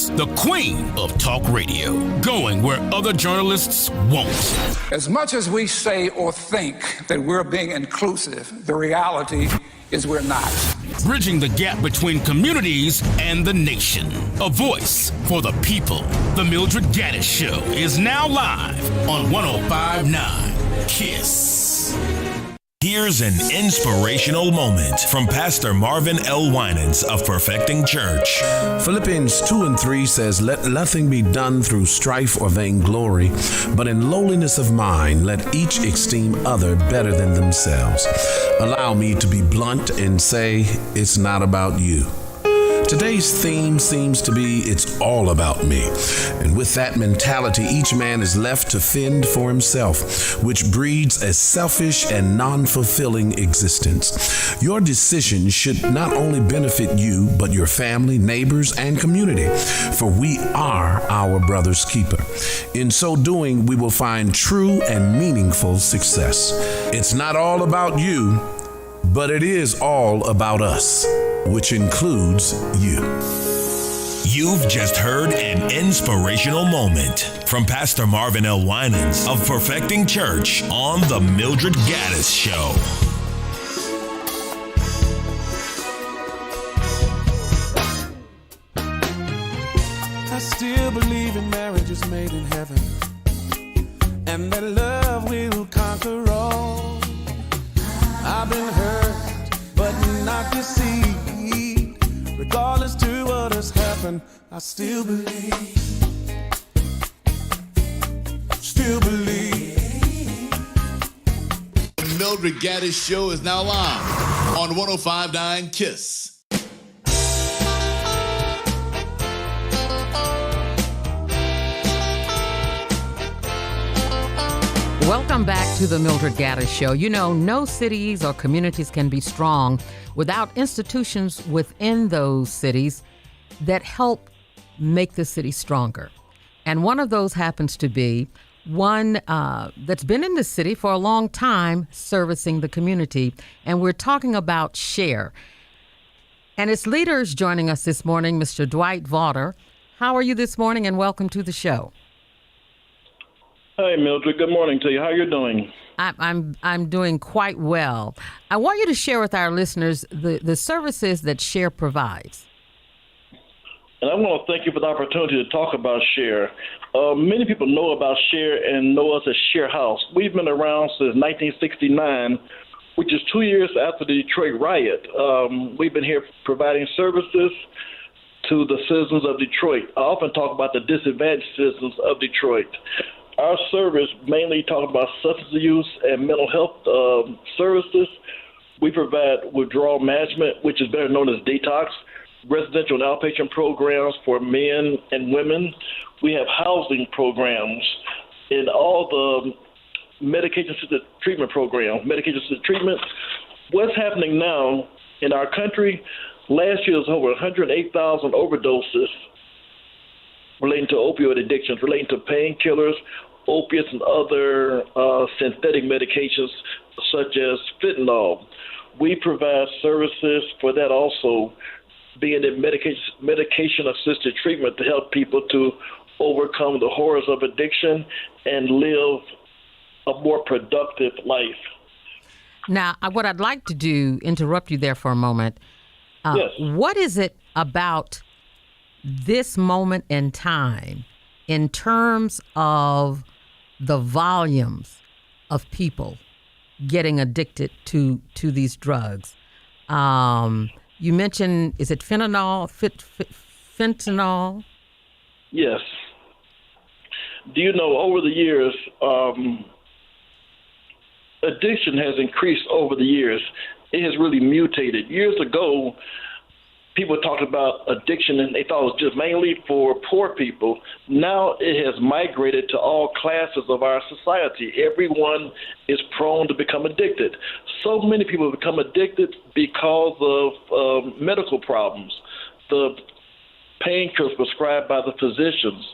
Gaddis, the queen of talk radio, going where other journalists won't. As much as we say or think that we're being inclusive, the reality is we're not. Bridging the gap between communities and the nation. A voice for the people. The Mildred Gaddis Show is now live on 105.9 KISS. Here's an inspirational moment from Pastor Marvin L. Winans of Perfecting Church. Philippians 2:3 says, "Let nothing be done through strife or vainglory, but in lowliness of mind, let each esteem other better than themselves." Allow me to be blunt and say, it's not about you. Today's theme seems to be, it's all about me. And with that mentality, each man is left to fend for himself, which breeds a selfish and non-fulfilling existence. Your decision should not only benefit you, but your family, neighbors, and community, for we are our brother's keeper. In so doing, we will find true and meaningful success. It's not all about you, but it is all about us, which includes you. You've just heard an inspirational moment from Pastor Marvin L. Winans of Perfecting Church on the Mildred Gaddis Show. I still believe in marriages made in heaven, and that love will conquer all. I've been hurt, but not deceived. Regardless to what has happened, I still believe. Still believe. The Mildred Gaddis Show is now live on 105.9 KISS. Welcome back to the Mildred Gaddis Show. You know, no cities or communities can be strong without institutions within those cities that help make the city stronger. And one of those happens to be one that's been in the city for a long time, servicing the community. And we're talking about SHAR. And its leaders joining us this morning, Mr. Dwight Vaughter. How are you this morning, and welcome to the show? Hey, Mildred. Good morning to you. How you doing? I'm doing quite well. I want you to share with our listeners the services that SHAR provides. And I want to thank you for the opportunity to talk about SHAR. Many people know about SHAR and know us as SHAR House. We've been around since 1969, which is 2 years after the Detroit riot. We've been here providing services to the citizens of Detroit. I often talk about the disadvantaged citizens of Detroit. Our service mainly talks about substance use and mental health services. We provide withdrawal management, which is better known as detox, residential and outpatient programs for men and women. We have housing programs and all the medication-assisted treatment programs, medication-assisted treatment. What's happening now in our country, last year was over 108,000 overdoses relating to opioid addictions, relating to painkillers, opiates, and other synthetic medications such as fentanyl. We provide services for that also, being in medication-assisted treatment to help people to overcome the horrors of addiction and live a more productive life. Now, what I'd like to do, interrupt you there for a moment. Yes. What is it about this moment in time in terms of the volumes of people getting addicted to these drugs? You mentioned, is it fentanyl? Fentanyl? Yes. Do you know, over the years, addiction has increased over the years. It has really mutated. Years ago, people talked about addiction and they thought it was just mainly for poor people. Now it has migrated to all classes of our society. Everyone is prone to become addicted. So many people become addicted because of medical problems, the painkillers prescribed by the physicians.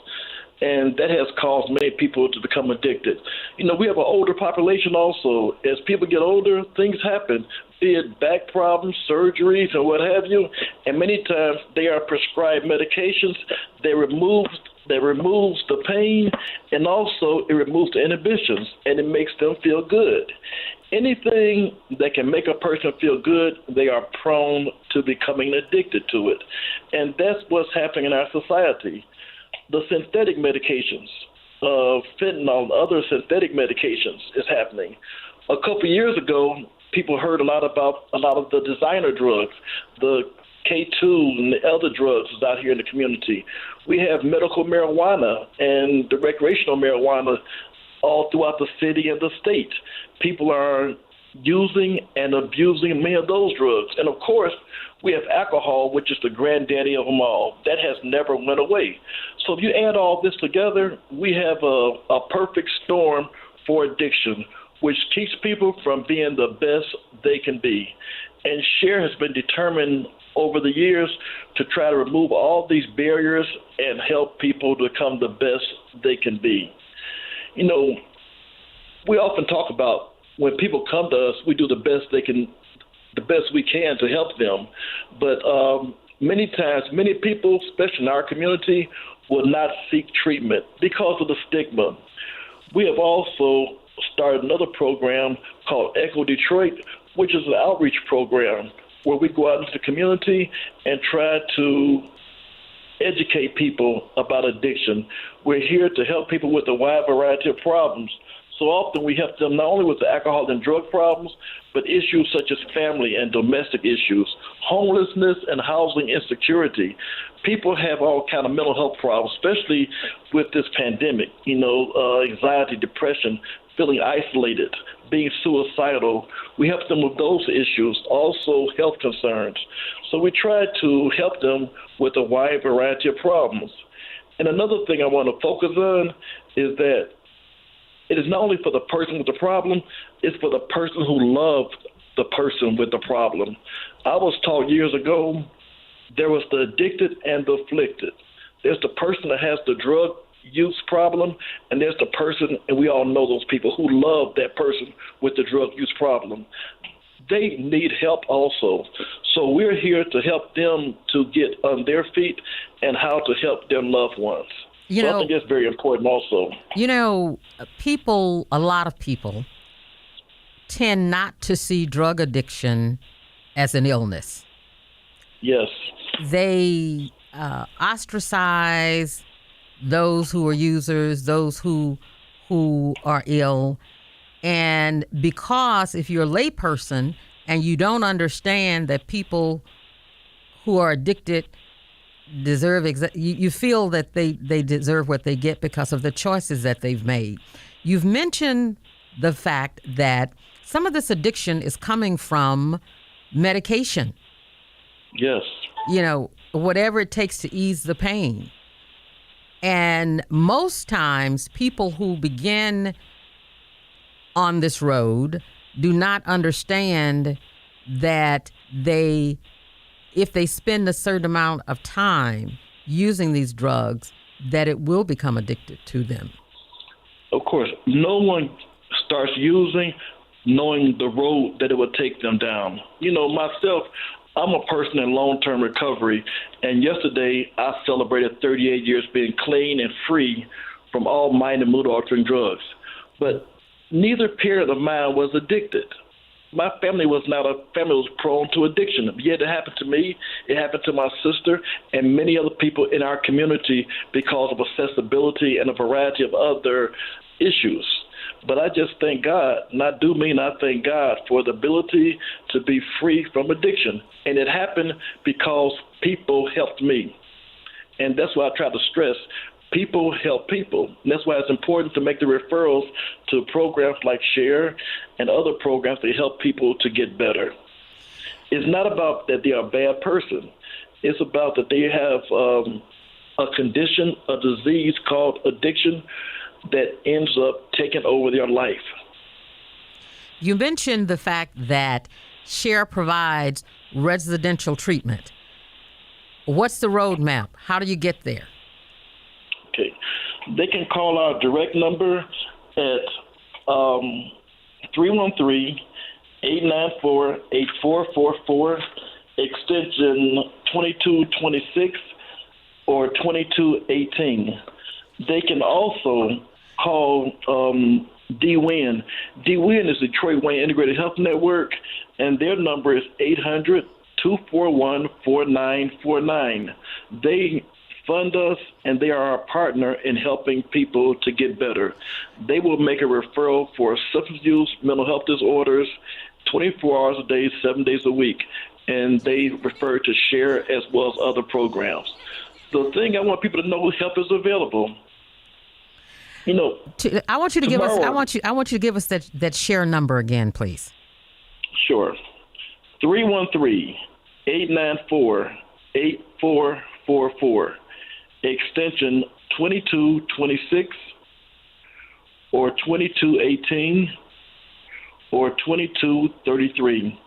and that has caused many people to become addicted. We have an older population also. As people get older, things happen, be it back problems, surgeries, and what have you, and many times they are prescribed medications that removes the pain, and also it removes the inhibitions, and it makes them feel good. Anything that can make a person feel good, they are prone to becoming addicted to it. And that's what's happening in our society. The synthetic medications, fentanyl and other synthetic medications is happening. A couple of years ago, people heard a lot about a lot of the designer drugs, the K2 and the other drugs is out here in the community. We have medical marijuana and the recreational marijuana all throughout the city and the state. People are using and abusing many of those drugs. And of course, we have alcohol, which is the granddaddy of them all. That has never went away. So if you add all this together, we have a perfect storm for addiction, which keeps people from being the best they can be. And SHARE has been determined over the years to try to remove all these barriers and help people to become the best they can be. We often talk about when people come to us, we do the best we can to help them. But many times, many people, especially in our community, will not seek treatment because of the stigma. We have also started another program called Echo Detroit, which is an outreach program where we go out into the community and try to educate people about addiction. We're here to help people with a wide variety of problems. So often we help them not only with the alcohol and drug problems, but issues such as family and domestic issues, homelessness and housing insecurity. People have all kind of mental health problems, especially with this pandemic, anxiety, depression, feeling isolated, being suicidal. We help them with those issues, also health concerns. So we try to help them with a wide variety of problems. And another thing I want to focus on is that it is not only for the person with the problem, it's for the person who loved the person with the problem. I was taught years ago, there was the addicted and the afflicted. There's the person that has the drug use problem, and there's the person, and we all know those people who love that person with the drug use problem. They need help also. So we're here to help them to get on their feet and how to help their loved ones. I think that's very important also. A lot of people tend not to see drug addiction as an illness. Yes. They ostracize those who are users, those who are ill. And because if you're a layperson and you don't understand that people who are addicted deserve, you feel that they deserve what they get because of the choices that they've made. You've mentioned the fact that some of this addiction is coming from medication. Yes. Whatever it takes to ease the pain. And most times people who begin on this road do not understand that if they spend a certain amount of time using these drugs, that it will become addicted to them. Of course, no one starts using knowing the road that it would take them down. Myself, I'm a person in long-term recovery, and yesterday I celebrated 38 years being clean and free from all mind and mood altering drugs. But neither parent of mine was addicted. My family was prone to addiction. Yet it happened to me, it happened to my sister, and many other people in our community because of accessibility and a variety of other issues. But I just thank God, and I thank God for the ability to be free from addiction. And it happened because people helped me. And that's why I try to stress, people help people. And that's why it's important to make the referrals to programs like SHARE and other programs that help people to get better. It's not about that they are a bad person. It's about that they have a condition, a disease called addiction that ends up taking over their life. You mentioned the fact that SHARE provides residential treatment. What's the roadmap? How do you get there? Okay. They can call our direct number at 313-894-8444, extension 2226 or 2218. They can also call D-Win. D-Win is Detroit Wayne Integrated Health Network, and their number is 800-241-4949. They fund us, and they are our partner in helping people to get better. They will make a referral for substance use, mental health disorders, 24 hours a day, 7 days a week, and they refer to SHARE as well as other programs. The thing I want people to know is help is available. You know, I want you to give us. I want you to give us that SHARE number again, please. Sure. 313-894-8444, extension 2226 or 2218 or 2233.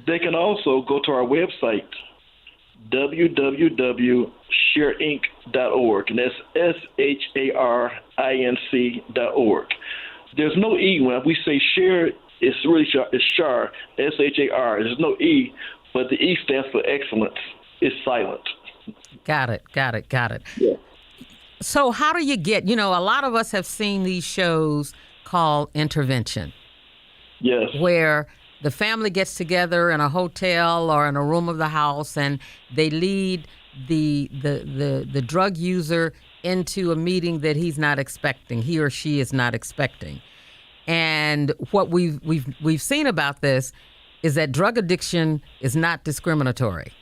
They can also go to our website, www.shareinc.org, and that's SHARINC.org. There's no E when we say SHARE. It's really SHAR, SHAR. There's no E, but the E stands for excellence. It's silent. Got it. Yeah. So how do you get, a lot of us have seen these shows called Intervention. Yes. Where the family gets together in a hotel or in a room of the house, and they lead the drug user into a meeting that he's not expecting, he or she is not expecting. And what we've seen about this is that drug addiction is not discriminatory.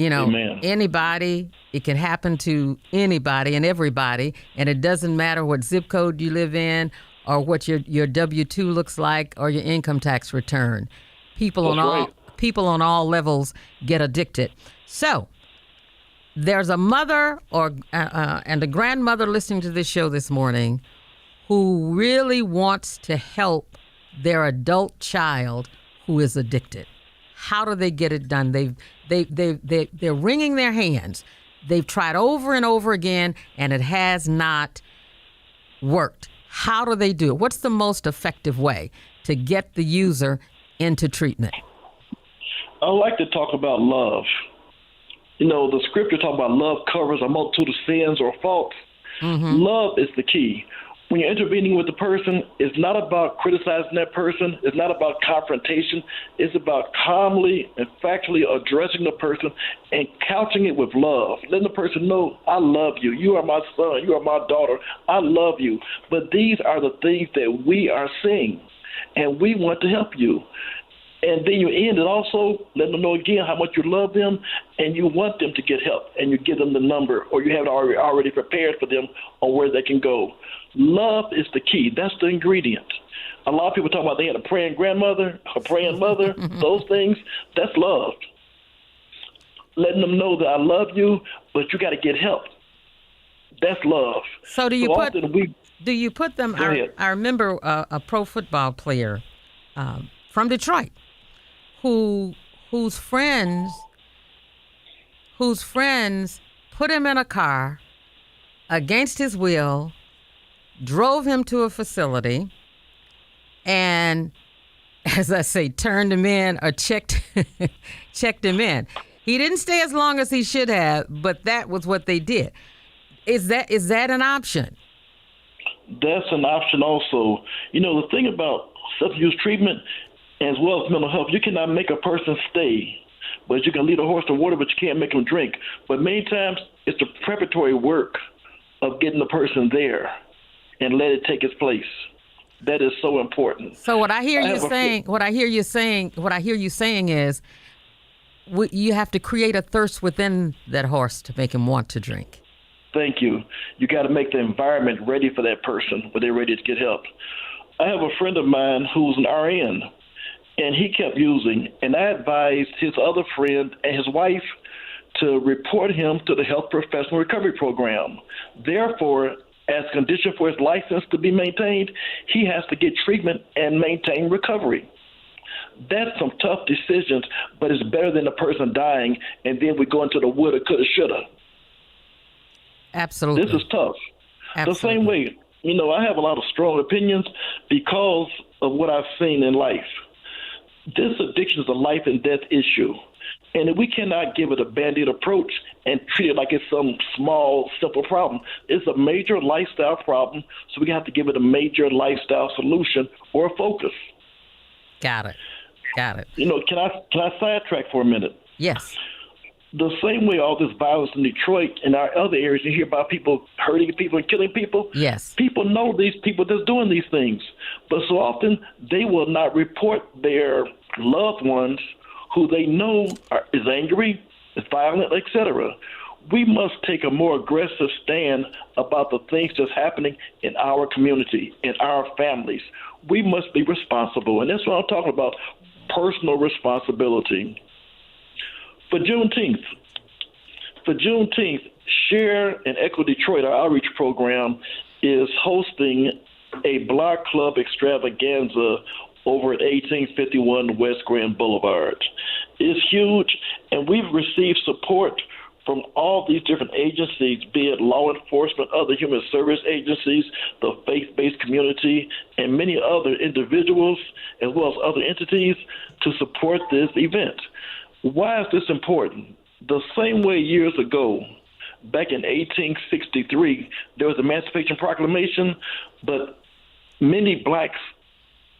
Amen. Anybody, it can happen to anybody and everybody, and it doesn't matter what zip code you live in or what your W-2 looks like or your income tax return. People on all levels get addicted. So there's a mother and a grandmother listening to this show this morning who really wants to help their adult child who is addicted. How do they get it done? They're wringing their hands. They've tried over and over again, and it has not worked. How do they do it? What's the most effective way to get the user into treatment? I like to talk about love. The scripture talks about love covers a multitude of sins or faults. Mm-hmm. Love is the key. When you're intervening with the person, it's not about criticizing that person. It's not about confrontation. It's about calmly and factually addressing the person and couching it with love. Letting the person know, I love you. You are my son. You are my daughter. I love you. But these are the things that we are seeing, and we want to help you. And then you end it also letting them know again how much you love them and you want them to get help, and you give them the number, or you have it already prepared for them on where they can go. Love is the key. That's the ingredient. A lot of people talk about they had a praying grandmother, a praying mother, those things. That's love. Letting them know that I love you, but you got to get help. That's love. So do you put them? I remember a pro football player from Detroit whose friends put him in a car against his will, drove him to a facility, and, as I say, turned him in or checked him in. He didn't stay as long as he should have, but that was what they did. Is that an option? That's an option also. The thing about substance use treatment as well as mental health, you cannot make a person stay, but you can lead a horse to water, but you can't make them drink. But many times it's the preparatory work of getting the person there and let it take its place. That is so important. So what I hear you saying is you have to create a thirst within that horse to make him want to drink. Thank you. You got to make the environment ready for that person where they're ready to get help. I have a friend of mine who's an RN, and he kept using, and I advised his other friend and his wife to report him to the Health Professional Recovery Program. Therefore, as a condition for his license to be maintained, he has to get treatment and maintain recovery. That's some tough decisions, but it's better than the person dying, and then we go into the woulda, coulda, shoulda. Absolutely. This is tough. Absolutely. The same way, I have a lot of strong opinions because of what I've seen in life. This addiction is a life and death issue. And we cannot give it a Band-Aid approach and treat it like it's some small, simple problem. It's a major lifestyle problem, so we have to give it a major lifestyle solution or a focus. Got it. Can I sidetrack for a minute? Yes. The same way all this violence in Detroit and our other areas, you hear about people hurting people and killing people. Yes. People know these people that's doing these things, but so often they will not report their loved ones who they know is angry, is violent, etc. We must take a more aggressive stand about the things that's happening in our community, in our families. We must be responsible, and that's what I'm talking about, personal responsibility. For Juneteenth, SHARE and Echo Detroit, our outreach program, is hosting a Block Club extravaganza over at 1851 West Grand Boulevard. It's huge, and we've received support from all these different agencies, be it law enforcement, other human service agencies, the faith-based community, and many other individuals, as well as other entities, to support this event. Why is this important? The same way years ago, back in 1863, there was the Emancipation Proclamation, but many blacks,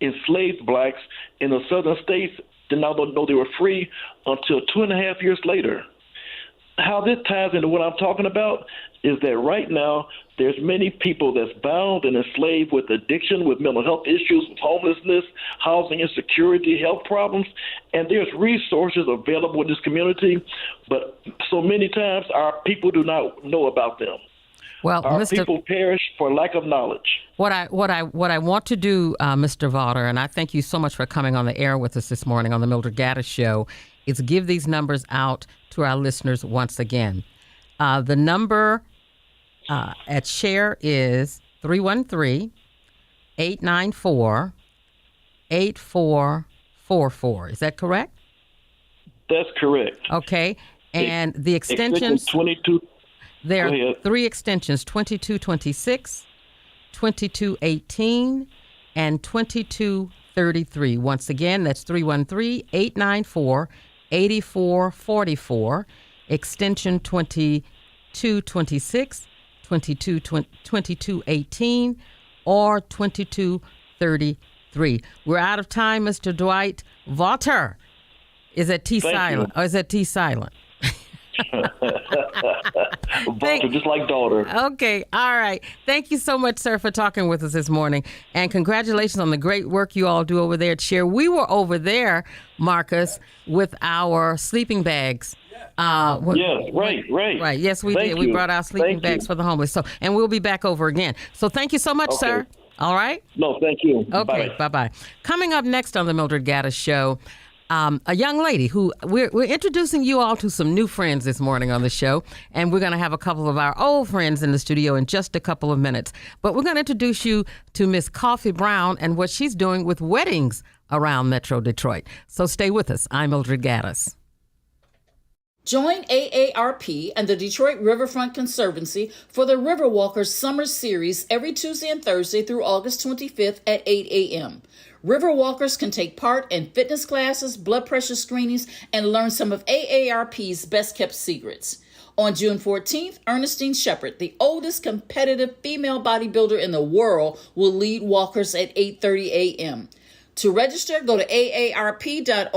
enslaved blacks in the southern states, did not know they were free until 2.5 years later. How this ties into what I'm talking about is that right now there's many people that's bound and enslaved with addiction, with mental health issues, with homelessness, housing insecurity, health problems, and there's resources available in this community, but so many times our people do not know about them. Well, our people perish for lack of knowledge. What I want to do, Mr. Vaughter, and I thank you so much for coming on the air with us this morning on the Mildred Gaddis Show, is give these numbers out to our listeners once again. The number at SHARE is 313-894-8444. Is that correct? That's correct. Okay. And the extensions, 22. there are 3 extensions, 2226, 2218, and 2233. Once again, that's 313-894-8444, extension 2226, 2218, or 2233. We're out of time, Mr. Dwight Vaughter. Is that T silent? Or is that T silent? Vaughter, just like daughter. Okay, all right. Thank you so much, sir, for talking with us this morning. And congratulations on the great work you all do over there at SHARE. We were over there, Marcus, with our sleeping bags. Yes, right. Right, yes, we did. You. We brought our sleeping bags for the homeless. So, and we'll be back over again. So thank you so much, sir. All right? No, thank you. Okay, bye-bye. Coming up next on the Mildred Gaddis Show, a young lady who we're introducing you all to some new friends this morning on the show, and we're going to have a couple of our old friends in the studio in just a couple of minutes. But we're going to introduce you to Miss Coffee Brown and what she's doing with weddings around Metro Detroit. So stay with us. I'm Mildred Gaddis. Join AARP and the Detroit Riverfront Conservancy for the Riverwalkers Summer Series every Tuesday and Thursday through August 25th at 8 a.m. Riverwalkers can take part in fitness classes, blood pressure screenings, and learn some of AARP's best-kept secrets. On June 14th, Ernestine Shepard, the oldest competitive female bodybuilder in the world, will lead walkers at 8:30 a.m. To register, go to aarp.org/MI.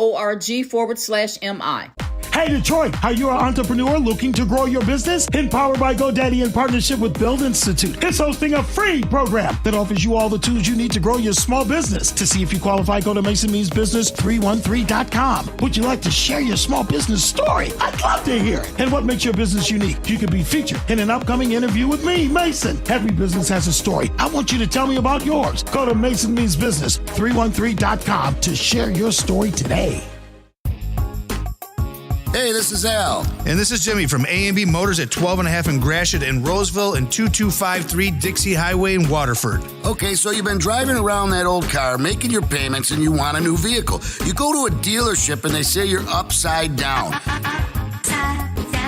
Hey Detroit, are you an entrepreneur looking to grow your business? Empowered by GoDaddy in partnership with Build Institute is hosting a free program that offers you all the tools you need to grow your small business. To see if you qualify, go to MasonMeansBusiness313.com. Would you like to share your small business story? I'd love to hear it. And what makes your business unique? You could be featured in an upcoming interview with me, Mason. Every business has a story. I want you to tell me about yours. Go to MasonMeansBusiness313.com to share your story today. Hey, this is Al. And this is Jimmy from A&B Motors at 12 and a half in Gratiot and Roseville and 2253 Dixie Highway in Waterford. Okay, so you've been driving around that old car, making your payments, and you want a new vehicle. You go to a dealership and they say you're upside down.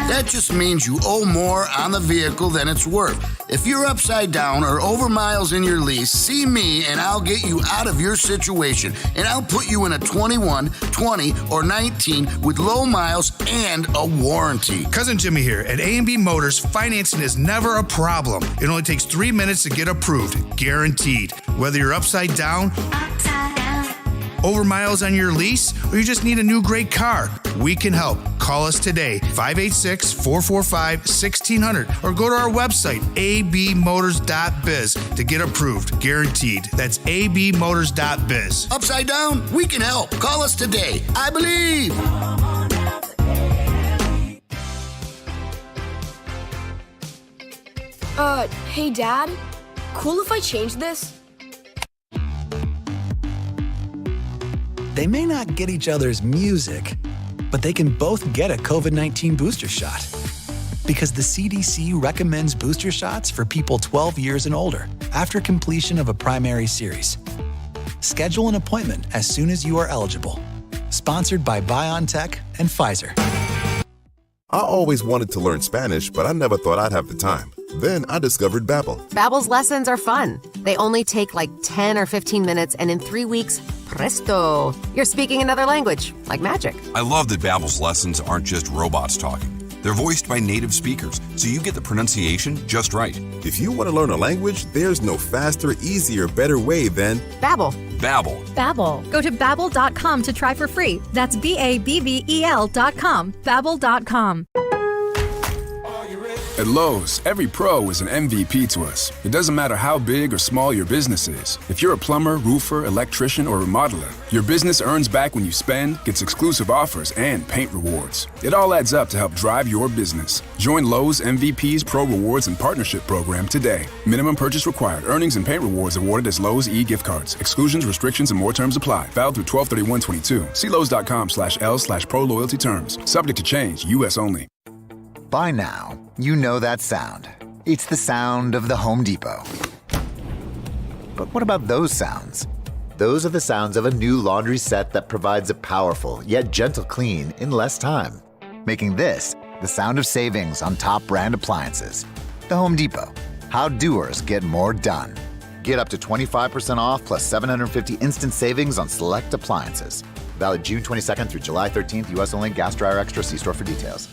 That just means you owe more on the vehicle than it's worth. If you're upside down or over miles in your lease, see me and I'll get you out of your situation. And I'll put you in a 21, 20, or 19 with low miles and a warranty. Cousin Jimmy here. At A&B Motors, financing is never a problem. It only takes 3 minutes to get approved. Guaranteed. Whether you're upside down, over miles on your lease, or you just need a new great car, we can help. Call us today, 586-445-1600, or go to our website, abmotors.biz, to get approved. Guaranteed. That's abmotors.biz. Upside down, we can help. Call us today. I believe. Hey, Dad? Cool if I change this? They may not get each other's music, but they can both get a COVID-19 booster shot. Because the CDC recommends booster shots for people 12 years and older after completion of a primary series. Schedule an appointment as soon as you are eligible. Sponsored by BioNTech and Pfizer. I always wanted to learn Spanish, but I never thought I'd have the time. Then I discovered Babbel. Babbel's lessons are fun. They only take like 10 or 15 minutes, and in 3 weeks, presto, you're speaking another language, like magic. I love that Babbel's lessons aren't just robots talking. They're voiced by native speakers, so you get the pronunciation just right. If you want to learn a language, there's no faster, easier, better way than Babbel. Babbel. Babbel. Go to babbel.com to try for free. That's BABBEL.com. Babbel.com. At Lowe's, every pro is an MVP to us. It doesn't matter how big or small your business is. If you're a plumber, roofer, electrician, or remodeler, your business earns back when you spend, gets exclusive offers, and paint rewards. It all adds up to help drive your business. Join Lowe's MVP's Pro Rewards and Partnership Program today. Minimum purchase required. Earnings and paint rewards awarded as Lowe's e-gift cards. Exclusions, restrictions, and more terms apply. Valid through 12/31/22. See Lowes.com/L/Pro Loyalty terms. Subject to change. U.S. only. By now, you know that sound. It's the sound of the Home Depot. But what about those sounds? Those are the sounds of a new laundry set that provides a powerful yet gentle clean in less time, making this the sound of savings on top brand appliances. The Home Depot. How doers get more done. Get up to 25% off plus $750 instant savings on select appliances. Valid June 22nd through July 13th, U.S. only. Gas dryer extra. See store for details.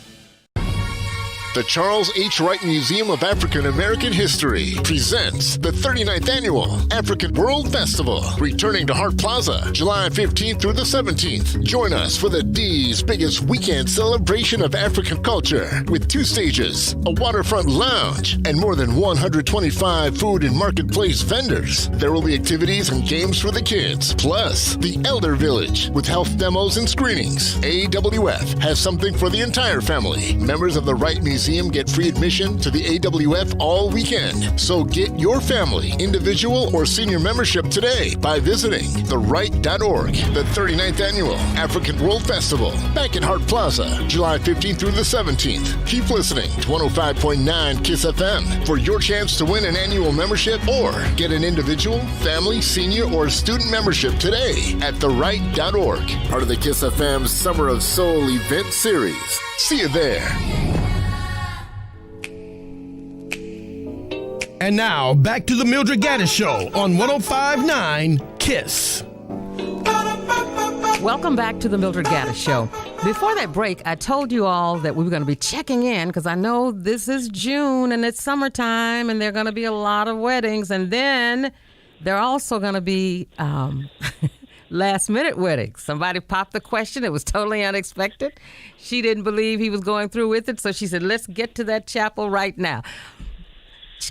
The Charles H. Wright Museum of African American History presents the 39th Annual African World Festival, returning to Hart Plaza, July 15th through the 17th. Join us for the D's biggest weekend celebration of African culture with 2 stages, a waterfront lounge, and more than 125 food and marketplace vendors. There will be activities and games for the kids, plus the Elder Village with health demos and screenings. AWF has something for the entire family. Members of the Wright Museum get free admission to the AWF all weekend. So get your family, individual, or senior membership today by visiting theright.org. The 39th Annual African World Festival, back in Hart Plaza, July 15th through the 17th. Keep listening to 105.9 KISS FM for your chance to win an annual membership or get an individual, family, senior, or student membership today at theright.org. Part of the KISS FM Summer of Soul event series. See you there. And now, back to the Mildred Gaddis Show on 105.9 KISS. Welcome back to the Mildred Gaddis Show. Before that break, I told you all that we were going to be checking in because I know this is June and it's summertime and there are going to be a lot of weddings. And then there are also going to be last-minute weddings. Somebody popped the question. It was totally unexpected. She didn't believe he was going through with it, so she said, let's get to that chapel right now.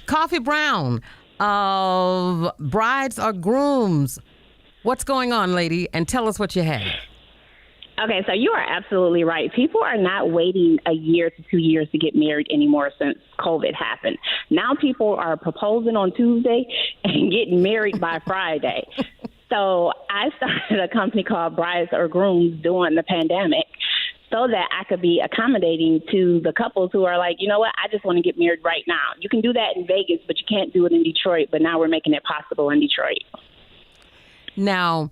Coffee Brown of Brides or Grooms. What's going on, lady? And tell us what you had. Okay, so you are absolutely right. People are not waiting a year to 2 years to get married anymore since COVID happened. Now people are proposing on Tuesday and getting married by Friday. So I started a company called Brides or Grooms during the pandemic so that I could be accommodating to the couples who are like, you know what, I just want to get married right now. You can do that in Vegas, but you can't do it in Detroit. But now we're making it possible in Detroit. Now,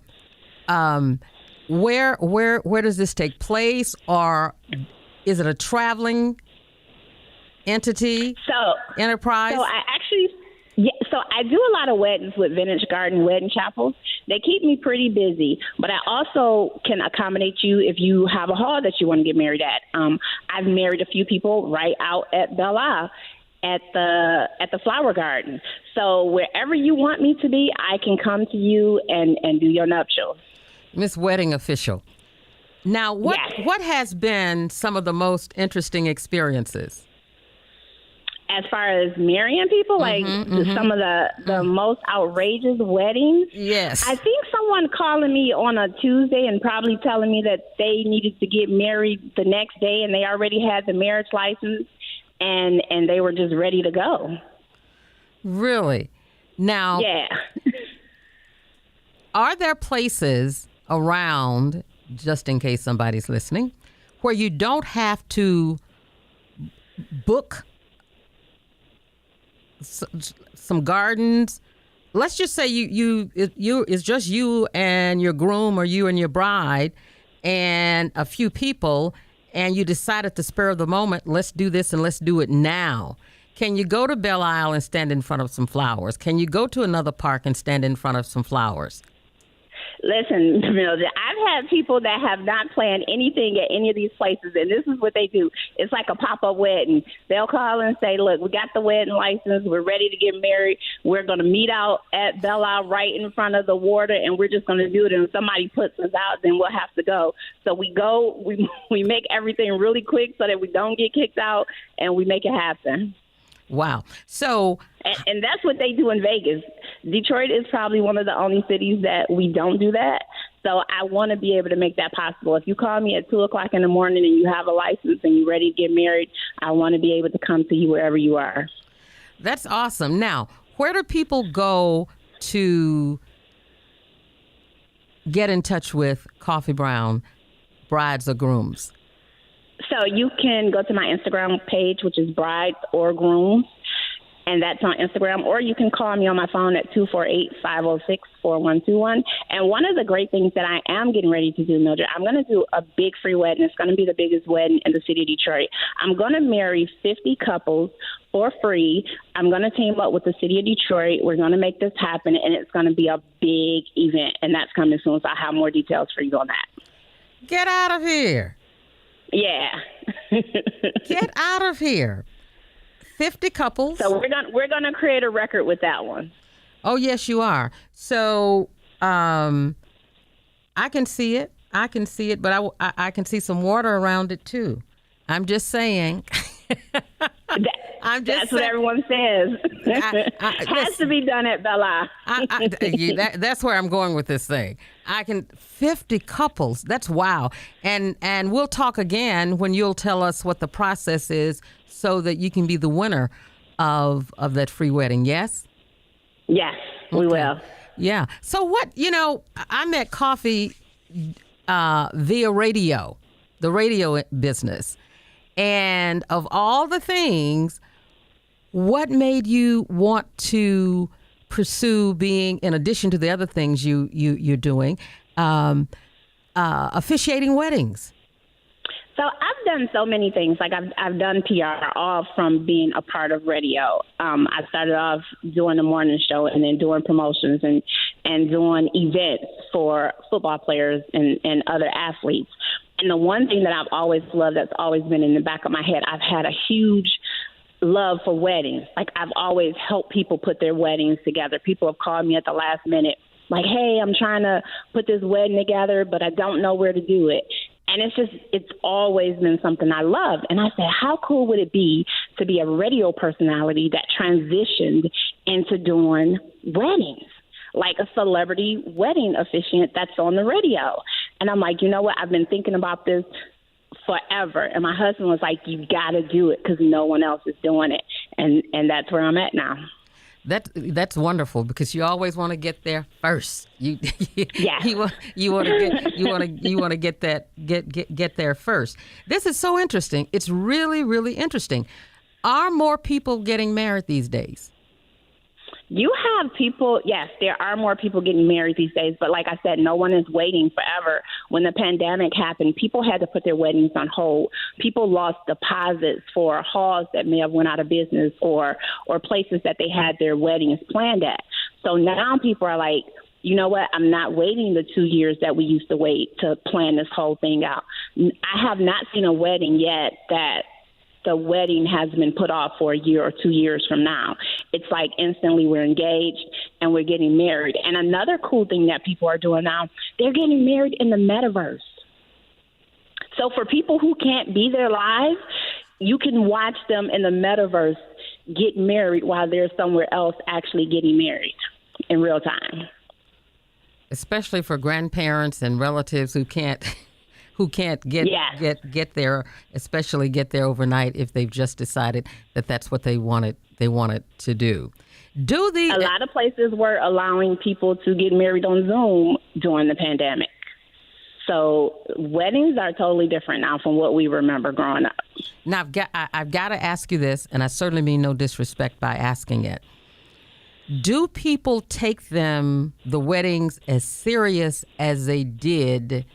where does this take place, or is it a traveling entity, enterprise? So I do a lot of weddings with Vintage Garden Wedding Chapels. They keep me pretty busy, but I also can accommodate you if you have a hall that you want to get married at. I've married a few people right out at Belle Isle at the Flower Garden. So wherever you want me to be, I can come to you and do your nuptials. Miss Wedding Official. Now, what has been some of the most interesting experiences? As far as marrying people, some of the most outrageous weddings. Yes. I think someone calling me on a Tuesday and probably telling me that they needed to get married the next day and they already had the marriage license and they were just ready to go. Really? Now, yeah. Are there places around, just in case somebody's listening, where you don't have to book some gardens? Let's just say you it's just you and your groom or you and your bride and a few people, and you decide at the spur of the moment, let's do this and let's do it now. Can you go to Belle Isle and stand in front of some flowers? Can you go to another park and stand in front of some flowers? Listen, Mildred, I've had people that have not planned anything at any of these places, and this is what they do. It's like a pop-up wedding. They'll call and say, look, we got the wedding license. We're ready to get married. We're going to meet out at Belle Isle right in front of the water, and we're just going to do it. And if somebody puts us out, then we'll have to go. So we go, we make everything really quick so that we don't get kicked out, and we make it happen. Wow. So, and that's what they do in Vegas. Detroit is probably one of the only cities that we don't do that. So I want to be able to make that possible. If you call me at 2:00 in the morning and you have a license and you're ready to get married, I want to be able to come to you wherever you are. That's awesome. Now, where do people go to get in touch with Coffee Brown Brides or Grooms? So you can go to my Instagram page, which is Brides or Grooms, and that's on Instagram. Or you can call me on my phone at 248-506-4121. And one of the great things that I am getting ready to do, Mildred, I'm going to do a big free wedding. It's going to be the biggest wedding in the city of Detroit. I'm going to marry 50 couples for free. I'm going to team up with the city of Detroit. We're going to make this happen, and it's going to be a big event. And that's coming soon, so I have more details for you on that. Get out of here. Yeah. Get out of here. 50 couples. So we're gonna create a record with that one. Oh, yes, you are. So I can see it. But I can see some water around it, too. I'm just saying. That's what everyone says. It has to be done at Belle Isle. That's where I'm going with this thing. 50 couples. That's wow. And we'll talk again when you'll tell us what the process is so that you can be the winner of that free wedding. Yes? Yes, we will. Yeah. So I met Coffee via radio, the radio business. And of all the things, what made you want to pursue being, in addition to the other things you're doing, officiating weddings? So I've done so many things. Like I've done PR all from being a part of radio. I started off doing the morning show and then doing promotions and doing events for football players and other athletes. And the one thing that I've always loved, that's always been in the back of my head, I've had a huge love for weddings. Like I've always helped people put their weddings together. People have called me at the last minute, like, hey, I'm trying to put this wedding together, but I don't know where to do it. And it's always been something I love. And I said, how cool would it be to be a radio personality that transitioned into doing weddings, like a celebrity wedding officiant that's on the radio? And I'm like, you know what? I've been thinking about this forever. And my husband was like, you got to do it because no one else is doing it. And that's where I'm at now. That's wonderful because you always want to get there first. You want to get there first. This is so interesting. It's really, really interesting. Are more people getting married these days? You have people, yes, there are more people getting married these days, but like I said, no one is waiting forever. When the pandemic happened, people had to put their weddings on hold. People lost deposits for halls that may have went out of business or places that they had their weddings planned at. So now people are like, you know what, I'm not waiting the 2 years that we used to wait to plan this whole thing out. I have not seen a wedding yet that the wedding has been put off for a year or 2 years from now. It's like instantly we're engaged and we're getting married. And another cool thing that people are doing now, they're getting married in the metaverse. So for people who can't be there live, you can watch them in the metaverse get married while they're somewhere else actually getting married in real time. Especially for grandparents and relatives who can't get there, especially get there overnight if they've just decided that that's what they wanted to do. A lot of places were allowing people to get married on Zoom during the pandemic. So weddings are totally different now from what we remember growing up. Now, I've got to ask you this, and I certainly mean no disrespect by asking it. Do people take the weddings as serious as they did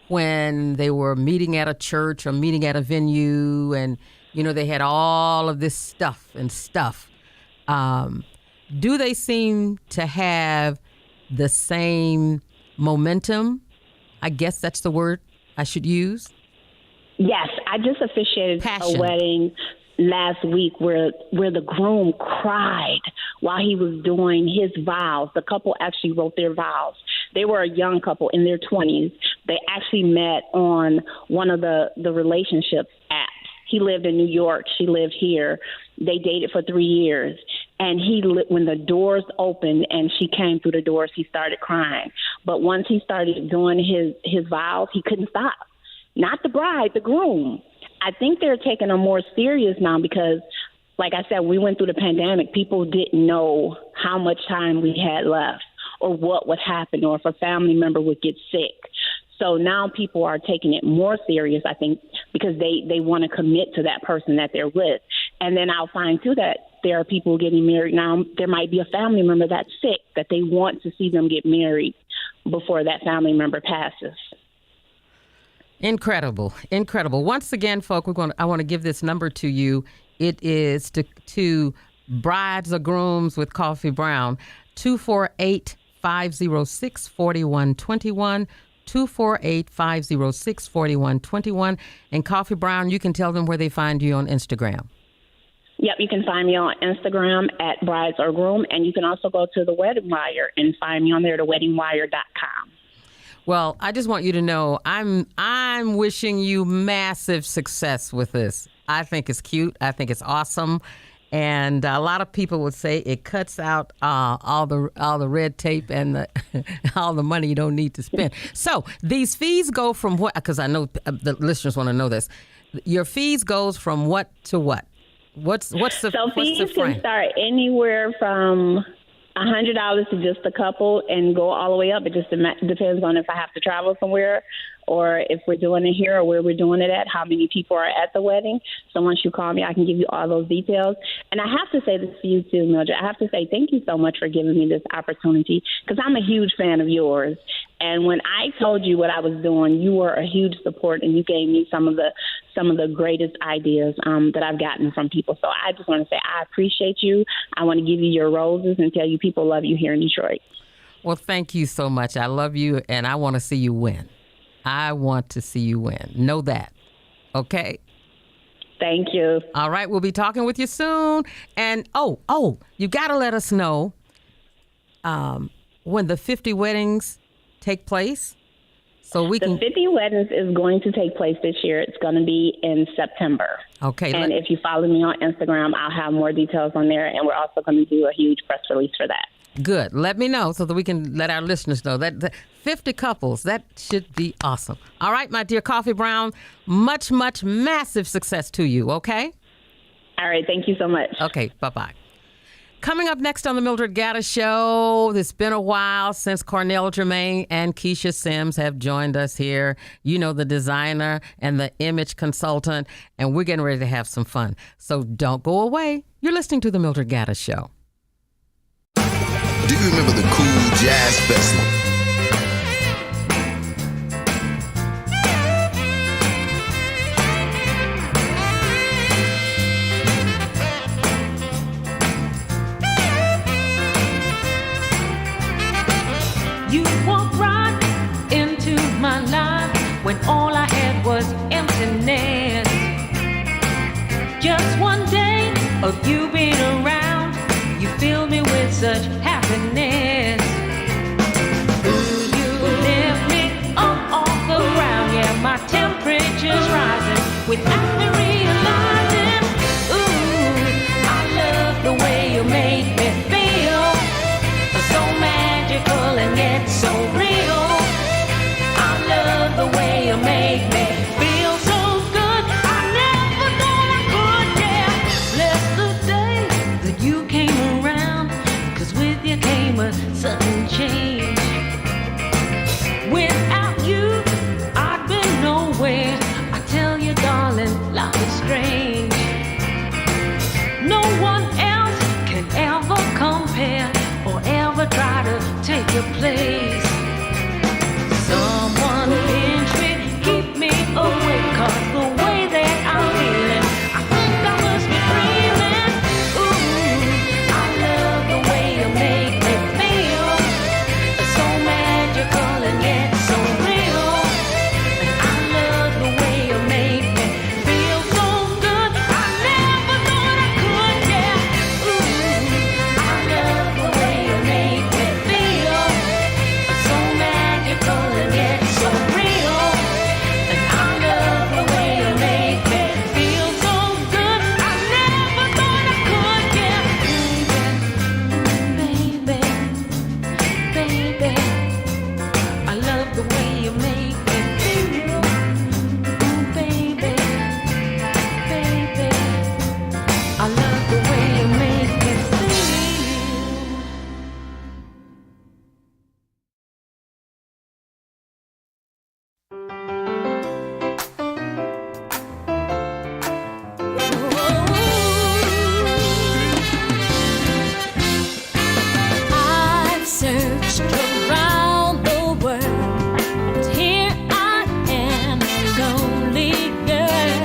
when they were meeting at a church or meeting at a venue and, they had all of this stuff? Do they seem to have the same momentum? I guess that's the word I should use. Yes, I just officiated a wedding last week where the groom cried while he was doing his vows. The couple actually wrote their vows. They were a young couple in their 20s. They actually met on one of the relationship apps. He lived in New York. She lived here. They dated for 3 years. And when the doors opened and she came through the doors, he started crying. But once he started doing his vows, he couldn't stop. Not the bride, the groom. I think they're taking them more serious now because, like I said, we went through the pandemic. People didn't know how much time we had left or what would happen or if a family member would get sick. So now people are taking it more serious, I think, because they want to commit to that person that they're with. And then I'll find, too, that there are people getting married now. There might be a family member that's sick that they want to see them get married before that family member passes. Incredible. Once again, folk, I want to give this number to you. It is to Brides or Grooms with Coffee Brown, 248-506-4121, 248-506-4121. And Coffee Brown, you can tell them where they find you on Instagram. Yep, you can find me on Instagram at Brides or Groom, and you can also go to the Wedding Wire and find me on there, theweddingwire.com. Well, I just want you to know I'm wishing you massive success with this. I think it's cute. I think it's awesome. And a lot of people would say it cuts out all the red tape and all the money you don't need to spend. So these fees go from what? Because I know the listeners want to know this. Your fees goes from what to what? What's the fees frame? Can start anywhere from $100 to just a couple and go all the way up. It just depends on if I have to travel somewhere or if we're doing it here or where we're doing it at, how many people are at the wedding. So once you call me, I can give you all those details. And I have to say this to you too, Mildred. I have to say thank you so much for giving me this opportunity because I'm a huge fan of yours. And when I told you what I was doing, you were a huge support and you gave me some of the greatest ideas that I've gotten from people. So I just want to say I appreciate you. I want to give you your roses and tell you people love you here in Detroit. Well, thank you so much. I love you and I want to see you win. I want to see you win. Know that. Okay? Thank you. All right. We'll be talking with you soon. And, you got to let us know when the 50 weddings take place. So the 50 weddings is going to take place this year. It's going to be in September. Okay. And if you follow me on Instagram, I'll have more details on there. And we're also going to do a huge press release for that. Good. Let me know so that we can let our listeners know that 50 couples, that should be awesome. All right, my dear Coffee Brown, much, massive success to you, okay? All right. Thank you so much. Okay. Bye-bye. Coming up next on the Mildred Gaddis Show, it's been a while since Cornell, Jermain, and Kesha Sims have joined us here. You know, the designer and the image consultant, and we're getting ready to have some fun. So don't go away. You're listening to the Mildred Gaddis Show. Do you remember the Cool Jazz Festival? You walked right into my life when all I had was emptiness. Just one day of you being around, you filled me with such happiness. Ooh, you lift me up off the ground, yeah, my temperature's rising without me realizing. Ooh, I love the way you make me feel, so magical and yet so real. I love the way you make me feel so good. I never thought I could, yeah. Bless the day that you came around, 'cause with you came a sudden change. Without you, I'd been nowhere. I tell you, darling, life is strange. No one else can ever compare or ever try to take your place. Someone pinch me, keep me awake, 'cause the way that I'm feeling, I think I must be dreaming. Ooh, I love the way you make me feel, so magical and yet so real. And I love the way you make me feel so good. I never thought I could, yeah. Ooh, I love the way you make me feel, so magical and yet so real. And I love the way you make me feel so good. I never thought I could, yeah. Baby, baby, I love the way you make me feel. Ooh, baby, baby, I love the way you make me feel. I've searched around the world, and here I am, a lonely girl.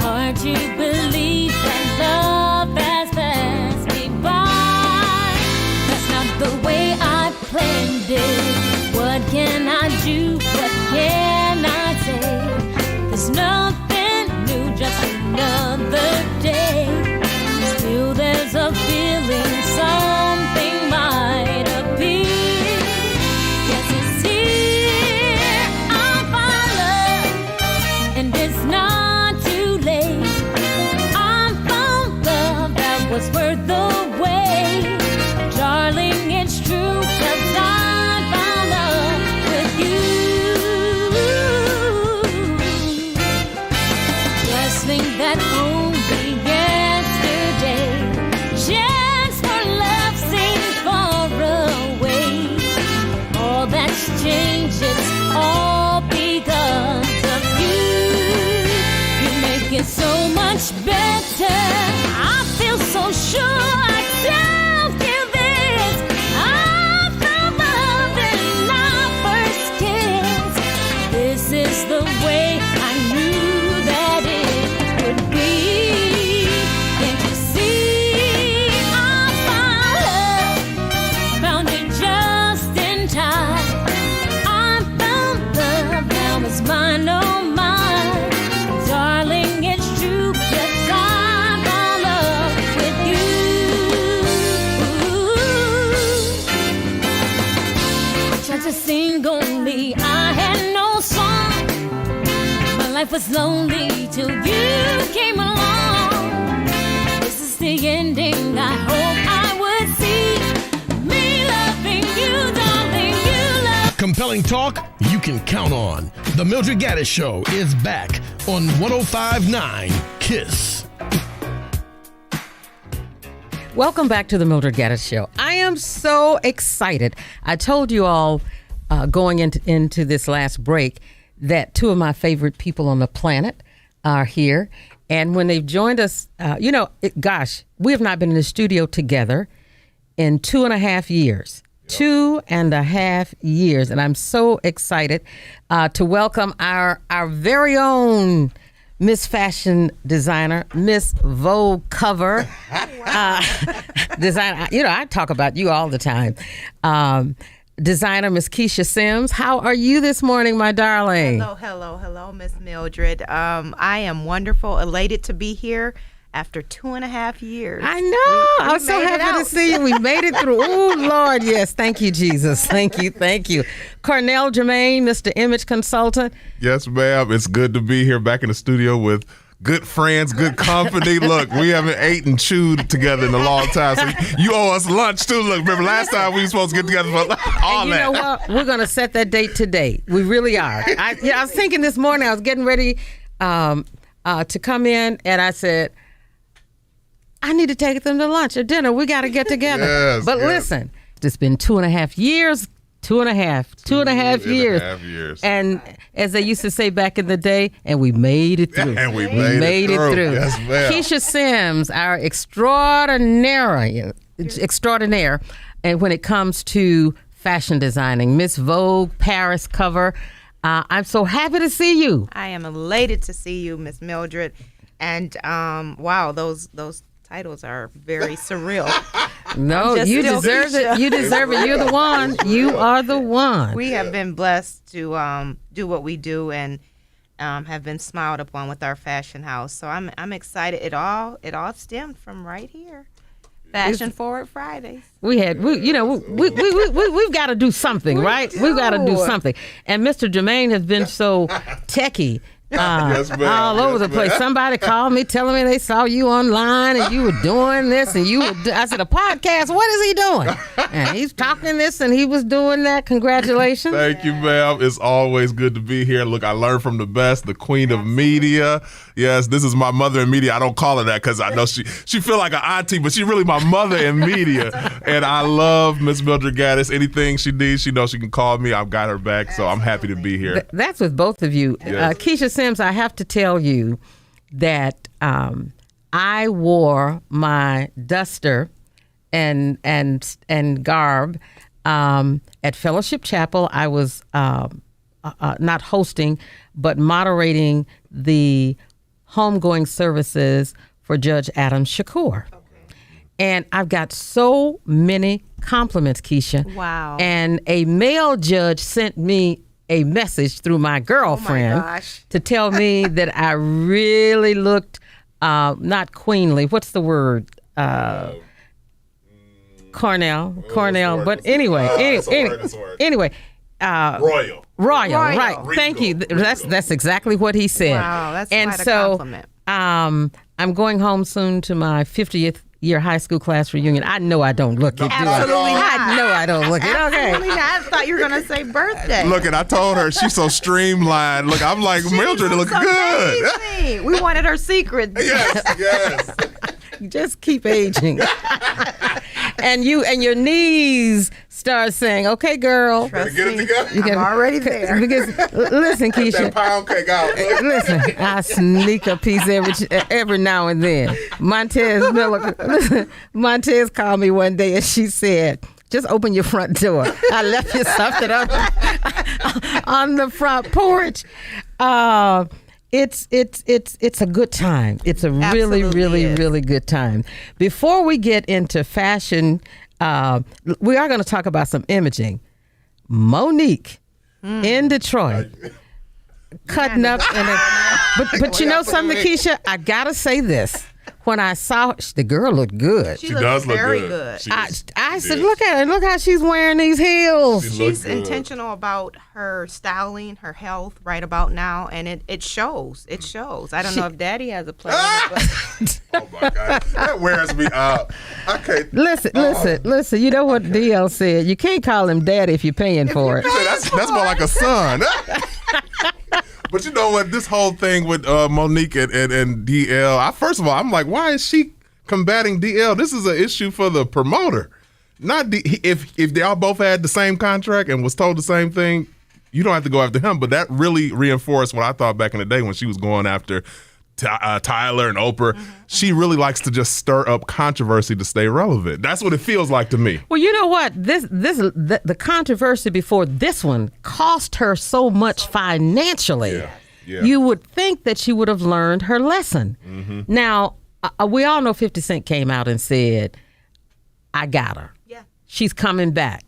Hard to believe that love has passed me by. That's not the way I planned it. What can I do? What can I say? There's nothing new, just another day. Still there's a feeling something might appear. Yes, it's here, I find love, and it's not too late. I found love that was worth the wait. Darling, it's true, 'cause I found love with you. Just think that only yesterday, chance for love seemed far away. All that's changed, it's all because of you. You make it so much better. I feel so sure I tell you this. I found love in our first kiss. This is the way I knew that it would be. Can't you see? I found it just in time. I found love, now it's mine, oh mine. Darling, it's true, 'cause I found love with you. I tried to sing, only I had no song. My life was lonely till you came along. This is the ending I hope I would see. Me loving you, darling, you love. Compelling talk you can count on. The Mildred Gaddis Show is back on 105.9 KISS. Welcome back to the Mildred Gaddis Show. I am so excited. I told you all going into this last break that two of my favorite people on the planet are here. And when they've joined us, we have not been in the studio together in 2.5 years. 2.5 years. And I'm so excited to welcome our very own Miss Fashion Designer, Miss Vogue Cover Designer. You know, I talk about you all the time. Designer, Miss Kesha Sims. How are you this morning, my darling? Hello, Miss Mildred. I am wonderful, elated to be here after 2.5 years. I know. I'm so happy to see you. We made it through. Oh, Lord, yes. Thank you, Jesus. Thank you. Cornell, Jermain, Mr. Image Consultant. Yes, ma'am. It's good to be here back in the studio with good friends, good company. Look, we haven't ate and chewed together in a long time, so you owe us lunch, too. Look, remember last time we were supposed to get together for all and you that. know what? We're going to set that date today. We really are. I was thinking this morning, I was getting ready to come in, and I said, I need to take them to lunch or dinner. We got to get together. Yes, listen, it's been 2.5 years. 2.5 years. And as they used to say back in the day, and we made it through. And we made it through. Yes, ma'am. Kesha Sims, our extraordinaire, and when it comes to fashion designing, Miss Vogue Paris cover. I'm so happy to see you. I am elated to see you, Miss Mildred. And wow, those titles are very surreal. No, you deserve it. You deserve it. You're the one. You are the one. We have been blessed to do what we do and have been smiled upon with our fashion house. So I'm excited. It all stemmed from right here. Fashion Forward Fridays. We've got to do something, right? We've got to do something. And Mr. Jermain has been so techie. Yes, ma'am. All over the place. Somebody called me telling me they saw you online and you were doing this and I said, a podcast? What is he doing? And he's talking this and he was doing that. Congratulations. Thank you, ma'am. It's always good to be here. Look, I learned from the best, the queen of media. Yes, this is my mother in media. I don't call her that because I know she feel like an auntie, but she really my mother in media. And I love Miss Mildred Gaddis. Anything she needs, she knows she can call me. I've got her back, so I'm happy to be here. That's with both of you. Yes. Kesha Sims, I have to tell you that I wore my duster and garb at Fellowship Chapel. I was not hosting, but moderating the homegoing services for Judge Adam Shakur. And I've got so many compliments, Kesha. Wow. And a male judge sent me a message through my girlfriend to tell me that I really looked not queenly. What's the word? Cornell. But anyway, anyway. Royal, right? Thank you. That's exactly what he said. Wow, that's and quite a so, compliment. I'm going home soon to my 50th year high school class reunion. I know I don't look it. Absolutely not. I know I don't look it. Okay. Absolutely not. I thought you were going to say birthday. Look, and I told her she's so streamlined. Look, I'm like, Mildred looks good. Amazing. We wanted her secret. Yes. Just keep aging. And your knees start saying, "Okay, girl, get it together." I'm already there. Because listen, Kesha, that pound cake out. Listen, I sneak a piece every now and then. Montez called me one day and she said, "Just open your front door." I left you something on the front porch. It's a good time. It's a really, really, really good time. Before we get into fashion, we are going to talk about some imaging. Monique in Detroit, cutting up in it. But you know something, Kesha? I gotta say this. When I saw her, the girl looked good. She does look very good. I said, look at her. Look how she's wearing these heels. She's intentional about her styling, her health right about now, and it shows. It shows. I don't know if Daddy has a plan. Oh, my God. That wears me out. I can't. Listen. You know what DL said? You can't call him Daddy if you're paying for it. That's more like a son. But you know what? This whole thing with Monique and DL, first of all, I'm like, why is she combating DL? This is an issue for the promoter. Not if they all both had the same contract and was told the same thing, you don't have to go after him. But that really reinforced what I thought back in the day when she was going after Tyler and Oprah. She really likes to just stir up controversy to stay relevant. That's what it feels like to me. Well, you know what? The controversy before this one cost her so much financially. Yeah. You would think that she would have learned her lesson. Now, we all know 50 Cent came out and said, I got her. Yeah. She's coming back.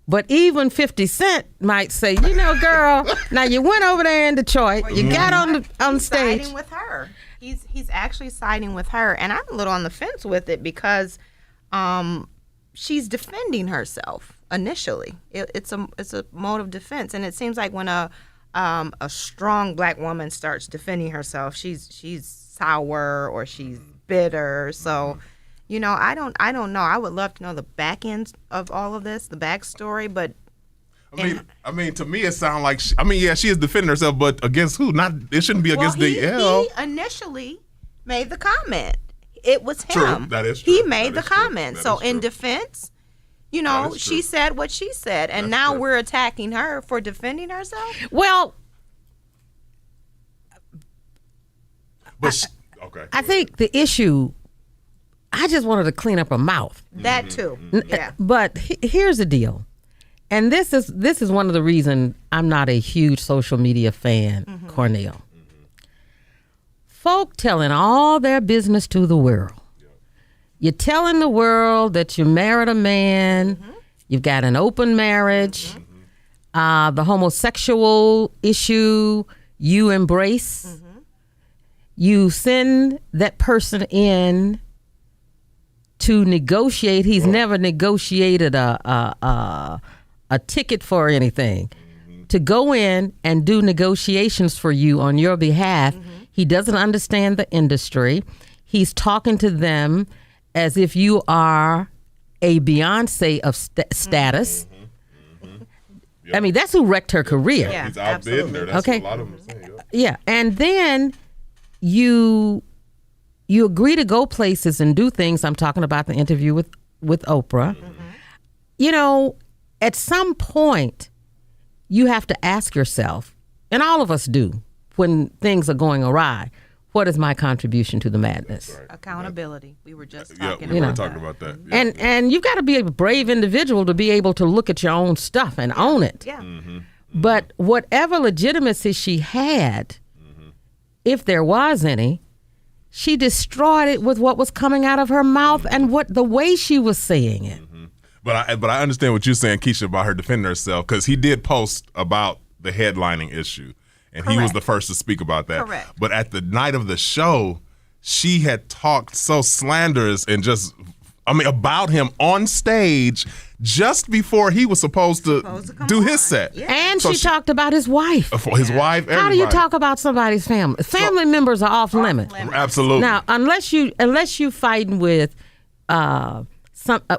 But even 50 Cent might say, you know, girl, now you went over there in Detroit, you got on stage. Siding with her. He's actually siding with her, and I'm a little on the fence with it because she's defending herself initially. It's a mode of defense, and it seems like when a strong black woman starts defending herself, she's sour or she's bitter. So, you know, I don't know. I would love to know the back end of all of this, the backstory, but I mean, to me, it sounds like she is defending herself, but against who? It shouldn't be against DL. He initially made the comment. It was him. True, that is true. He made the comment. So in defense, you know, she said what she said, and now we're attacking her for defending herself. Well, but okay. I think the issue, I just wanted to clean up her mouth. That too. Yeah. But here's the deal. And this is one of the reasons I'm not a huge social media fan, Cornell. Folk telling all their business to the world. You're telling the world that you married a man, you've got an open marriage, the homosexual issue you embrace. You send that person in to negotiate. He's never negotiated a ticket for anything. To go in and do negotiations for you on your behalf. He doesn't understand the industry. He's talking to them as if you are a Beyonce of status. I mean, that's who wrecked her career. Yeah, he's outbidding her. That's what a lot of them say. Yeah, and then you agree to go places and do things. I'm talking about the interview with Oprah. You know, at some point, you have to ask yourself, and all of us do, when things are going awry, what is my contribution to the madness? Accountability. We were just talking talking about that. Yeah. And you've got to be a brave individual to be able to look at your own stuff and own it. Yeah. But whatever legitimacy she had, if there was any, she destroyed it with what was coming out of her mouth and the way she was saying it. But I understand what you're saying, Kesha, about her defending herself, because he did post about the headlining issue, and he was the first to speak about that. Correct. But at the night of the show, she had talked so slanderous and about him on stage just before he was supposed to do his set. Yeah. And so she talked about his wife. His wife, everybody. How do you talk about somebody's family? Family members are off limits. Absolutely. Now, unless you fighting with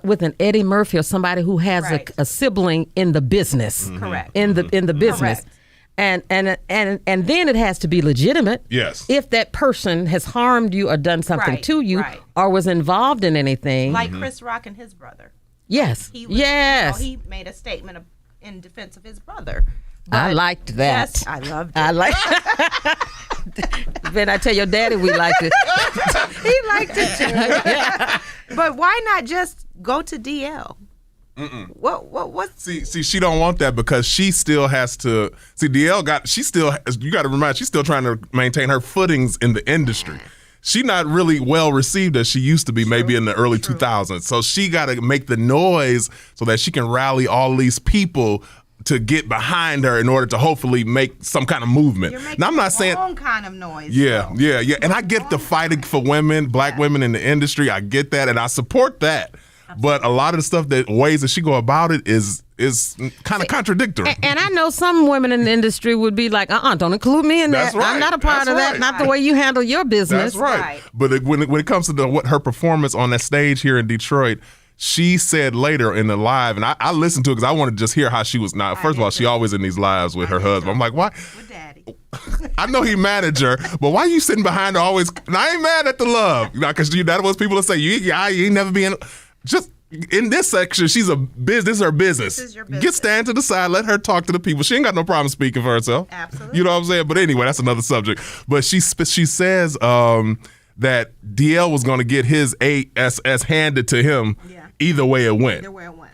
with an Eddie Murphy or somebody who has a sibling in the business. Correct. In the business. Correct. And then it has to be legitimate. Yes. If that person has harmed you or done something to you or was involved in anything. Like Chris Rock and his brother. Yes. He made a statement in defense of his brother. I liked that. Yes, I loved it. I liked Then I tell your daddy we liked it. He liked it too. But why not just go to DL? What? See, she don't want that because she still has to. See, DL you got to remind, she's still trying to maintain her footings in the industry. She's not really well received as she used to be, maybe in the early 2000s. So she got to make the noise so that she can rally all these people to get behind her in order to hopefully make some kind of movement. Now, I'm not saying wrong kind of noise. Yeah. And I get the fighting for women, black women in the industry. I get that, and I support that. But a lot of the ways that she go about it is kind of contradictory. And I know some women in the industry would be like, don't include me in that. That's right. I'm not a part of that. Not the way you handle your business. That's right. But when it comes to what her performance on that stage here in Detroit, she said later in the live, and I listened to it because I wanted to just hear how she was. Now, first of all, she always in these lives with her husband. I'm like, why? With Daddy. I know he managed her, but why you sitting behind her always? And I ain't mad at the love, because that was people that say you ain't never being. Just in this section, she's a business. This is her business. This is your business. Get stand to the side. Let her talk to the people. She ain't got no problem speaking for herself. Absolutely. You know what I'm saying? But anyway, that's another subject. But she says that DL was going to get his ASS handed to him either way it went.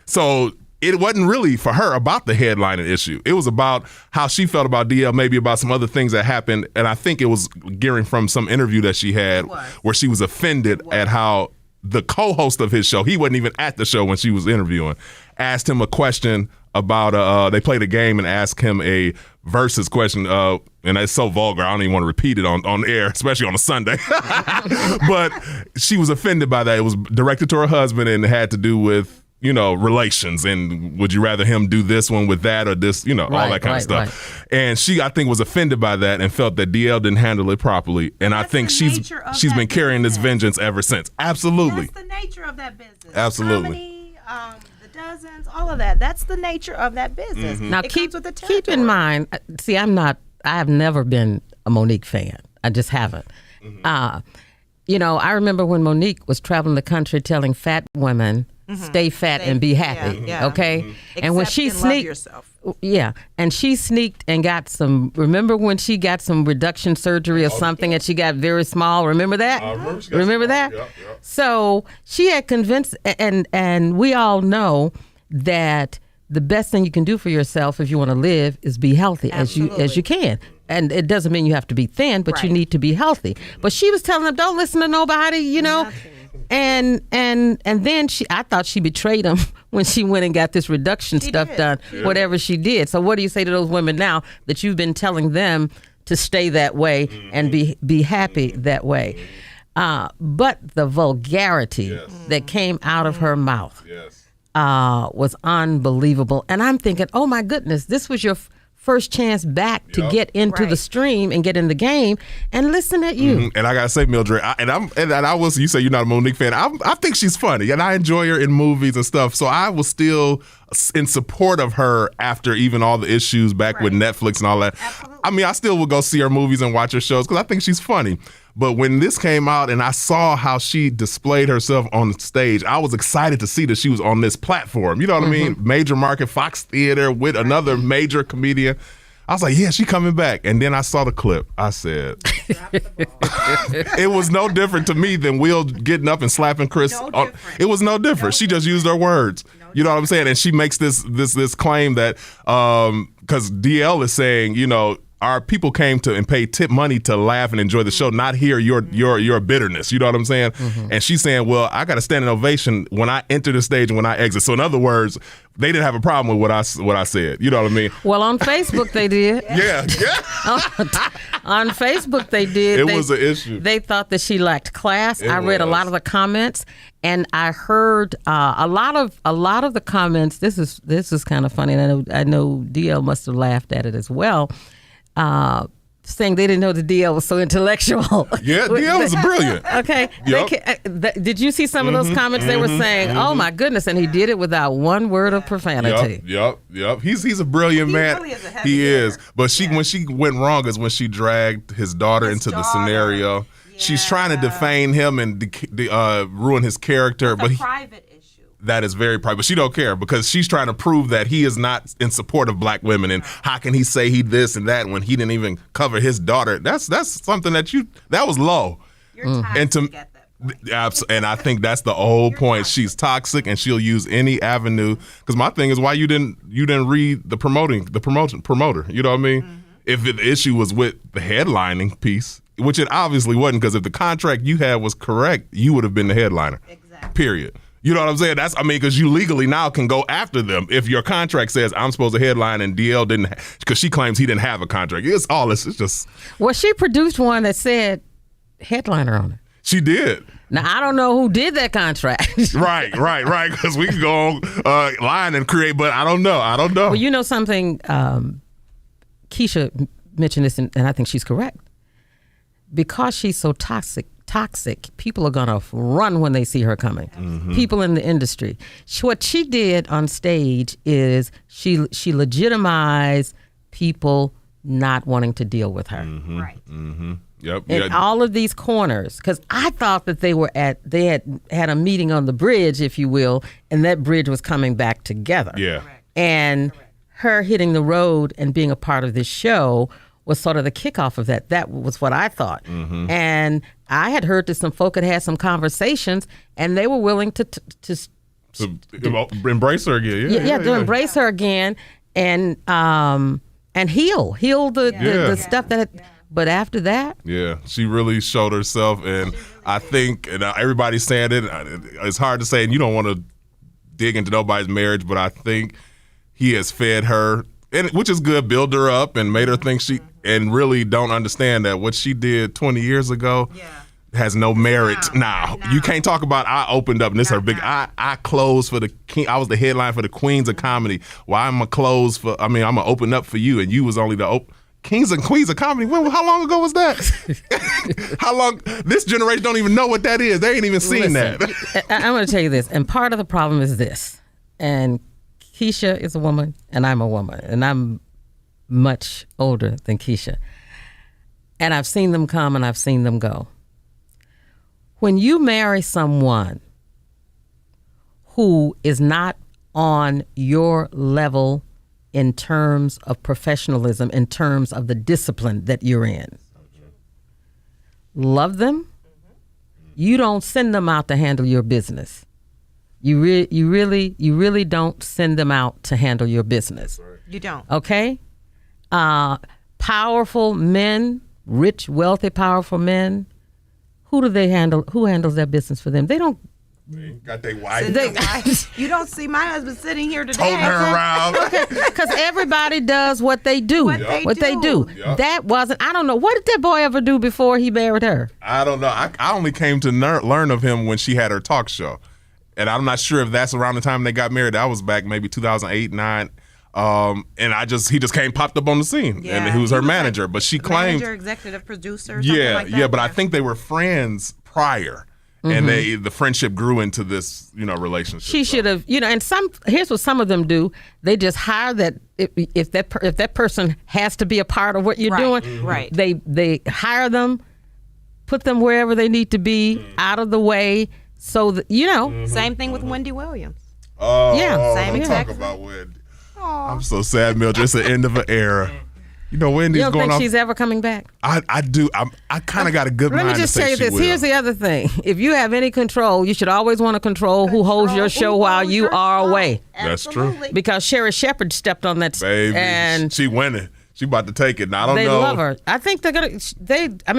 So it wasn't really for her about the headlining issue. It was about how she felt about DL, maybe about some other things that happened. And I think it was gearing from some interview that she had where she was offended at how the co-host of his show, he wasn't even at the show when she was interviewing, asked him a question about, they played a game and asked him a versus question, and it's so vulgar, I don't even want to repeat it on air, especially on a Sunday. But she was offended by that. It was directed to her husband and it had to do with, relations, and would you rather him do this one with that or this, all that kind of stuff. Right. And she, I think, was offended by that and felt that DL didn't handle it properly. And I think she's been carrying this vengeance ever since. Absolutely. That's the nature of that business. Absolutely. Comedy, the dozens, all of that. That's the nature of that business. Now it comes with the keep in mind, see, I have never been a Monique fan. I just haven't. I remember when Monique was traveling the country telling fat women, stay fat and be happy. Okay. And when she sneaked, and she sneaked and got some. Remember when she got some reduction surgery or something, and she got very small. Remember that? Remember that? Yep. So she had convinced, and we all know that the best thing you can do for yourself if you want to live is be healthy as you can. And it doesn't mean you have to be thin, but you need to be healthy. But she was telling them, don't listen to nobody, And then I thought she betrayed him when she went and got this reduction stuff done, whatever she did. So what do you say to those women now that you've been telling them to stay that way and be happy that way? But the vulgarity that came out of her mouth was unbelievable. And I'm thinking, oh my goodness, this was your first chance back to get into the stream and get in the game, and listen at you. And I gotta say, Mildred, you say you're not a Monique fan. I think she's funny, and I enjoy her in movies and stuff. So I was still in support of her after even all the issues back with Netflix and all that. Absolutely. I mean, I still would go see her movies and watch her shows because I think she's funny. But when this came out and I saw how she displayed herself on stage, I was excited to see that she was on this platform. You know what I mean? Major market, Fox Theater with another major comedian. I was like, yeah, she coming back. And then I saw the clip. I said, it was no different to me than Will getting up and slapping Chris. It was no different. She just used her words. You know what I'm saying? And she makes this claim that because DL is saying, our people came to and paid tip money to laugh and enjoy the show, not hear your bitterness. You know what I'm saying? And she's saying, well, I got to stand an ovation when I enter the stage and when I exit. So in other words, they didn't have a problem with what I said. You know what I mean? Well, on Facebook they did. Yeah. On Facebook they did. It was an issue. They thought that she lacked class. I read a lot of the comments, and I heard a lot of the comments. This is kind of funny, and I know DL must have laughed at it as well. Saying they didn't know the DL was so intellectual. Yeah, DL was brilliant. Okay. Yep. Did you see some of those comments? They were saying, oh my goodness, and he did it without one word of profanity. Yep. He's a brilliant man. Really is a heavy he hitter. is. But when she went wrong is when she dragged his daughter into the scenario. She's trying to defame him and ruin his character. It's a private issue. That is very private. But she don't care because she's trying to prove that he is not in support of black women. And how can he say he this and that when he didn't even cover his daughter? That's something that was low. You're toxic to get that. And I think that's the whole point. She's toxic and she'll use any avenue. Because my thing is why you didn't read the promoter. You know what I mean? If the issue was with the headlining piece, which it obviously wasn't, because if the contract you had was correct, you would have been the headliner. Exactly. Period. You know what I'm saying? Because you legally now can go after them if your contract says I'm supposed to headline and DL didn't, because she claims he didn't have a contract. It's all this. It's just. Well, she produced one that said headliner on it. She did. Now, I don't know who did that contract. Right. Because we can go line and create, but I don't know. Well, you know something? Kesha mentioned this, and I think she's correct. Because she's so toxic, people are going to run when they see her coming. People in the industry. What she did on stage is she legitimized people not wanting to deal with her. Right. Yep. In all of these corners, because I thought that they had a meeting on the bridge, if you will, and that bridge was coming back together. Yeah. And her hitting the road and being a part of this show was sort of the kickoff of that. That was what I thought. Mm-hmm. And I had heard that some folk had had some conversations, and they were willing to embrace her again. To embrace her again and heal the stuff that. But after that, she really showed herself, and I think, and everybody's saying it. It's hard to say, and you don't want to dig into nobody's marriage, but I think he has fed her, and which is good, build her up, and made her think and really don't understand that what she did 20 years ago has no merit now. You can't talk about I opened up, and this is her big. I closed for the king. I was the headline for the Queens of Comedy. Why am I closed for? I'm gonna open up for you, and you was only the Kings and Queens of Comedy. How long ago was that? How long? This generation don't even know what that is. They ain't even seen that. I'm going to tell you this, and part of the problem is this. And Kesha is a woman, and I'm a woman, and I'm much older than Kesha. And I've seen them come, and I've seen them go. When you marry someone who is not on your level in terms of professionalism, in terms of the discipline that you're in. Love them. You don't send them out to handle your business. You really don't send them out to handle your business. You don't. Okay? Powerful men, rich, wealthy, powerful men, who do they handle? Who handles their business for them? They don't. They got their wife. You don't see my husband sitting here today. Toting her around. Because everybody does what they do. What they do. Yep. That wasn't, I don't know, what did that boy ever do before he married her? I don't know. I only came to learn of him when she had her talk show. And I'm not sure if that's around the time they got married. That was back maybe 2008, 2009. And he just popped up on the scene. Yeah. And he was her manager. But she claimed. Manager, executive producer, something like that. Yeah, but I think they were friends prior. And the friendship grew into this, relationship. She should have, and here's what some of them do. They just hire that if that person has to be a part of what you're doing. Right. They hire them, put them wherever they need to be, out of the way, so that Same thing with Wendy Williams. Oh, yeah. Same don't exact. talk about Wendy. I'm so sad, Mildred. It's the end of an era. Wendy's you don't going think off. she's ever coming back? I do. I kind of got a good mind. Let me just to say tell you this. she will. Here's the other thing. If you have any control, you should always want to control who holds your show while you are away. That's true. Because Sherry Shepherd stepped on that. Baby, and she winning. She about to take it. Now, I don't know. They love her. I think they're gonna.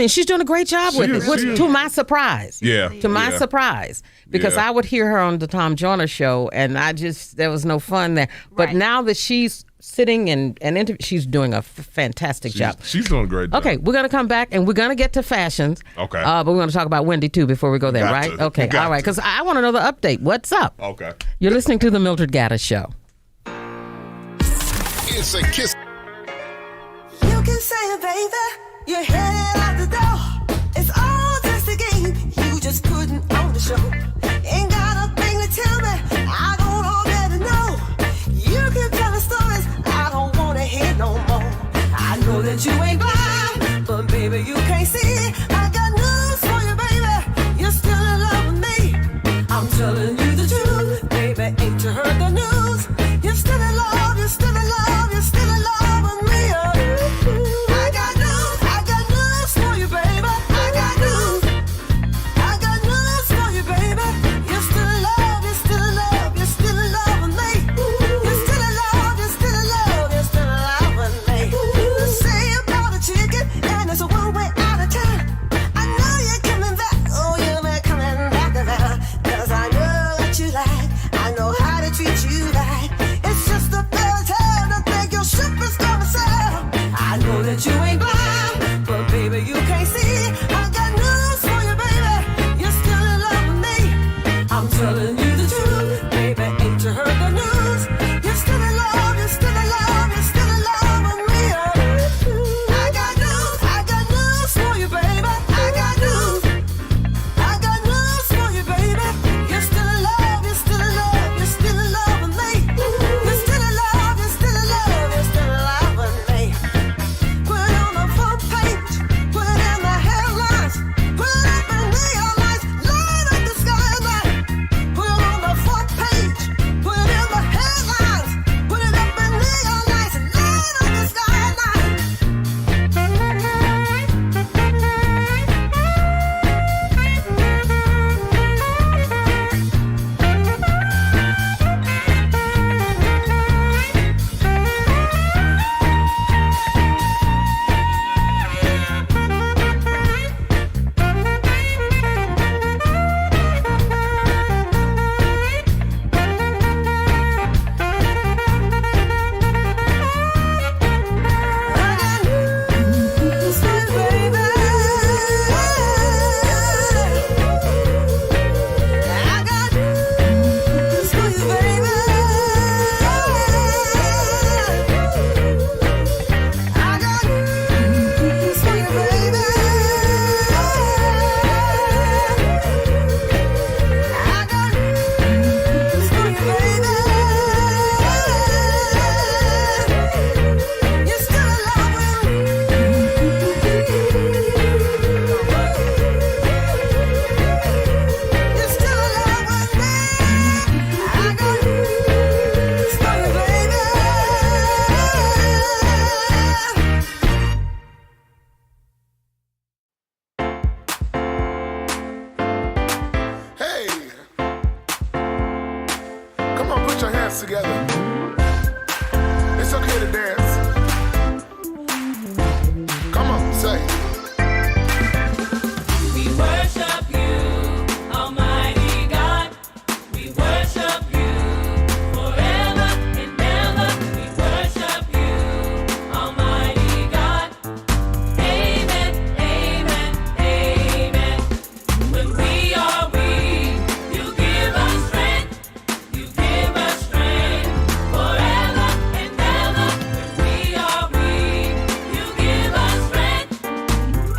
She's doing a great job with it. Which, to my surprise. Yeah. To my surprise, because I would hear her on the Tom Joyner show, and there was no fun there. But now that she's sitting and she's doing a fantastic job. She's doing a great job. Okay, we're gonna come back and we're gonna get to fashions. Okay. But we're gonna talk about Wendy too before we go there, right? Okay. All right. Because I want to know the update. What's up? Okay. You're listening to the Mildred Gaddis Show. It's a kiss. You can say it, baby. You're headed out the door. It's all just a game. You just couldn't own the show. Ain't got a thing to tell me. I don't already know. You can tell the stories. I don't want to hear no more. I know that you ain't blind, but baby, you can't see. I got news for you, baby. You're still in love with me. I'm telling you the truth, baby. Ain't you heard the news? You're still in love. You're still in love. You're still in love with me. I got news for you, baby. I got news for you, baby. You're still in love, you're still in love, you're still in love with me. You're still in love, you're still in love, you're still in love with me. Say about a dance together. It's okay to dance. Come on, say. We worship you, Almighty God. We worship you forever and ever. We worship you, Almighty God. Amen, amen, amen. When we are weak, you give us strength. You give us strength forever and ever. When we are weak, you give us strength.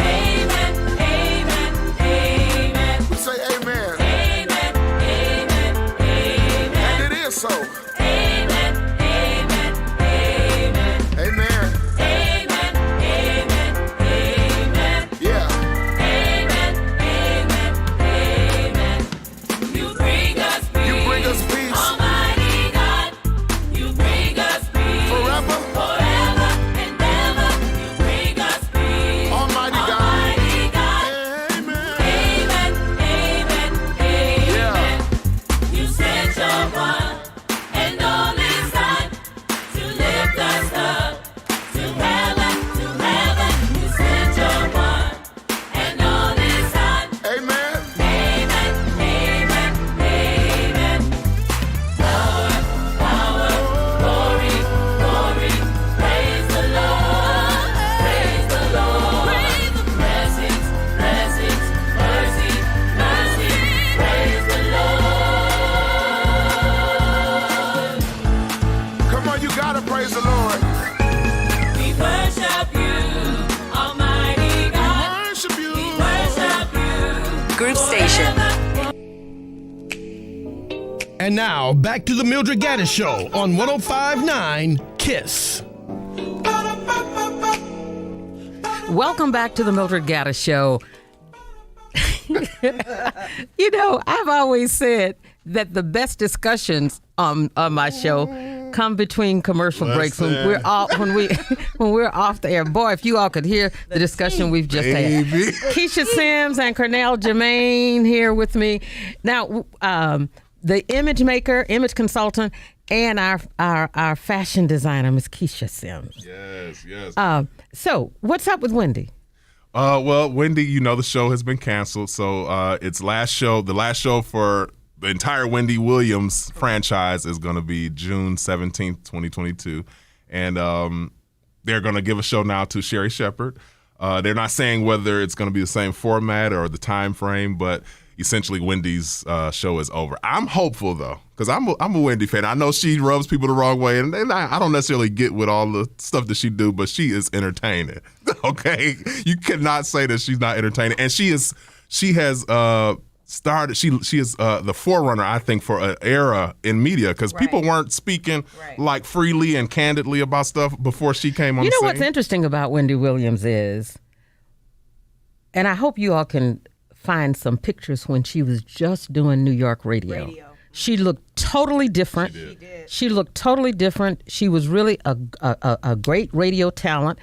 Amen, amen, amen. We say amen. Amen, amen, amen. And it is so. Amen, amen, amen. Amen. Amen, amen, amen. Yeah. Amen, amen, amen. You bring us peace. You bring us peace. Almighty God, you bring us peace. Forever. Forever and ever, you bring us peace. Almighty God. Almighty God. Amen. Amen, amen, amen. Yeah. You sent your one and only Son to lift us up to heaven, to heaven. You sent your one and only Son. Amen. Amen, amen, amen. Power, power, glory, glory. Praise the Lord, praise the Lord. Blessings, blessings, mercy, mercy. Praise the Lord. Come on, you gotta praise the Lord. We worship you, Almighty God. Worship you. We worship you. Groove Station. And now, back to the Mildred Gaddis Show on 105.9 KISS. Welcome back to the Mildred Gaddis Show. You know, I've always said that the best discussions on my show come between commercial breaks when we're off when we're off the air. Boy, if you all could hear the discussion we've just had. Kesha Sims and Cornell Jermain here with me. Now, the image maker, image consultant, and our fashion designer, Miss Kesha Sims. Yes, yes. So, what's up with Wendy? Well, Wendy, you know the show has been canceled, so its the last show for the entire Wendy Williams franchise is going to be June 17th, 2022, and they're going to give a show now to Sherry Shepherd. They're not saying whether it's going to be the same format or the time frame, but essentially Wendy's show is over. I'm hopeful though, because I'm a Wendy fan. I know she rubs people the wrong way, and I don't necessarily get with all the stuff that she do, but she is entertaining. Okay, you cannot say that she's not entertaining, and she has started. She is the forerunner, I think, for an era in media, because people weren't speaking like freely and candidly about stuff before she came on. You the know scene. what's interesting about Wendy Williams is, and I hope you all can find some pictures when she was just doing New York radio. She looked totally different. She looked totally different. She was really a great radio talent.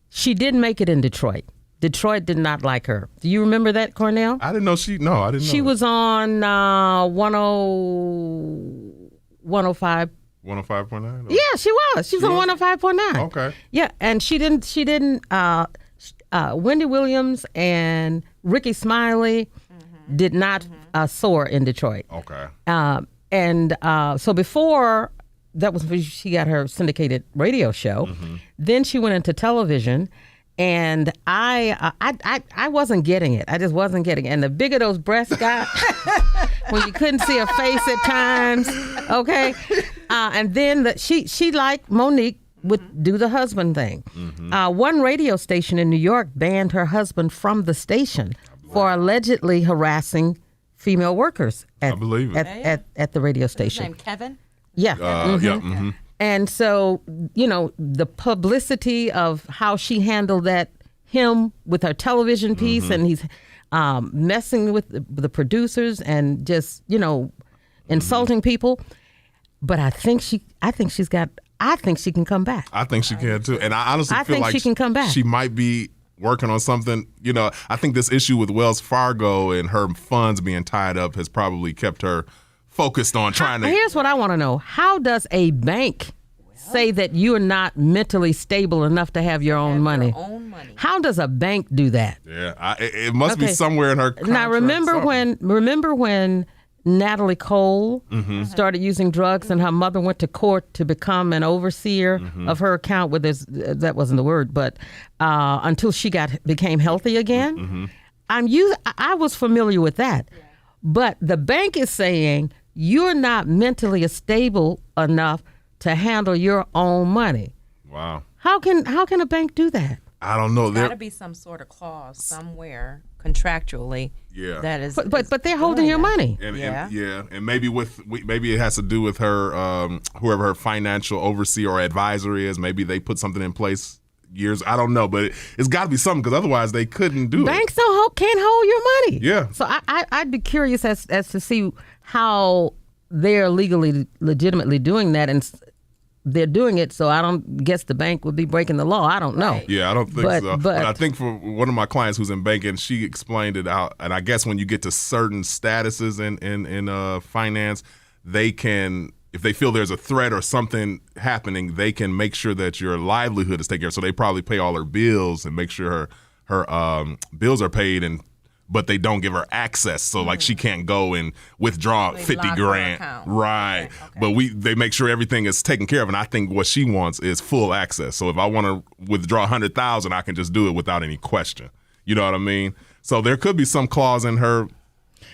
She didn't make it in Detroit. Detroit did not like her. Do you remember that, Cornell? I didn't know she. No, I didn't know. She was on 105. 105.9? Yeah, she was. She was on 105.9. Okay. Yeah, and she didn't Wendy Williams and Ricky Smiley did not soar in Detroit. Okay. So before that was when she got her syndicated radio show. Then she went into television, and I wasn't getting it. I just wasn't getting it. And the bigger those breasts got, when you couldn't see her face at times, okay. And then she like Monique would do the husband thing. One radio station in New York banned her husband from the station for allegedly harassing female workers at the radio station. His name Kevin? Yeah. And so, you know, the publicity of how she handled him with her television piece, and he's messing with the producers and just, you know, insulting people. But I think she can come back. I think she can too. And I honestly feel think like she can come back. She might be working on something. You know, I think this issue with Wells Fargo and her funds being tied up has probably kept her focused on trying to. Here's what I want to know. How does a bank say that you're not mentally stable enough to have your own money? How does a bank do that? Yeah, it must be somewhere in her contract. Now, remember when Natalie Cole started using drugs and her mother went to court to become an overseer of her account with this, that wasn't the word, but until she became healthy again. I was familiar with that. But the bank is saying you're not mentally stable enough to handle your own money. Wow. How can a bank do that? I don't know. There's got to be some sort of clause somewhere contractually. Yeah. That is. But they're holding your money. And maybe maybe it has to do with her whoever her financial overseer or advisor is. Maybe they put something in place years. I don't know, but it's got to be something because otherwise they couldn't do Banks can't hold your money. Yeah. So I'd be curious as to see how they're legitimately doing that, and they're doing it, so I don't guess the bank would be breaking the law. I don't know. Yeah, I don't think so. But I think for one of my clients who's in banking, she explained it out. And I guess when you get to certain statuses in finance, they can, if they feel there's a threat or something happening, they can make sure that your livelihood is taken care of. So they probably pay all her bills and make sure her bills are paid, but they don't give her access. So like she can't go and withdraw $50,000. Right. Okay. But they make sure everything is taken care of. And I think what she wants is full access. So if I want to withdraw $100,000, I can just do it without any question. You know what I mean? So there could be some clause in her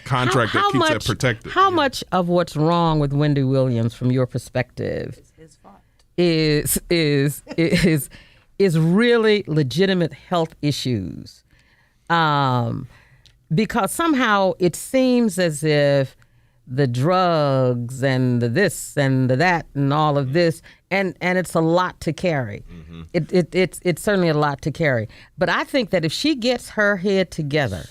contract that keeps that protected. How much of what's wrong with Wendy Williams from your perspective is really legitimate health issues? Because somehow it seems as if the drugs and the this and the that and all of this, and it's a lot to carry. It's certainly a lot to carry. But I think that if she gets her head together,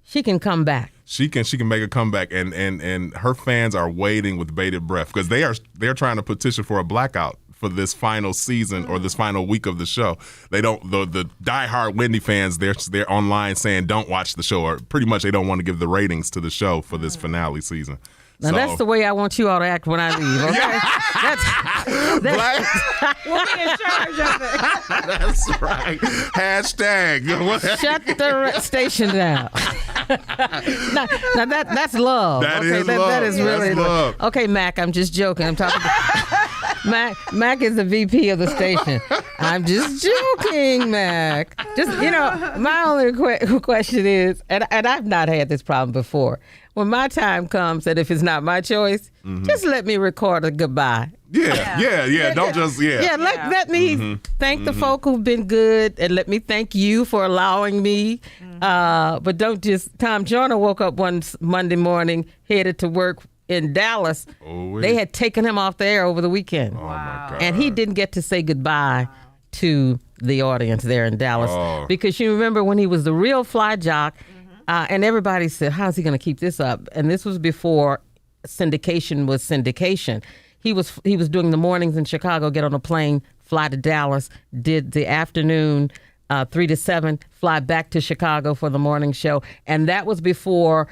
she can come back. She can make a comeback, and her fans are waiting with bated breath because they're trying to petition for a blackout for this final season or this final week of the show. They don't, the diehard Wendy fans, they're online saying don't watch the show, or pretty much they don't want to give the ratings to the show for this finale season. Now that's the way I want you all to act when I leave, okay? We'll be in charge of it. That's right. Hashtag. Shut the station down. now that's love. That is love. That is really love. Okay, Mac, I'm just joking. I'm talking Mac is the VP of the station. I'm just joking, Mac. Just, my only question is, and I've not had this problem before, when my time comes and if it's not my choice, just let me record a goodbye. Yeah. Don't just, let me thank the folk who've been good, and let me thank you for allowing me. But don't just, Tom Joyner woke up one Monday morning, headed to work in Dallas. They had taken him off the air over the weekend. Oh, my God. And he didn't get to say goodbye to the audience there in Dallas. Because you remember when he was the real fly jock, and everybody said, how's he going to keep this up? And this was before syndication was syndication. He was doing the mornings in Chicago, get on a plane, fly to Dallas, did the afternoon 3 to 7, fly back to Chicago for the morning show. And that was before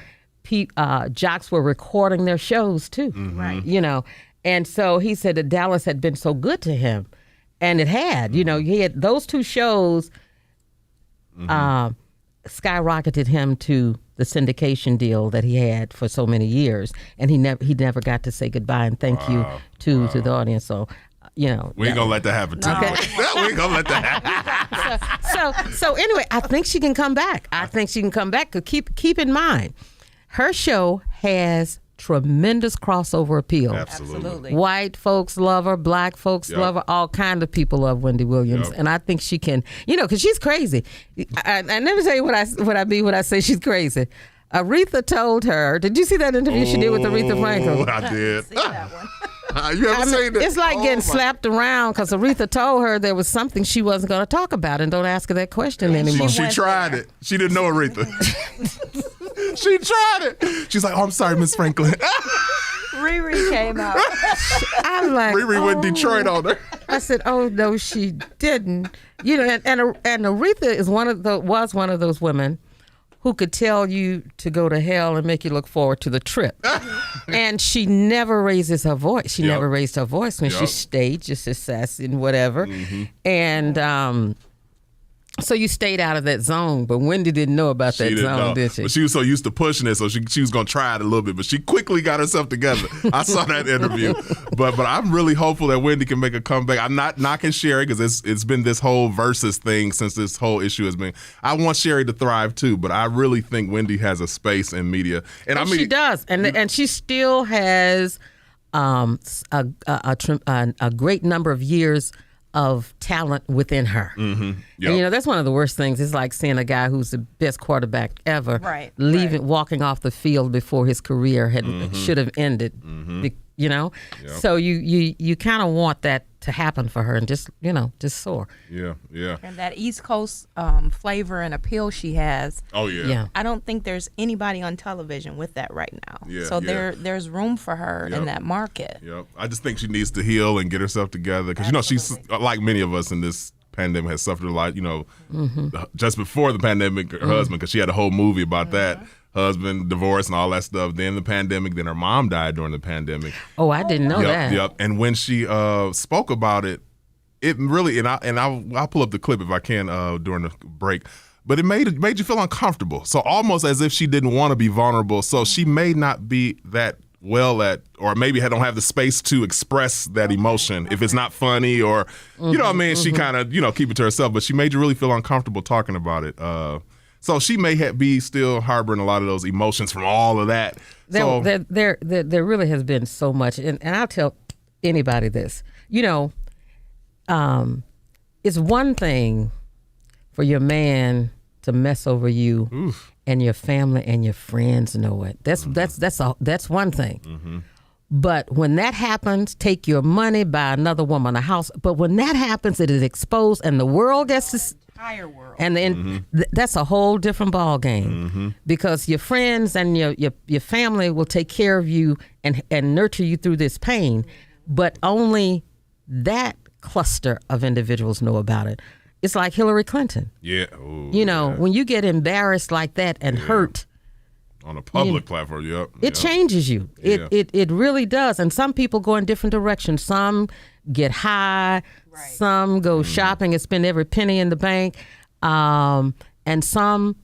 jocks were recording their shows too, right? And so he said that Dallas had been so good to him, and it had. He had those two shows skyrocketed him to the syndication deal that he had for so many years, and he never got to say goodbye and thank you to the audience. So. We ain't gonna let that happen too. Okay. We ain't gonna let that happen. So anyway, I think she can come back. Cause keep in mind, her show has tremendous crossover appeal. Absolutely. White folks love her, black folks love her, all kind of people love Wendy Williams. And I think she can, because she's crazy. I never say what I mean when I say she's crazy. Aretha told her, did you see that interview she did with Aretha Franklin? I did. See that one. You ever seen that? It's like getting slapped around because Aretha told her there was something she wasn't going to talk about, and don't ask her that question anymore. She tried it. She didn't know Aretha. She tried it. She's like, I'm sorry, Miss Franklin. Riri came out. I'm like, Riri went Detroit on her. I said, oh no, she didn't. And Aretha was one of those women who could tell you to go to hell and make you look forward to the trip. And she never raises her voice. She never raised her voice when she stayed, just as sassy and whatever. And so you stayed out of that zone, but Wendy didn't know about that zone, did she? But she was so used to pushing it, so she was going to try it a little bit, but she quickly got herself together. I saw that interview. But I'm really hopeful that Wendy can make a comeback. I'm not knocking Sherry because it's been this whole versus thing since this whole issue has been. I want Sherry to thrive too, but I really think Wendy has a space in media. And I mean, she does. And she still has a great number of years of talent within her. And, that's one of the worst things. It's like seeing a guy who's the best quarterback ever walking off the field before his career should have ended. So you kind of want that to happen for her and just soar. And that East Coast flavor and appeal she has. I don't think there's anybody on television with that right now. So there's room for her in that market. I just think she needs to heal and get herself together because she's like many of us in this pandemic has suffered a lot. Just before the pandemic, her husband, because she had a whole movie about that. Husband, divorce, and all that stuff. Then the pandemic. Then her mom died during the pandemic. Oh, I didn't know that. And when she spoke about it, it really and I'll pull up the clip if I can during the break. But it made you feel uncomfortable. So almost as if she didn't want to be vulnerable. So she may not be that well at, or maybe don't have the space to express that emotion if it's not funny or you know what I mean. She kind of keep it to herself. But she made you really feel uncomfortable talking about it. So she may be still harboring a lot of those emotions from all of that. There really has been so much, and I'll tell anybody this. It's one thing for your man to mess over you, and your family and your friends know it. That's one thing. But when that happens, take your money, buy another woman a house. But when that happens, it is exposed, and the world gets to. Entire world. And then that's a whole different ball game because your friends and your family will take care of you and nurture you through this pain, but only that cluster of individuals know about it. It's like Hillary Clinton. When you get embarrassed like that and hurt on a public platform, it changes you. It really does. And some people go in different directions. Some get high. Some go shopping and spend every penny in the bank, and some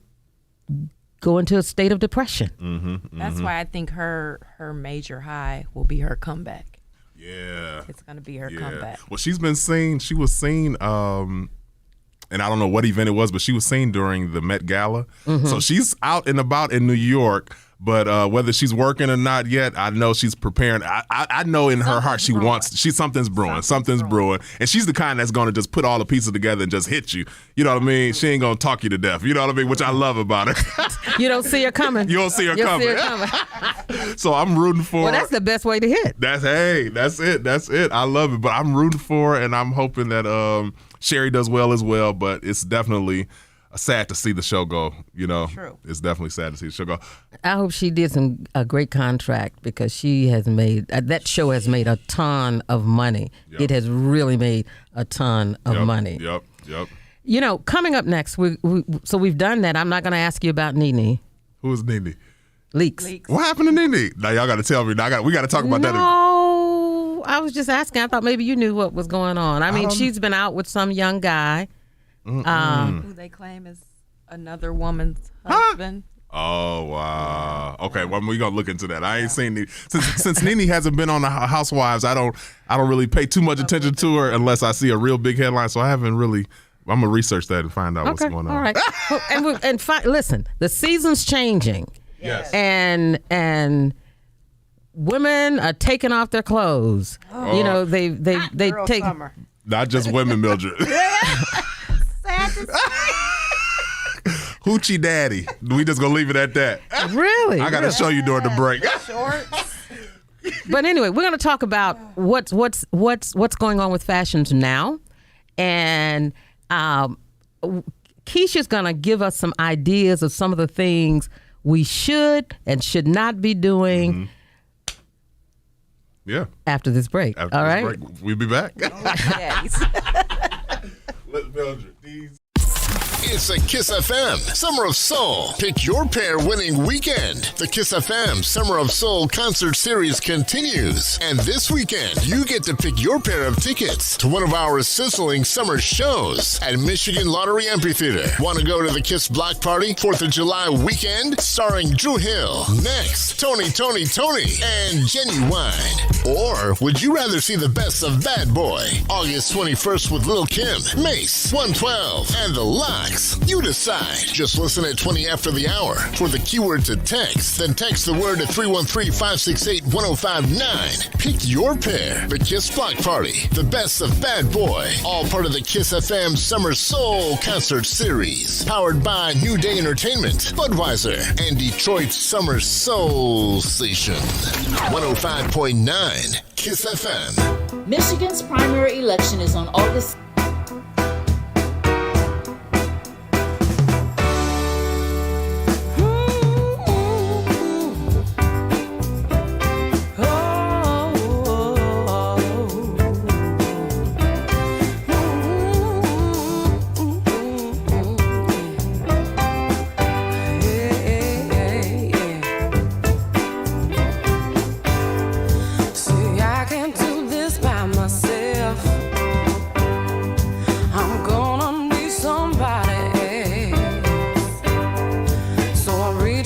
go into a state of depression. That's why I think her major high will be her comeback. It's going to be her comeback. Well, she was seen, and I don't know what event it was, but she was seen during the Met Gala. So she's out and about in New York. But whether she's working or not yet, I know she's preparing. I know in her heart something's brewing. Something's brewing. And she's the kind that's going to just put all the pieces together and just hit you. You know what I mean? She ain't going to talk you to death. You know what I mean? Which I love about her. You don't see her coming. You don't see her coming. So I'm rooting for her. Well, that's the best way to hit. That's it. I love it. But I'm rooting for her, and I'm hoping that Sherry does well as well. But it's definitely sad to see the show go. True. It's definitely sad to see the show go. I hope she did a great contract because she has made that show has made a ton of money. It has really made a ton of money. Coming up next, we've done that. I'm not going to ask you about Nene. Who is Nene? Leaks. What happened to Nene? Now y'all got to tell me. We got to talk about that. No, I was just asking. I thought maybe you knew what was going on. I mean, she's been out with some young guy. Who they claim is another woman's husband. Oh, wow. Okay, well, we're gonna look into that. I ain't seen Nene since Nene hasn't been on the Housewives. I don't really pay too much attention to her unless I see a real big headline. So I haven't really. I'm gonna research that and find out what's going on. All right. Listen, the season's changing. Yes. And women are taking off their clothes. They take summer. Not just women, Mildred. Sad to say. Hoochie daddy. We just gonna leave it at that. Really? I gotta show you during the break. Shorts. But anyway, we're gonna talk about what's going on with fashions now, and Kesha's gonna give us some ideas of some of the things we should and should not be doing. After this break. All right. We'll be back. Yes. Let Mildred. It's a Kiss FM Summer of Soul Pick Your Pair winning weekend. The Kiss FM Summer of Soul concert series continues. And this weekend, you get to pick your pair of tickets to one of our sizzling summer shows at Michigan Lottery Amphitheater. Want to go to the Kiss Block Party 4th of July weekend? Starring Drew Hill, Next, Tony, and Genuine. Or would you rather see the best of Bad Boy? August 21st with Lil' Kim, Mace, 112, and The Lox. You decide. Just listen at 20 after the hour for the keyword to text. Then text the word to 313-568-1059. Pick your pair. The Kiss Block Party. The best of Bad Boy. All part of the Kiss FM Summer Soul Concert Series. Powered by New Day Entertainment, Budweiser, and Detroit's Summer Soul Station. 105.9 Kiss FM. Michigan's primary election is on August.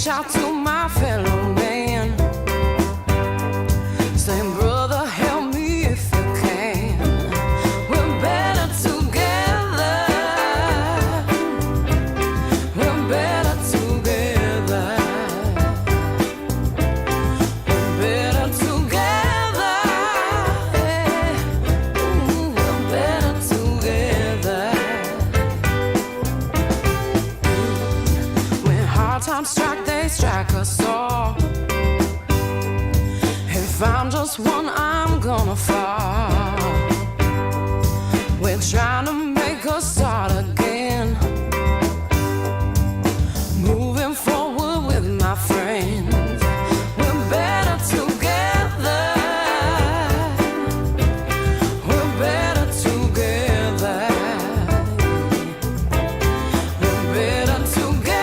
Out to my fellow man, saying, brother, help me if you can. We're better together. We're better together. We're better together. Yeah. Ooh, we're better together. When hard times strike, strike us all. If I'm just one, I'm gonna fall. We're trying to make us start again. Moving forward with my friends. We're better together. We're better together. We're better together.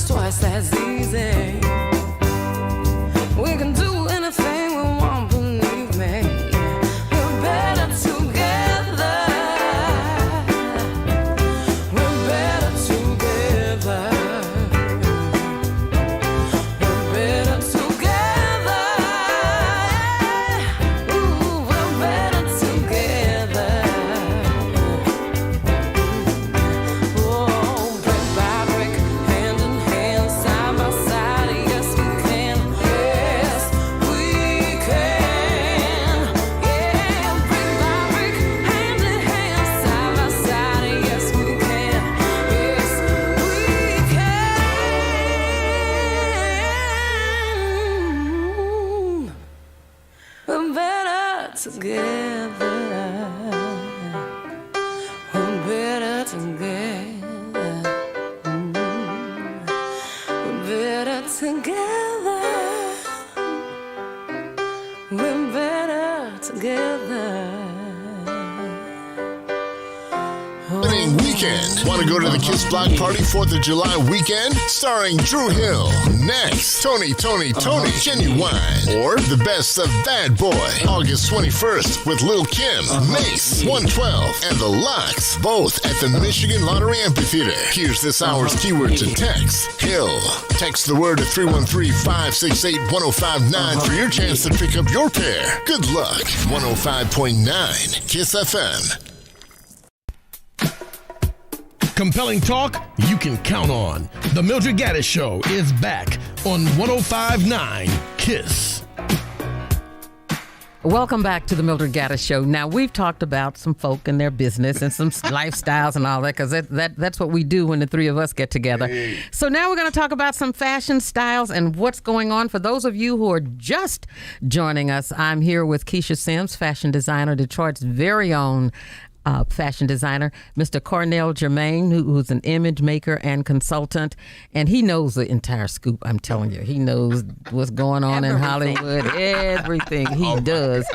Twice as easy. We can do anything we want, believe me. We're better together. We're better together. We're better together. Ooh, we're better together. Oh, brick by brick, hand in hand, side by side, yes we can, yes we can. Yeah, brick by brick, hand in hand, side by side, yes we can, yes we can. We're better together. We're better together. We're better together. We're better together. Winning opening weekend. Want to go to the Kiss Block Party 4th of July weekend? Starring Drew Hill, Next, Tony, Genuine, or the best of Bad Boy. August 21st with Lil' Kim, Mace, 112, and The Lox, both at the Michigan Lottery Amphitheater. Here's this hour's keyword to text: Hill. Text the word to 313-568-1059 for your chance to pick up your pair. Good luck. 105.9 Kiss FM. Compelling talk you can count on. The Mildred Gaddis Show is back on 105.9 Kiss. Welcome back to the Mildred Gaddis Show. Now, we've talked about some folk and their business and some lifestyles and all that, because that's what we do when the three of us get together. Hey. So now we're going to talk about some fashion styles and what's going on. For those of you who are just joining us, I'm here with Kesha Sims, fashion designer, Detroit's very own fashion designer, Mr. Cornell Jermain, who's an image maker and consultant, and he knows the entire scoop. I'm telling you, he knows what's going on in Hollywood, everything he does.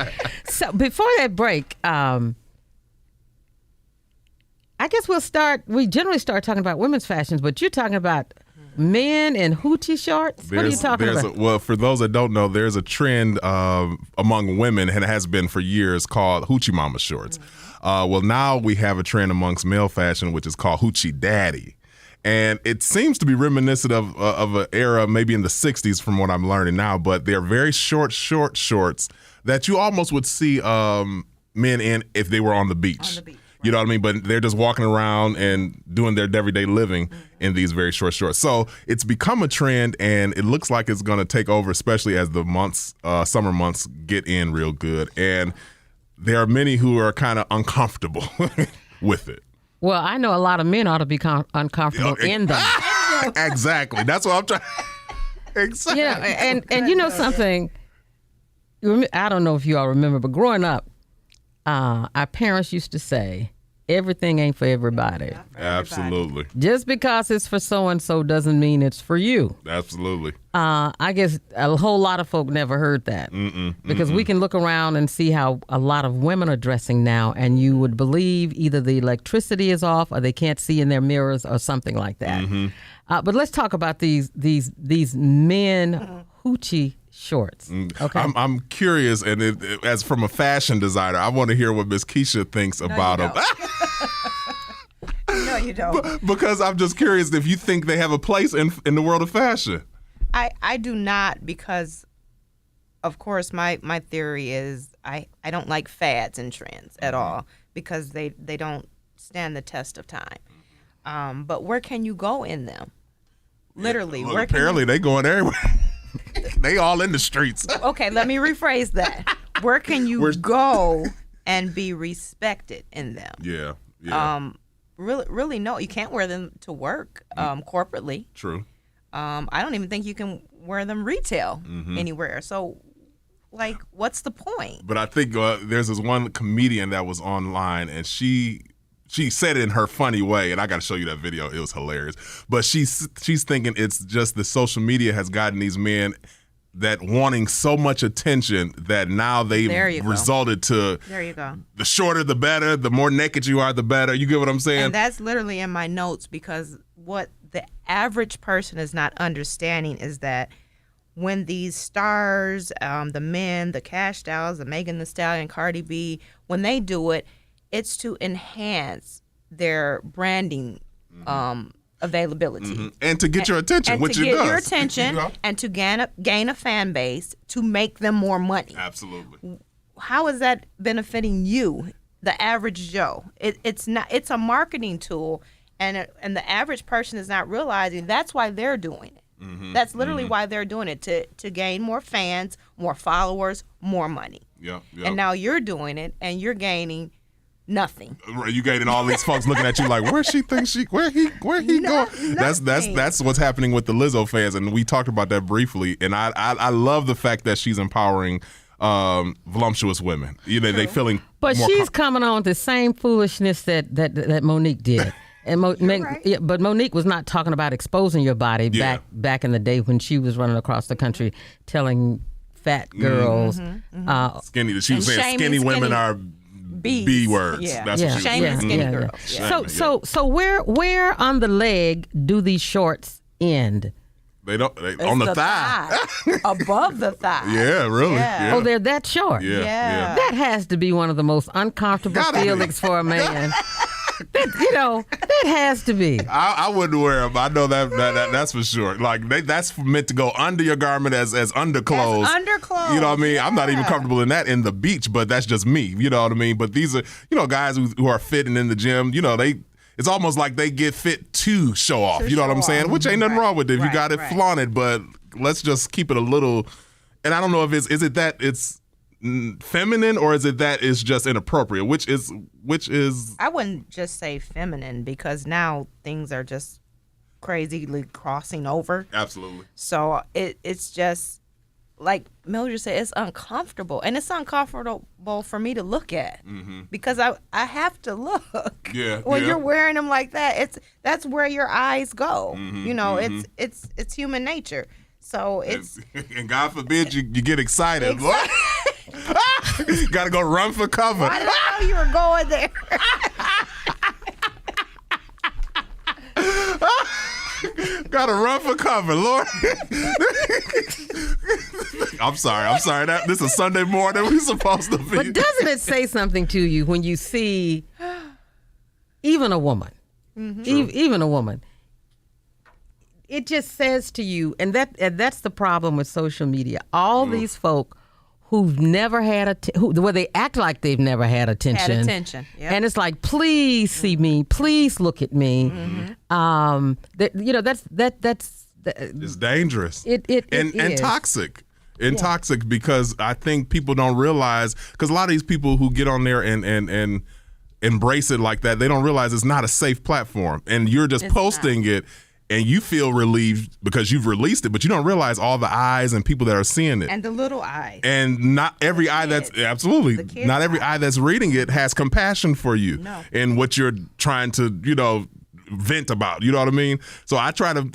So before that break, I guess we generally start talking about women's fashions, but you're talking about men in hoochie shorts? What are you talking about? Well, for those that don't know, there's a trend among women, and it has been for years, called hoochie mama shorts. Well, now we have a trend amongst male fashion, which is called hoochie daddy. And it seems to be reminiscent of an era maybe in the 60s from what I'm learning now, but they're very short shorts that you almost would see men in if they were on the beach. You know what I mean? But they're just walking around and doing their everyday living in these very short shorts. So it's become a trend, and it looks like it's going to take over, especially as the summer months get in real good. And there are many who are kind of uncomfortable with it. Well, I know a lot of men ought to be uncomfortable in them. Exactly. That's what I'm trying. Exactly. Yeah, and you know something, I don't know if you all remember, but growing up, our parents used to say, everything ain't for everybody. Absolutely. Just because it's for so-and-so doesn't mean it's for you. Absolutely. I guess a whole lot of folk never heard that. Because we can look around and see how a lot of women are dressing now, and you would believe either the electricity is off or they can't see in their mirrors or something like that. But let's talk about these men hoochie shorts. Okay, I'm curious, and as from a fashion designer, I want to hear what Miss Kesha thinks about them. No, you don't. Because I'm just curious if you think they have a place in the world of fashion. I do not, because, of course, my theory is I don't like fads and trends at all, because they don't stand the test of time. But where can you go in them? Literally, Look, apparently they going everywhere. They all in the streets. Okay, let me rephrase that. Where can you go and be respected in them? Yeah. Really, no. You can't wear them to work corporately. True. I don't even think you can wear them retail anywhere. So, like, what's the point? But I think there's this one comedian that was online, and she said it in her funny way, and I got to show you that video. It was hilarious. But she's thinking it's just the social media has gotten these men that wanting so much attention that now they've resulted to the shorter the better, the more naked you are the better. You get what I'm saying? And that's literally in my notes, because what the average person is not understanding is that when these stars, the men, the Cash Dolls, the Megan Thee Stallion, Cardi B, when they do it, it's to enhance their branding availability. And to get your attention, and which to it get does. your attention and to gain a fan base to make them more money. Absolutely. How is that benefiting you, the average Joe? It's not. It's a marketing tool, and the average person is not realizing that's why they're doing it. That's literally why they're doing it, to gain more fans, more followers, more money. Yeah. And now you're doing it, and you're gaining nothing. You gaining all these folks looking at you like, where he going? That's what's happening with the Lizzo fans, and we talked about that briefly. And I love the fact that she's empowering voluptuous women. You know, they feeling. But more she's coming on the same foolishness that Monique did. And but Monique was not talking about exposing your body back in the day when she was running across the country telling fat girls, skinny. She was saying skinny women are B words. Yeah. That's what she Shaming was skinny saying. girls. Yeah. So where on the leg do these shorts end? They don't on the thigh. Above the thigh. Yeah, really. Yeah. Oh, they're that short. Yeah. That has to be one of the most uncomfortable feelings for a man. That has to be. I wouldn't wear them. I know that's for sure. Like that's meant to go under your garment as underclothes. As underclothes. You know what I mean? I'm not even comfortable in that in the beach, but that's just me. You know what I mean? But these are guys who are fit and in the gym. It's almost like they get fit to show off. You know what I'm saying? Which ain't nothing wrong with it. If you got it, flaunt it. But let's just keep it a little. And I don't know if is it that it's feminine or is it that it's just inappropriate? Which is I wouldn't just say feminine because now things are just crazily crossing over. Absolutely. So it's just like Mildred said, it's uncomfortable, and it's uncomfortable for me to look at because I have to look. Yeah. When you're wearing them like that, that's where your eyes go. It's human nature. So it's and God forbid you get excited. Exactly. Got to go run for cover. I didn't know you were going there. Got to run for cover, Lord. I'm sorry. This is Sunday morning. We're supposed to be. But doesn't it say something to you when you see even a woman, even a woman? It just says to you, and that's the problem with social media. All these folk who've never had they act like they've never had attention. Yep. And it's like, please see me, please look at me. That's it's dangerous. It and is. Toxic. And toxic because I think people don't realize, because a lot of these people who get on there and embrace it like that, they don't realize it's not a safe platform. And you're just posting it. And you feel relieved because you've released it, but you don't realize all the eyes and people that are seeing it. And the little eyes. And not every eye that's not every eye that's reading it has compassion for you and what you're trying to, vent about. You know what I mean? So I try to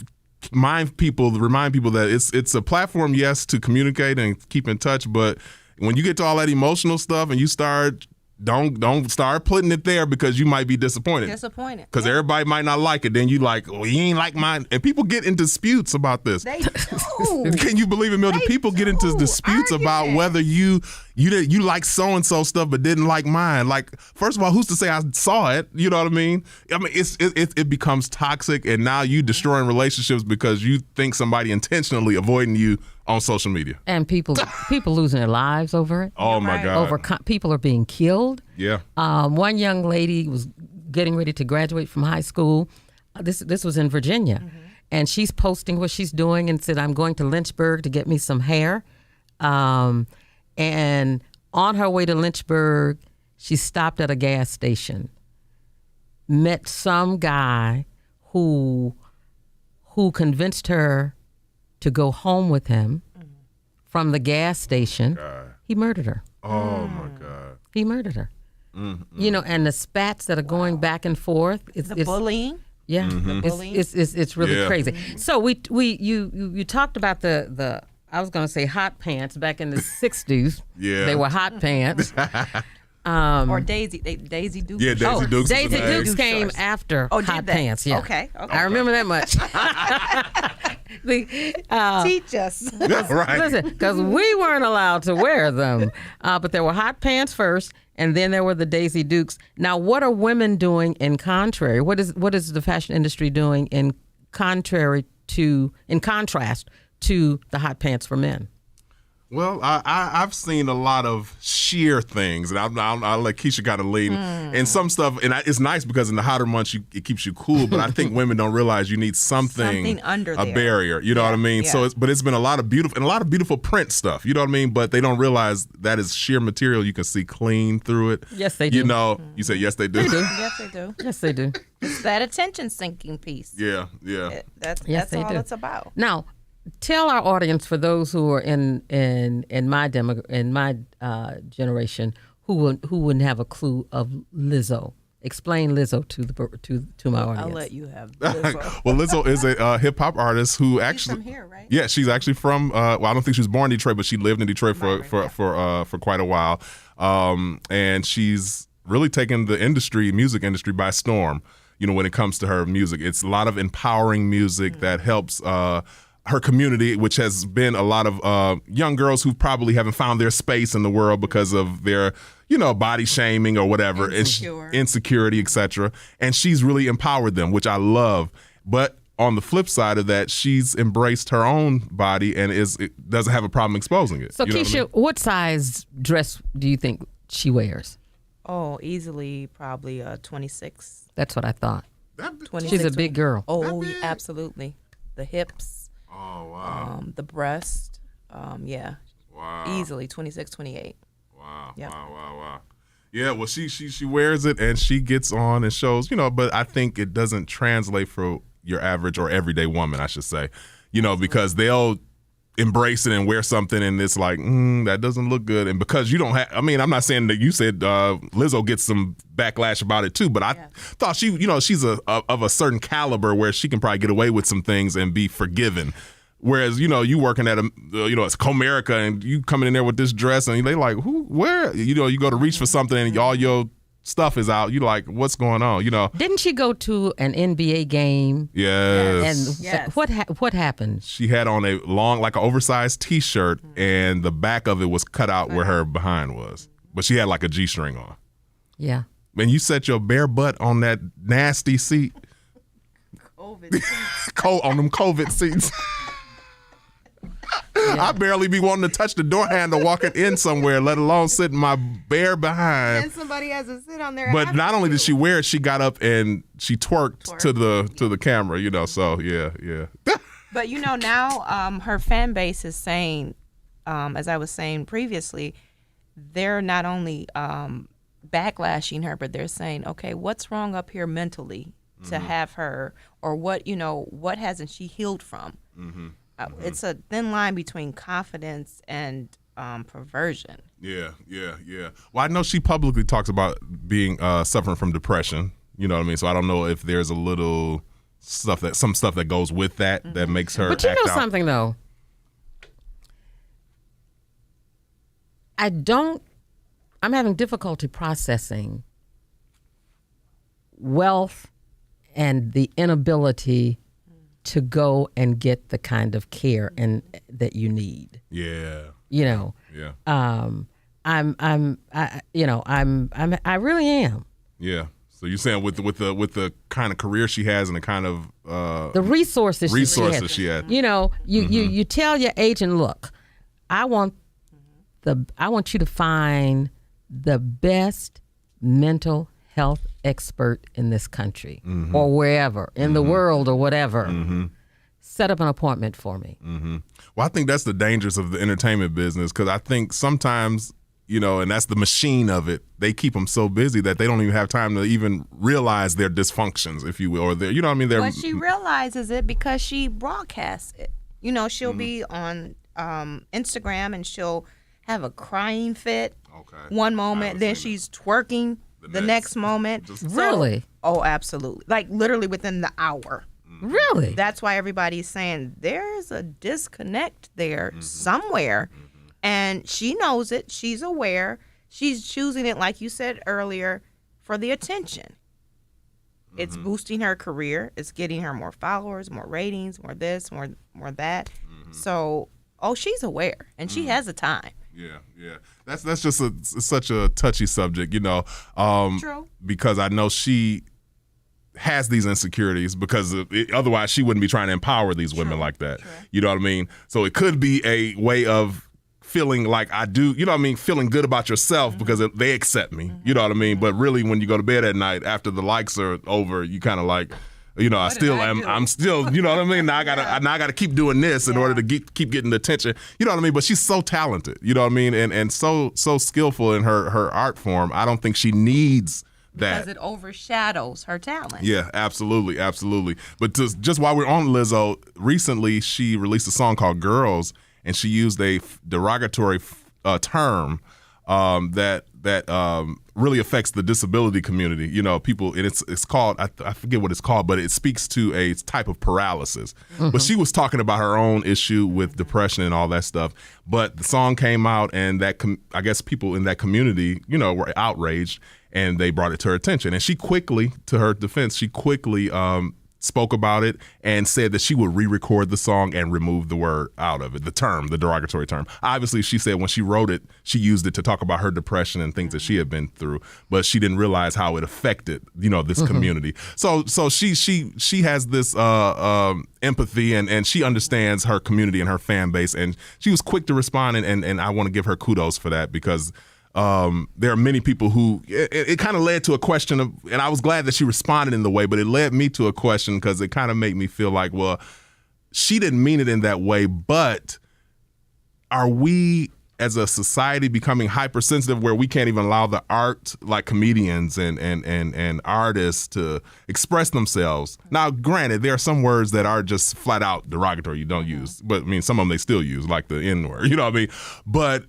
remind people that it's a platform, yes, to communicate and keep in touch, but when you get to all that emotional stuff and you start don't start putting it there because you might be disappointed. Because everybody might not like it. Then you like, you ain't like mine. And people get into disputes about this. They do. Can you believe it, Mildred? People get into disputes about whether you like so-and-so stuff but didn't like mine. Like, first of all, who's to say I saw it? You know what I mean? I mean, it becomes toxic, and now you destroying relationships because you think somebody intentionally avoiding you on social media. And people losing their lives over it. Oh, my God. People are being killed. Yeah. One young lady was getting ready to graduate from high school. This was in Virginia. And she's posting what she's doing and said, I'm going to Lynchburg to get me some hair. And on her way to Lynchburg, she stopped at a gas station, met some guy who convinced her to go home with him from the gas station. He murdered her. Oh, my God. He murdered her. And the spats that are going back and forth. It's bullying. Yeah, it's really crazy. So you talked about the I was going to say hot pants back in the 60s. Yeah. They were hot pants. Or Daisy Dukes. Yeah, Daisy Dukes. Daisy Dukes came after hot pants. Yeah. Okay. I remember that much. Teach us. Right. Listen, because we weren't allowed to wear them. But there were hot pants first, and then there were the Daisy Dukes. Now, what are women doing in contrary? What is the fashion industry doing in contrast to the hot pants for men? Well, I've seen a lot of sheer things, and I'll let Kesha kind of lead. And some stuff, and it's nice because in the hotter months, it keeps you cool, but I think women don't realize you need something under a there. barrier, you know what I mean? Yeah. So it's been a lot of beautiful print stuff, you know what I mean? But they don't realize that is sheer material. You can see clean through it. Yes, they do. You say yes, they do. They do. Yes, they do. Yes, they do. It's that attention sinking piece. Yeah. That's they all do. it's about. Now, tell our audience, for those who are in my generation who wouldn't have a clue of Lizzo. Explain Lizzo to my audience. I'll let you have Lizzo. Well, Lizzo is a hip hop artist who actually from here, right? Yeah, she's actually from. I don't think she was born in Detroit, but she lived in Detroit for quite a while. And she's really taken the music industry by storm. You know, when it comes to her music, it's a lot of empowering music that helps her community, which has been a lot of young girls who probably haven't found their space in the world because of their, body shaming or whatever, insecurity, etc. And she's really empowered them, which I love. But on the flip side of that, she's embraced her own body and doesn't have a problem exposing it. So, Kesha, what size dress do you think she wears? Oh, easily probably 26. That's what I thought. 26, She's a big girl. Oh, absolutely. The hips. Oh, wow. The breast. Yeah. Wow. Easily 26, 28. Wow. Yep. Wow. Yeah, well, she wears it and she gets on and shows, but I think it doesn't translate for your average or everyday woman, I should say, because they'll embrace it and wear something and it's like, that doesn't look good. And because you don't have, I'm not saying that you said Lizzo gets some backlash about it too, but I thought she's of a certain caliber where she can probably get away with some things and be forgiven. Whereas, you working at it's Comerica and you coming in there with this dress and they like, where? You go to reach for something and all your stuff is out. You like, what's going on? Didn't she go to an NBA game? Yes. And what happened? She had on a long, like an oversized T-shirt, and the back of it was cut out where her behind was. But she had like a G-string on. Yeah. Man, you set your bare butt on that nasty seat. COVID seats. On them COVID seats. I barely be wanting to touch the door handle walking in somewhere, let alone sitting my bare behind. And somebody has to sit on there. But not only did she wear it, she got up and she twerked. to the camera, so yeah. But now her fan base is saying, as I was saying previously, they're not only backlashing her, but they're saying, okay, what's wrong up here mentally to have her, or what hasn't she healed from? It's a thin line between confidence and perversion. Yeah. Well, I know she publicly talks about being suffering from depression. You know what I mean? So I don't know if there's a little some stuff that goes with that that makes her. But you act know out. something though. I'm having difficulty processing wealth and the inability to go and get the kind of care that you need. Yeah. Yeah. I really am. Yeah. So you're saying with the kind of career she has and the kind of the resources she had. You tell your agent, look, I want you to find the best mental health expert in this country or wherever in the world or whatever. Set up an appointment for me. Well, I think that's the dangers of the entertainment business, because I think sometimes, and that's the machine of it. They keep them so busy that they don't even have time to even realize their dysfunctions, if you will, or their, But she realizes it because she broadcasts it. She'll be on Instagram and she'll have a crying fit one moment, then she's twerking the next moment. Really? Oh, absolutely. Like literally within the hour. Really? That's why everybody's saying there's a disconnect there somewhere. And she knows it. She's aware. She's choosing it, like you said earlier, for the attention. It's boosting her career. It's getting her more followers, more ratings, more this, more that. So, she's aware, and she has the time. Yeah. That's just such a touchy subject, True. Because I know she has these insecurities because otherwise she wouldn't be trying to empower these women like that. True. You know what I mean? So it could be a way of feeling like I do, feeling good about yourself because they accept me. You know what I mean? But really, when you go to bed at night after the likes are over, you kind of like, I'm still, you know what I mean? Now I gotta keep doing this in order to keep getting the attention. You know what I mean? But she's so talented, you know what I mean? And so skillful in her art form. I don't think she needs that. Because it overshadows her talent. Yeah, absolutely. But just while we're on Lizzo, recently she released a song called Girls, and she used a derogatory term that really affects the disability community. You know, people, and it's called, I forget what it's called, but it speaks to a type of paralysis. But she was talking about her own issue with depression and all that stuff. But the song came out, and I guess people in that community, you know, were outraged, and they brought it to her attention. And she quickly, to her defense, spoke about it and said that she would re-record the song and remove the word out of it, the derogatory term. Obviously, she said when she wrote it, she used it to talk about her depression and things that she had been through, but she didn't realize how it affected, you know, this community. So she has this empathy, and she understands her community and her fan base, and she was quick to respond, and I want to give her kudos for that, because there are many people who it kind of led to a question of, and I was glad that she responded in the way, but it led me to a question, because it kind of made me feel like, well, she didn't mean it in that way, but are we as a society becoming hypersensitive where we can't even allow the art, like comedians and artists, to express themselves? Now, granted, there are some words that are just flat out derogatory you don't use, but I mean, some of them they still use, like the N word, you know what I mean? But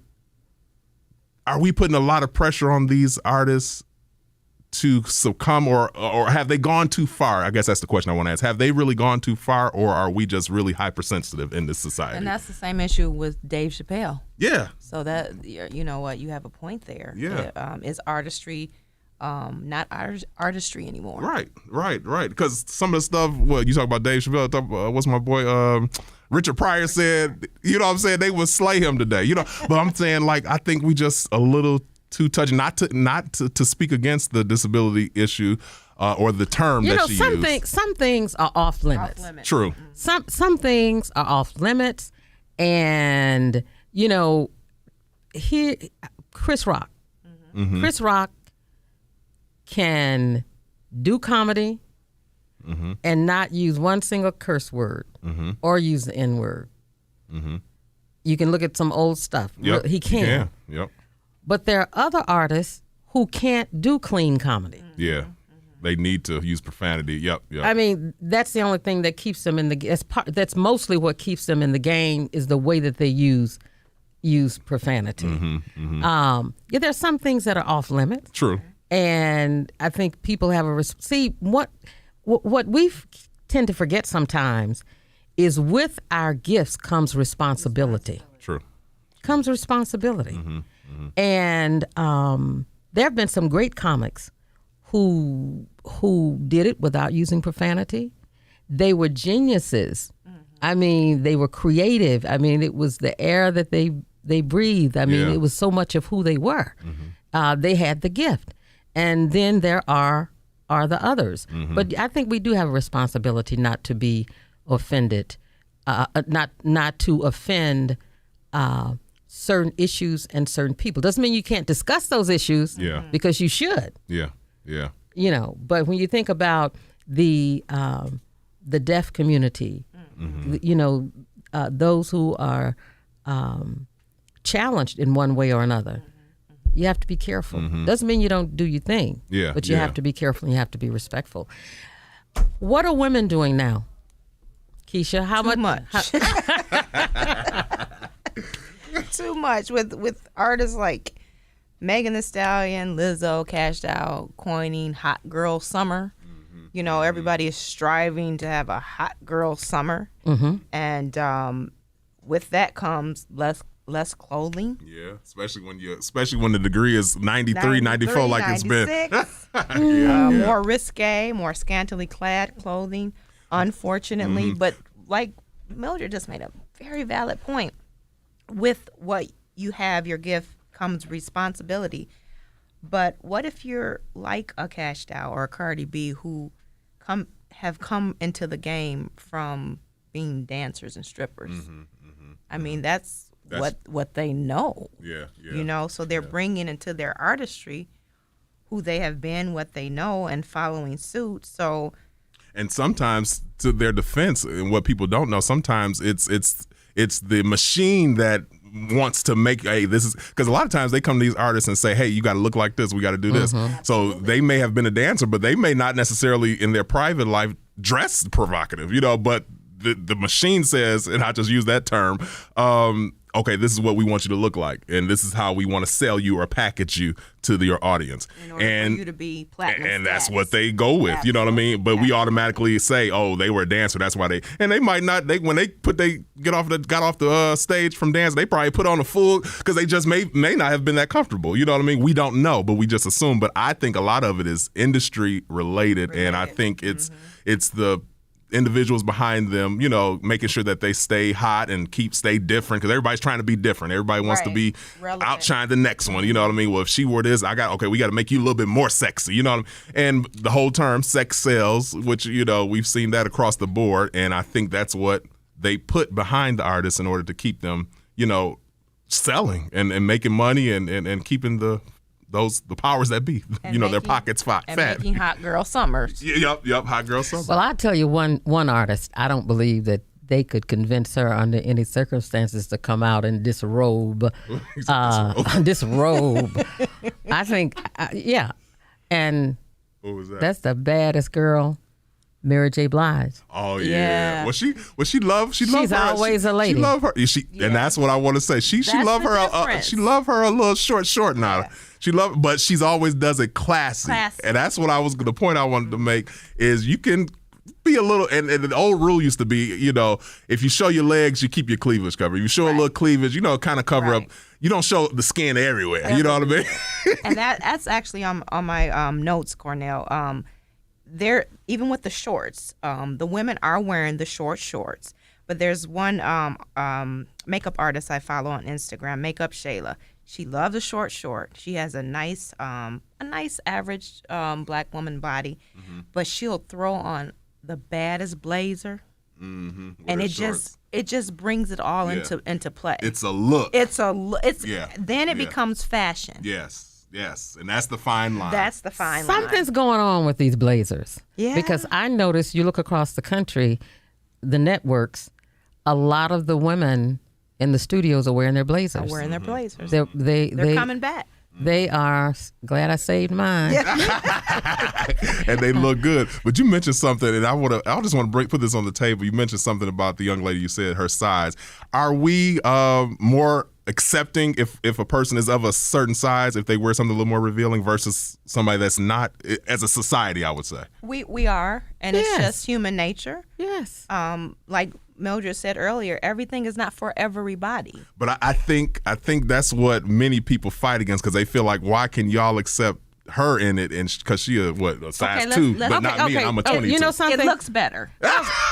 are we putting a lot of pressure on these artists to succumb, or have they gone too far? I guess that's the question I want to ask. Have they really gone too far, or are we just really hypersensitive in this society? And that's the same issue with Dave Chappelle. Yeah. So that, you know what, you have a point there. Yeah. Is artistry not artistry anymore? Right. Because some of the stuff, well, you talk about Dave Chappelle, what's my boy, Richard Pryor said, you know what I'm saying, they would slay him today, you know. But I'm saying, like, I think we just a little too touchy, not to speak against the disability issue or the term you that know, she used. Some things are off limits. True. Some things are off limits, and you know, Chris Rock. Mm-hmm. Chris Rock can do comedy and not use one single curse word or use the N word. You can look at some old stuff. Yep. He can. Yep. But there are other artists who can't do clean comedy. Yeah. They need to use profanity. Yep. I mean, that's the only thing that keeps them in the. That's mostly what keeps them in the game, is the way that they use profanity. Yeah, there's some things that are off limits. True. And I think people have what we tend to forget sometimes is with our gifts comes responsibility. True. Comes responsibility. And there have been some great comics who did it without using profanity. They were geniuses. I mean, they were creative. I mean, it was the air that they breathed. I mean, it was so much of who they were. They had the gift. And then there are the others. But I think we do have a responsibility not to be offended, not to offend certain issues and certain people. Doesn't mean you can't discuss those issues, because you should. Yeah. You know, but when you think about the deaf community, you know, those who are challenged in one way or another, you have to be careful. Doesn't mean you don't do your thing, but you have to be careful and you have to be respectful. What are women doing now, Kesha? How much? Too much with artists like Megan Thee Stallion, Lizzo, Cash Doll, coining Hot Girl Summer. You know, everybody is striving to have a hot girl summer, and with that comes less clothing. Yeah, especially when the degree is 93, 94, like it's been. More risque, more scantily clad clothing, unfortunately. But like Mildred just made a very valid point. With what you have, your gift comes responsibility. But what if you're like a Cash Doll or a Cardi B who have come into the game from being dancers and strippers? I mean, that's what they know. Yeah. You know, so they're bringing into their artistry who they have been, what they know, and following suit. So, and sometimes, to their defense, and what people don't know, sometimes it's the machine that wants to make this is because a lot of times they come to these artists and say, hey, you got to look like this, we got to do this. So they may have been a dancer, but they may not necessarily in their private life dress provocative, you know, but the machine says, and I just use that term, okay, this is what we want you to look like, and this is how we want to sell you or package you to your audience. In order for you to be platinum and status. that's what they go with. You know what I mean? But we automatically say, oh, they were a dancer. That's why they might not. When they got off the stage from dance, they probably put on a full because they just may not have been that comfortable. You know what I mean? We don't know, but we just assume. But I think a lot of it is industry related. And I think it's the individuals behind them, you know, making sure that they stay hot and stay different because everybody's trying to be different. Everybody wants to be outshine the next one. You know what I mean? Well, if she wore this, we got to make you a little bit more sexy. You know what I mean? And the whole term sex sells, which, you know, we've seen that across the board. And I think that's what they put behind the artists in order to keep them, you know, selling and making money and keeping the powers that be, their pockets fat. And making hot girl summers. Yep, hot girl summers. Well, I'll tell you one artist, I don't believe that they could convince her under any circumstances to come out and disrobe. Disrobe. I think, and what was that? That's the baddest girl, Mary J. Blige. Oh yeah. Well, she loved. She's always a lady. She love her. And that's what I want to say. She love her. She love her a little short now. Yeah. But she's always does it classy. And that's what the point I wanted to make is you can be a little, and the old rule used to be, you know, if you show your legs, you keep your cleavage covered. If you show a little cleavage, you know, kind of cover up. You don't show the skin everywhere. You know what I mean? And that's actually on my notes, Cornell. There, even with the shorts, the women are wearing the shorts. But there's one makeup artist I follow on Instagram, Makeup Shayla. She loves a short. She has a nice average black woman body, but she'll throw on the baddest blazer, and it just brings it all into play. It's a look. Then it becomes fashion. Yes, and that's the fine line. That's the fine line. Something's going on with these blazers. Yeah. Because I noticed, you look across the country, the networks, a lot of the women in the studios are wearing their blazers. They're coming back. They are glad I saved mine. And they look good. But you mentioned something, and I just want to put this on the table. You mentioned something about the young lady. You said her size. Are we more accepting if a person is of a certain size, if they wear something a little more revealing versus somebody that's not, as a society, I would say? We are, and it's just human nature. Yes. Like Mildred said earlier, everything is not for everybody. But I think that's what many people fight against, because they feel like, why can y'all accept her in it, and because she a size 2, but not me, and I'm a 22. You know something? It looks better.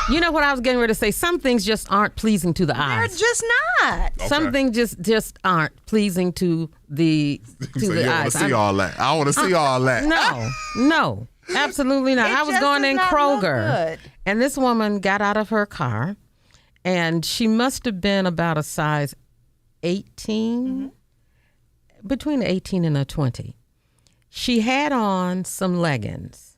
You know what I was getting ready to say? Some things just aren't pleasing to the eyes. They're just not. Okay. Some things just aren't pleasing to the eyes. I want to see all that. No, absolutely not. I was going in Kroger, and this woman got out of her car, and she must have been about a size 18, between 18 and a 20. She had on some leggings,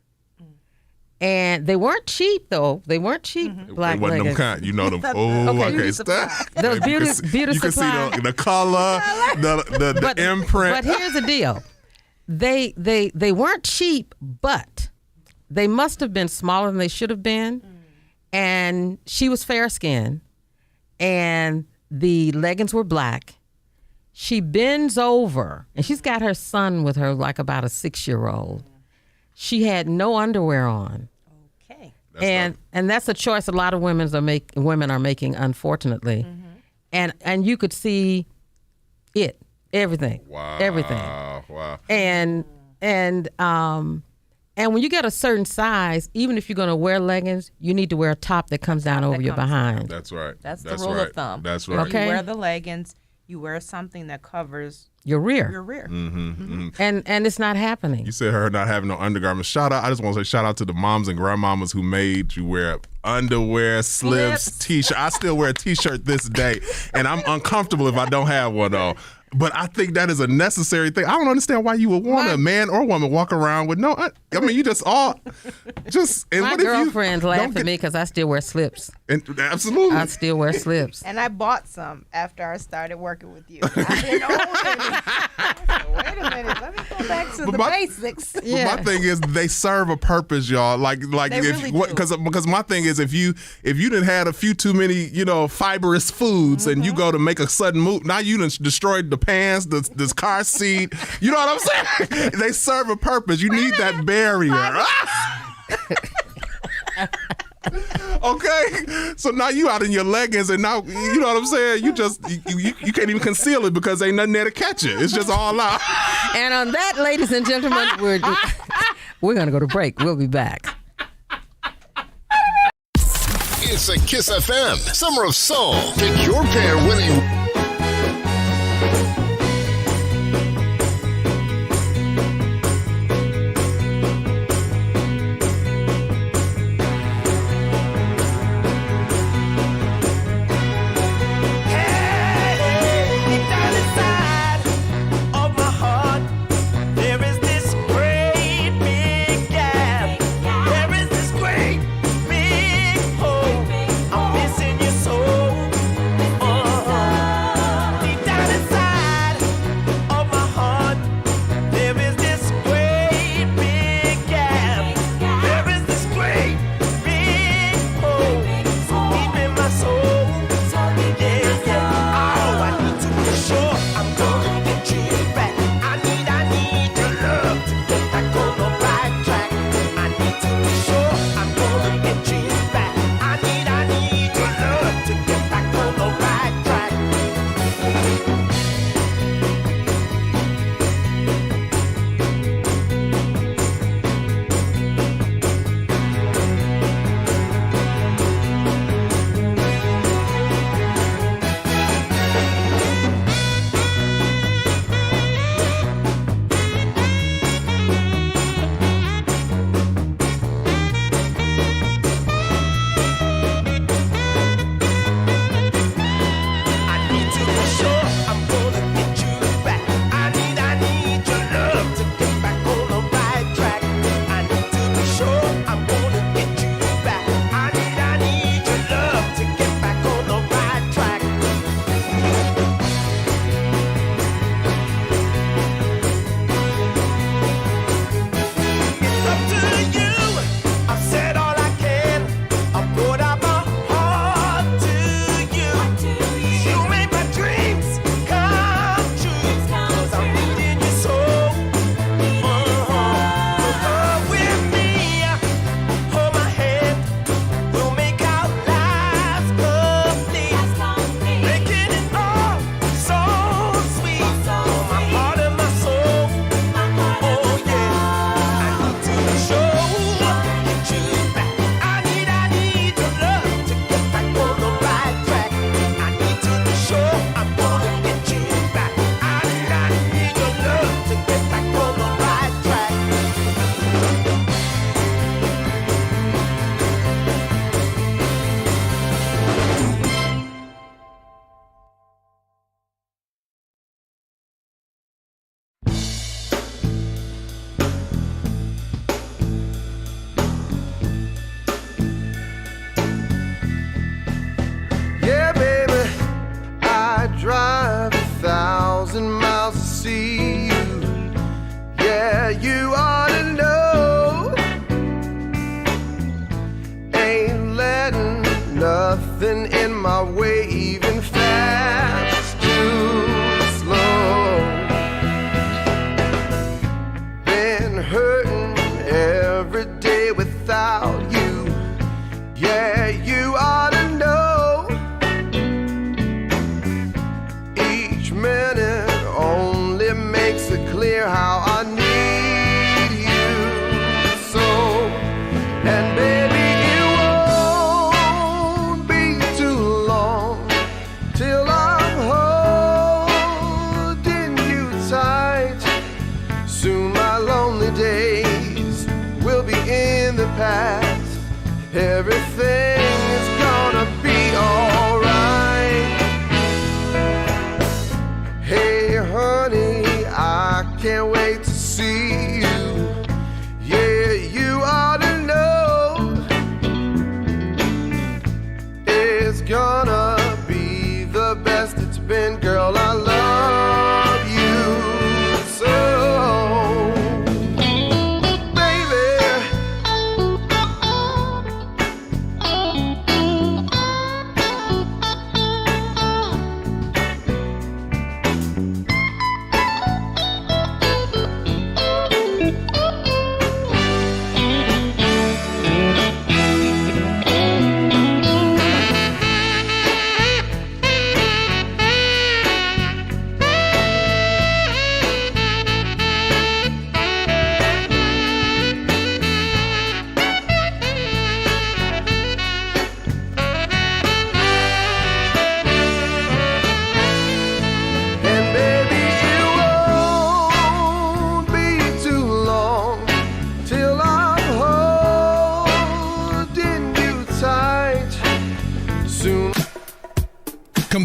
and they weren't cheap, though. They weren't cheap black leggings. Them kind, you know them. Okay, stop. Those beauty you can supply. see the color, the imprint. But here's the deal: they weren't cheap, but they must have been smaller than they should have been. And she was fair skinned, and the leggings were black. She bends over, and she's got her son with her, like about a 6-year-old. She had no underwear on. Okay. And that's a choice a lot of women are making, unfortunately. And you could see everything. Wow. Everything. Wow. And when you get a certain size, even if you're going to wear leggings, you need to wear a top that comes down over your behind. That's right. That's the rule of thumb. That's right. Okay. You wear the leggings, you wear something that covers your rear. And it's not happening. You said her not having no undergarments. I just want to say shout out to the moms and grandmamas who made you wear underwear, slips, t-shirt. I still wear a t-shirt this day, and I'm uncomfortable if I don't have one on. But I think that is a necessary thing. I don't understand why you would want a man or woman walk around with no. I mean, you just. And my girlfriends laugh at me because I still wear slips. And absolutely. I still wear slips. And I bought some after I started working with you. I've been wait a minute, let me go back to the basics. But my thing is, they serve a purpose, y'all. Like They if really do. because my thing is, if you done had a few too many, fibrous foods, and you go to make a sudden move, now you done destroyed the pants, this car seat. You know what I'm saying? They serve a purpose. You need that barrier. Okay, so now you out in your leggings, and now you know what I'm saying. You just you can't even conceal it because ain't nothing there to catch it. It's just all out. And on that, ladies and gentlemen, we're gonna go to break. We'll be back. It's a Kiss FM Summer of Soul. Pick your pair winning. drive 1,000 miles to see you. Yeah, you ought to know. Ain't letting nothing in my way, even fast, too slow. Been hurting every day without you. Yeah, you ought to know. Each minute only makes it clear how I need you so. And baby, it won't be too long till I'm holding you tight. Soon my lonely days will be in the past. Everything is gonna be alright. Hey honey, I can't wait to see you. Yeah, you ought to know.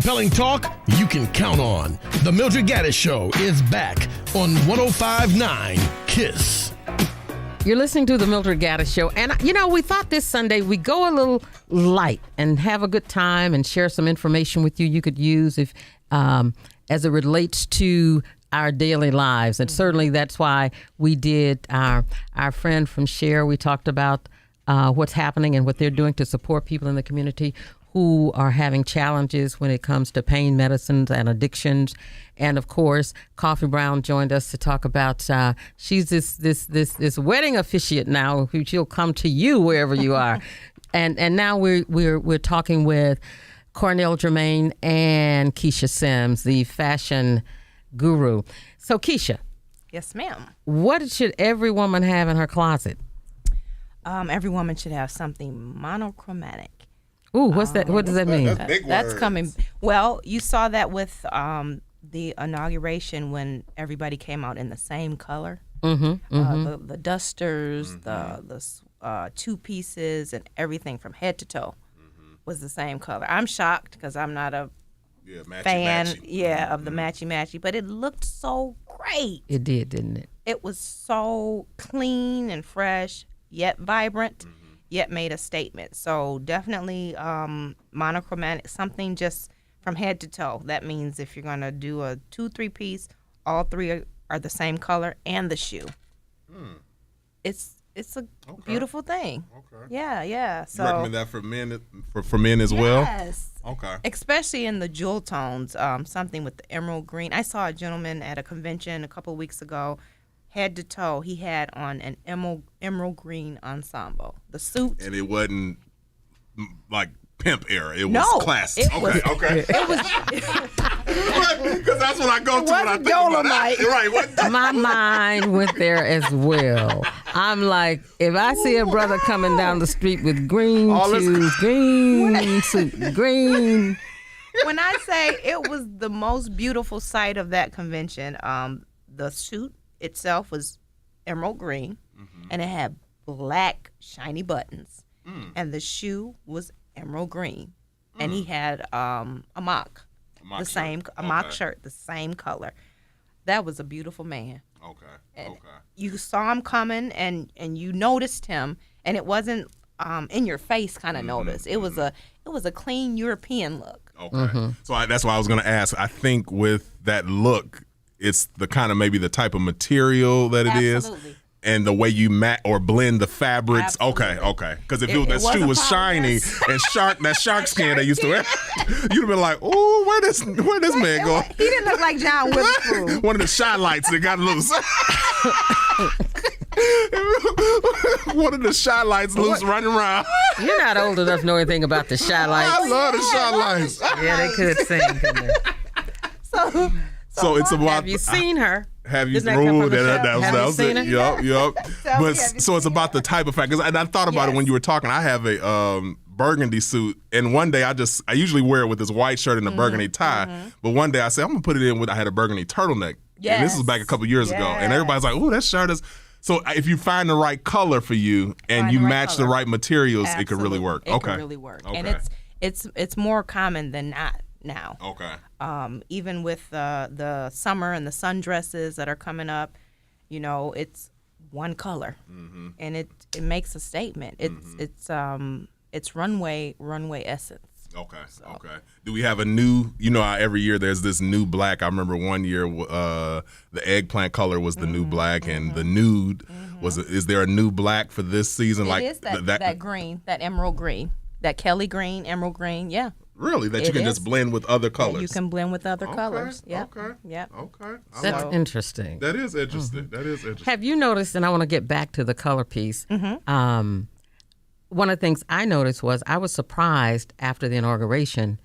Compelling talk you can count on. The Mildred Gaddis Show is back on 105.9 KISS. You're listening to the Mildred Gaddis Show. And, we thought this Sunday we'd go a little light and have a good time and share some information with you could use if as it relates to our daily lives. And certainly that's why we did our friend from SHAR. We talked about what's happening and what they're doing to support people in the community who are having challenges when it comes to pain medicines and addictions. And of course, Coffee Brown joined us to talk about she's this wedding officiant now who she'll come to you wherever you are. and now we're talking with Cornell, Jermain, and Kesha Sims, the fashion guru. So Kesha. Yes, ma'am. What should every woman have in her closet? Every woman should have something monochromatic. Ooh, what's that? What does that mean? That's big words. Coming. Well, you saw that with the inauguration when everybody came out in the same color. The dusters, the two pieces, and everything from head to toe was the same color. I'm shocked because I'm not a fan, of the matchy, but it looked so great. It did, didn't it? It was so clean and fresh, yet vibrant. Yet made a statement. So definitely monochromatic, something just from head to toe. That means if you're going to do a 2-3 piece, all three are the same color and the shoe. It's a beautiful thing. Okay. Yeah. So you recommend that for men as well? Yes. Okay. Especially in the jewel tones, something with the emerald green. I saw a gentleman at a convention a couple of weeks ago. Head to toe, he had on an emerald green ensemble. The suit. And it wasn't like pimp era. It was classic. Okay. It was. Because that's what I go to when I think about it. Right. My mind went there as well. I'm like, if I see a brother coming down the street with green shoes, green suit, green. When I say it was the most beautiful sight of that convention, the suit itself was emerald green, and it had black shiny buttons, and the shoe was emerald green, and he had a mock shirt, the same color. That was a beautiful man. And you saw him coming, and you noticed him, and it wasn't in your face kind of notice. It was a clean European look. So that's why I was going to ask. I think with that look, it's the kind of maybe the type of material that it is, and the way you or blend the fabrics. Absolutely. Okay. Because if that shoe was shiny and that shark skin they used to wear, you'd have been like, "Oh, where this man go?" He didn't look like John Witherspoon. One of the shot lights that got loose. One of the shot lights loose running around. You're not old enough to know anything about the shot lights. I love the shot lights. Yeah, they could sing, couldn't they? So it's about. Have you seen her? Have you? That was seen it. her? Yup. But so it's about the type of fact. Because I thought about it when you were talking. I have a burgundy suit, and one day I usually wear it with this white shirt and a burgundy tie. But one day I said I'm gonna put it in with. I had a burgundy turtleneck. Yes. And this was back a couple years ago, and everybody's like, "Oh, that shirt is." So if you find the right color for you and you match the right materials, it could really work. It could really work, and it's more common than not now. Okay. Even with the summer and the sundresses that are coming up, it's one color, and it makes a statement. It's runway essence. Okay. Do we have a new? Every year there's this new black. I remember one year the eggplant color was the new black, and the nude was. Is there a new black for this season? It is that green, that emerald green, that Kelly green, emerald green. Yeah. Really? That you can just blend with other colors? Yeah, you can blend with other colors. Yeah. Okay. Yep. Okay. That's interesting. That is interesting. That is interesting. Have you noticed, and I want to get back to the color piece, one of the things I noticed was I was surprised after the inauguration,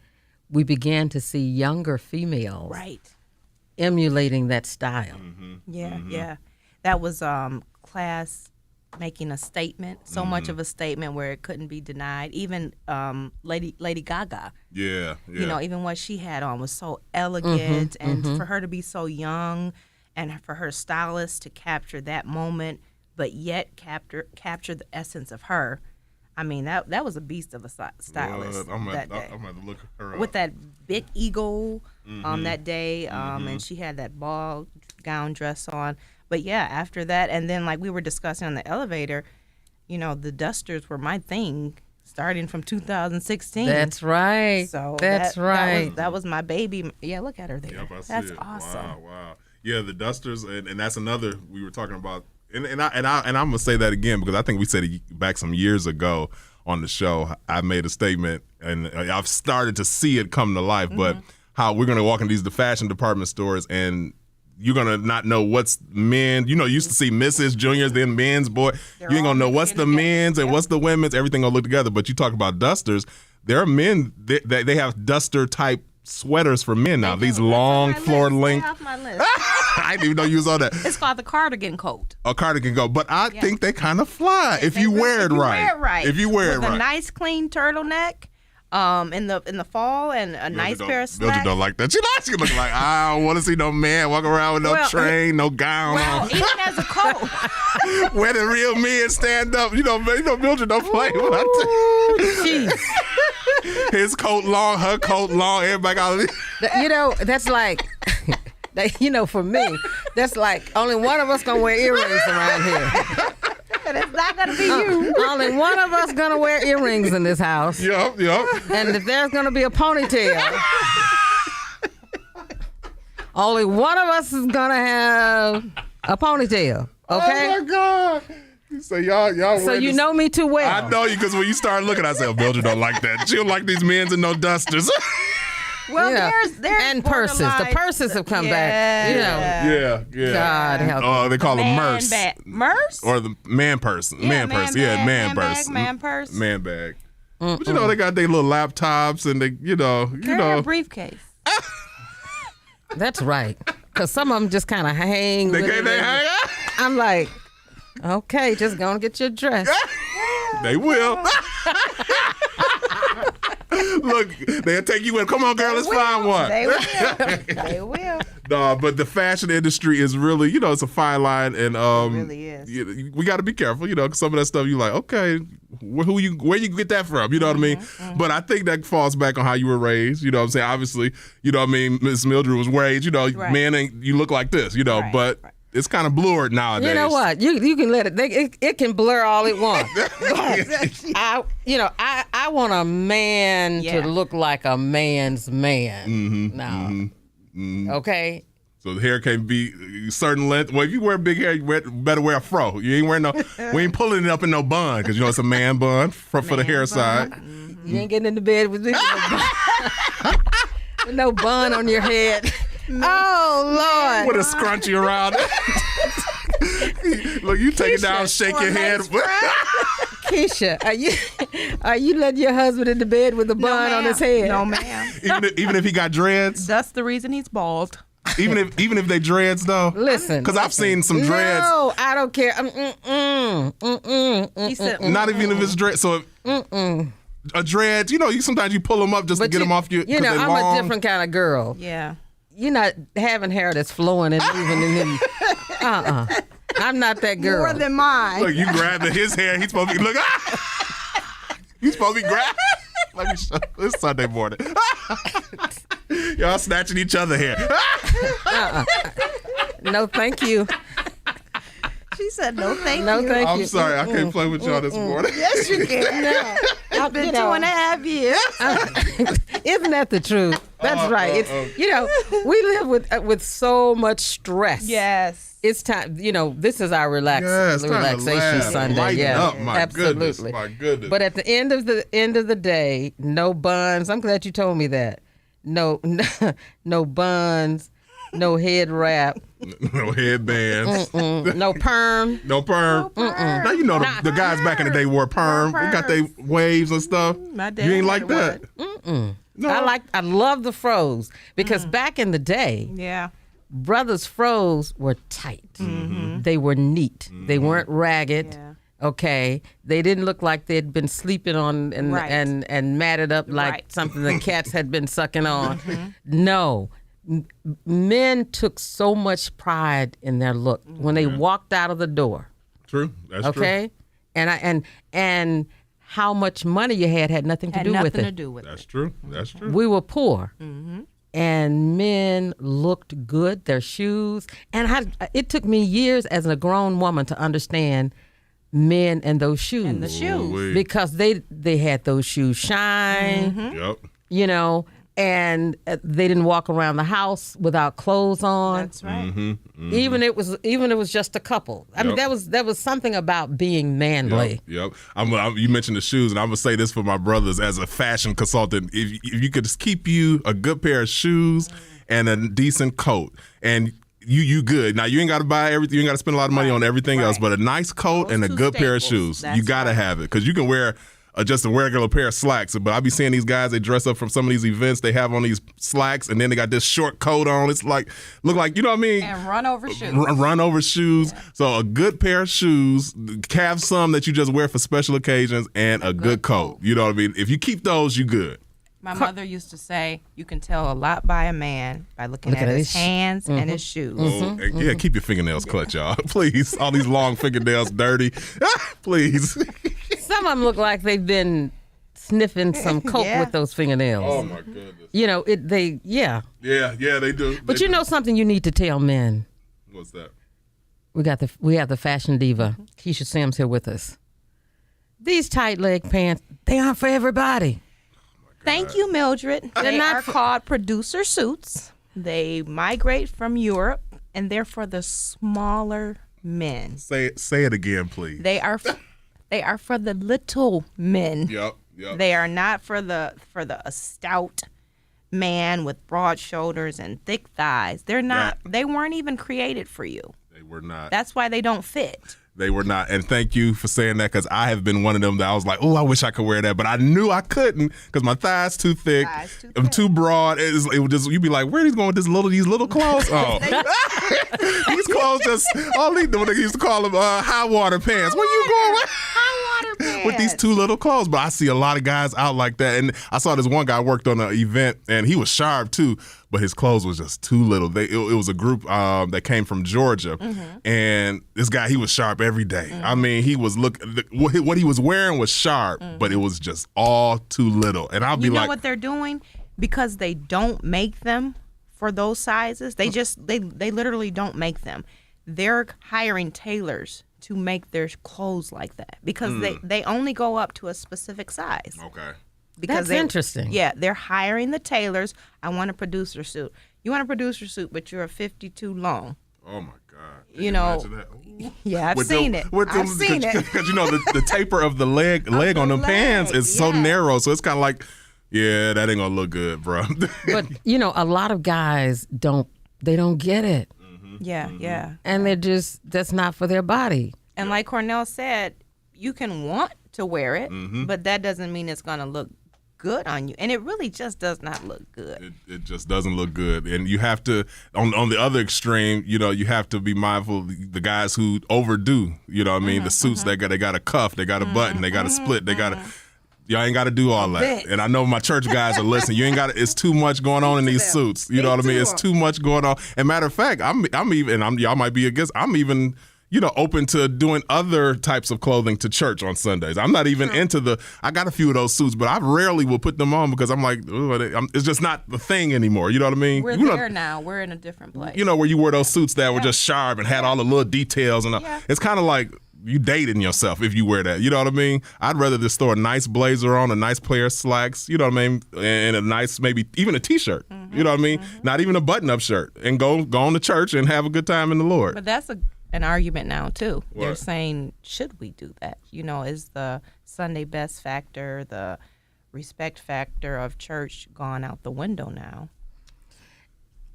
we began to see younger females emulating that style. Yeah. That was class making a statement, so much of a statement where it couldn't be denied. Even Lady Gaga. Yeah. Even what she had on was so elegant, and for her to be so young, and for her stylist to capture that moment, but yet capture the essence of her. I mean, that was a beast of a stylist that day. I'm going to look her up. With that big eagle that day, and she had that ball gown dress on. But yeah, after that, and then like we were discussing on the elevator, the dusters were my thing starting from 2016. That's right. So that's right. That was my baby. Yeah, look at her there. Yep, I see That's it. awesome. Wow. Yeah, the dusters, and that's another we were talking about. And I'm gonna say that again because I think we said it back some years ago on the show. I made a statement, and I've started to see it come to life. But how we're gonna walk in the fashion department stores, and you're gonna not know what's men. You used to see Mrs., juniors, then men's, boy. You ain't gonna know what's the men's and what's the women's. Everything gonna look together. But you talk about dusters. There are men that they have duster type sweaters for men now. These long floor length. Off my list. I didn't even know you was on that. It's called the cardigan coat. A cardigan coat, but I think they kind of fly if you wear it right. If you wear it right. With a nice clean turtleneck, in the fall, and a nice pair of slacks. Mildred don't like that. She look like, I don't want to see no man walk around with no train, no gown on. Even as a coat. Where the real men stand up. Mildred don't play with that. His coat long, her coat long, everybody got that's like, for me, that's like only one of us gonna wear earrings around here. And it's not gonna be you. Only one of us gonna wear earrings in this house. Yep. And if there's gonna be a ponytail, only one of us is gonna have a ponytail. Okay. Oh my God. So y'all. So you know me too well. I know you because when you start looking, I said, Mildred don't like that. She don't like these men's and no dusters. Well, there's and purses. The purses have come back. Yeah. God help. Oh, they call them merce. Merce? Or the man purse. Man purse. Yeah, man purse. Man purse. Man bag. But they got their little laptops and they, Carry a briefcase. That's right. Because some of them just kind of hang. They hang out? I'm like, okay, just go and get your dress. They will. Look, they'll take you in. Come on, girl, let's find one. They will. No, but the fashion industry is really, it's a fine line, and it really is. We got to be careful, because some of that stuff you like, okay, where you get that from? You know what I mean? But I think that falls back on how you were raised. You know what I'm saying? Obviously, Miss Mildred was raised. Right. Man, you look like this. Right. But. It's kind of blurred nowadays. You know what? You can let it. It can blur all it wants. I want a man to look like a man's man. Okay. So the hair can be certain length. Well, if you wear big hair, you better wear a fro. You ain't wearing we ain't pulling it up in no bun because it's a man bun for the hair side. You ain't getting into bed with me with no bun on your head. Oh Lord! With a scrunchie around it. Look, you take it down, shake your head. Kesha, are you letting your husband in the bed with a bun on his head? No, ma'am. Even if he got dreads. That's the reason he's bald. Even if they dreads though. Listen, because I've seen some dreads. No, I don't care. He said, not even if it's dreads. So. A dread, sometimes you pull them up just to get them off you. I'm long. A different kind of girl. Yeah. You're not having hair that's flowing and moving and then I'm not that girl. More than mine. Look, you grabbed his hair. He's supposed to be he's supposed to be grabbed. Let me show. It's Sunday morning. Y'all snatching each other hair. No, thank you. She said, no, thank you. I'm sorry. I can't play with y'all this morning. Yes, you can. No. It's been 2.5 years. Isn't that the truth? That's right. We live with so much stress. Yes. It's time. This is our relaxation Sunday. Yeah, absolutely. My goodness. But at the end of the day, no buns. I'm glad you told me that. No buns. No head wrap. No headbands. No perm. No perm. Now the guys back in the day wore perm. We got their waves and stuff. My dad you ain't like that? No. I love the fros because back in the day, brothers' fros were tight. They were neat. They weren't ragged. Yeah. Okay, they didn't look like they'd been sleeping on and matted up like something the cats had been sucking on. No. Men took so much pride in their look when they walked out of the door. True, that's true. Okay, and how much money you had nothing to do with it. Nothing to do with That's true. That's true. We were poor. Mm-hmm. And men looked good, their shoes. And it took me years as a grown woman to understand men and those shoes. And the shoes. Ooh-wee. Because they had those shoes shine, Yep. you know, and they didn't walk around the house without clothes on. That's right. Mm-hmm. Mm-hmm. Even it was just a couple. I mean, that was something about being manly. Yep. You mentioned the shoes, and I'm gonna say this for my brothers as a fashion consultant: if you could just keep you a good pair of shoes and a decent coat, and you good. Now you ain't got to buy everything. You ain't got to spend a lot of money on everything else, but a nice coat and a good pair of shoes. You gotta have it because you can wear just a regular pair of slacks. But I be seeing these guys, they dress up from some of these events, they have on these slacks, and then they got this short coat on. It's like, look like, you know what I mean? And run over shoes. Run over shoes. Yeah. So a good pair of shoes, have some that you just wear for special occasions, and a good coat. You know what I mean? If you keep those, you good. My mother used to say, you can tell a lot by a man by looking at his hands and his shoes. Oh, yeah, keep your fingernails cut, y'all. Please. All these long fingernails dirty. Please. Some of them look like they've been sniffing some coke with those fingernails. Oh, my goodness. You know, Yeah, they do. But you know something you need to tell men? What's that? We have the fashion diva, Kesha Sims, here with us. These tight leg pants, they aren't for everybody. Thank you, Mildred. They are called producer suits. They migrate from Europe, and they're for the smaller men. Say it again, please. They are for the little men. Yep. They are not for the stout man with broad shoulders and thick thighs. They're not. They weren't even created for you. They were not. That's why they don't fit. They were not. And thank you for saying that, because I have been one of them that I was like, oh, I wish I could wear that. But I knew I couldn't because my thigh's too thick. I'm too broad. It would just, you'd be like, where are these going with these little clothes? Oh. These clothes just, all they do, they used to call them high water pants. Where you going with? High water pants. With these two little clothes. But I see a lot of guys out like that. And I saw this one guy worked on an event, and he was sharp too, but his clothes was just too little. It was a group that came from Georgia, and this guy, he was sharp every day. I mean, he was what he was wearing was sharp, but it was just all too little. And I'll be like, you know what they're doing? Because they don't make them for those sizes. They literally don't make them. They're hiring tailors to make their clothes like that because they only go up to a specific size. Okay. Because that's interesting. Yeah, they're hiring the tailors. I want a producer suit. You want a producer suit, but you're a 52 long. Oh my God! You know, yeah, I've seen it. I've seen it. Because you know the taper of the leg on them pants is so narrow, so it's kind of like, yeah, that ain't gonna look good, bro. But you know, a lot of guys don't get it. Yeah. And that's not for their body. And like Cornell said, you can want to wear it, but that doesn't mean it's gonna look good on you, and it really just does not look good. It just doesn't look good, and you have to on the other extreme, you know, you have to be mindful of the guys who overdo. You know what I mean? The suits they got a cuff, they got a button, they got a split, they got a. Y'all ain't got to do all that. And I know my church guys are listening. You ain't got. It's too much going on in these suits. You know what I mean? It's too much going on. And matter of fact, y'all might be against. I'm even, you know, open to doing other types of clothing to church on Sundays. I'm not even into I got a few of those suits, but I rarely will put them on because I'm like, it's just not the thing anymore. You know what I mean? We're there now. We're in a different place. You know, where you wear those suits that were just sharp and had all the little details. And it's kind of like you dating yourself if you wear that. You know what I mean? I'd rather just throw a nice blazer on, a nice pair of slacks, you know what I mean? And a nice, maybe even a T-shirt. You know what I mean? Not even a button-up shirt. And go on to church and have a good time in the Lord. But that's an argument now too. What? They're saying, should we do that? You know, is the Sunday best factor, the respect factor of church gone out the window now?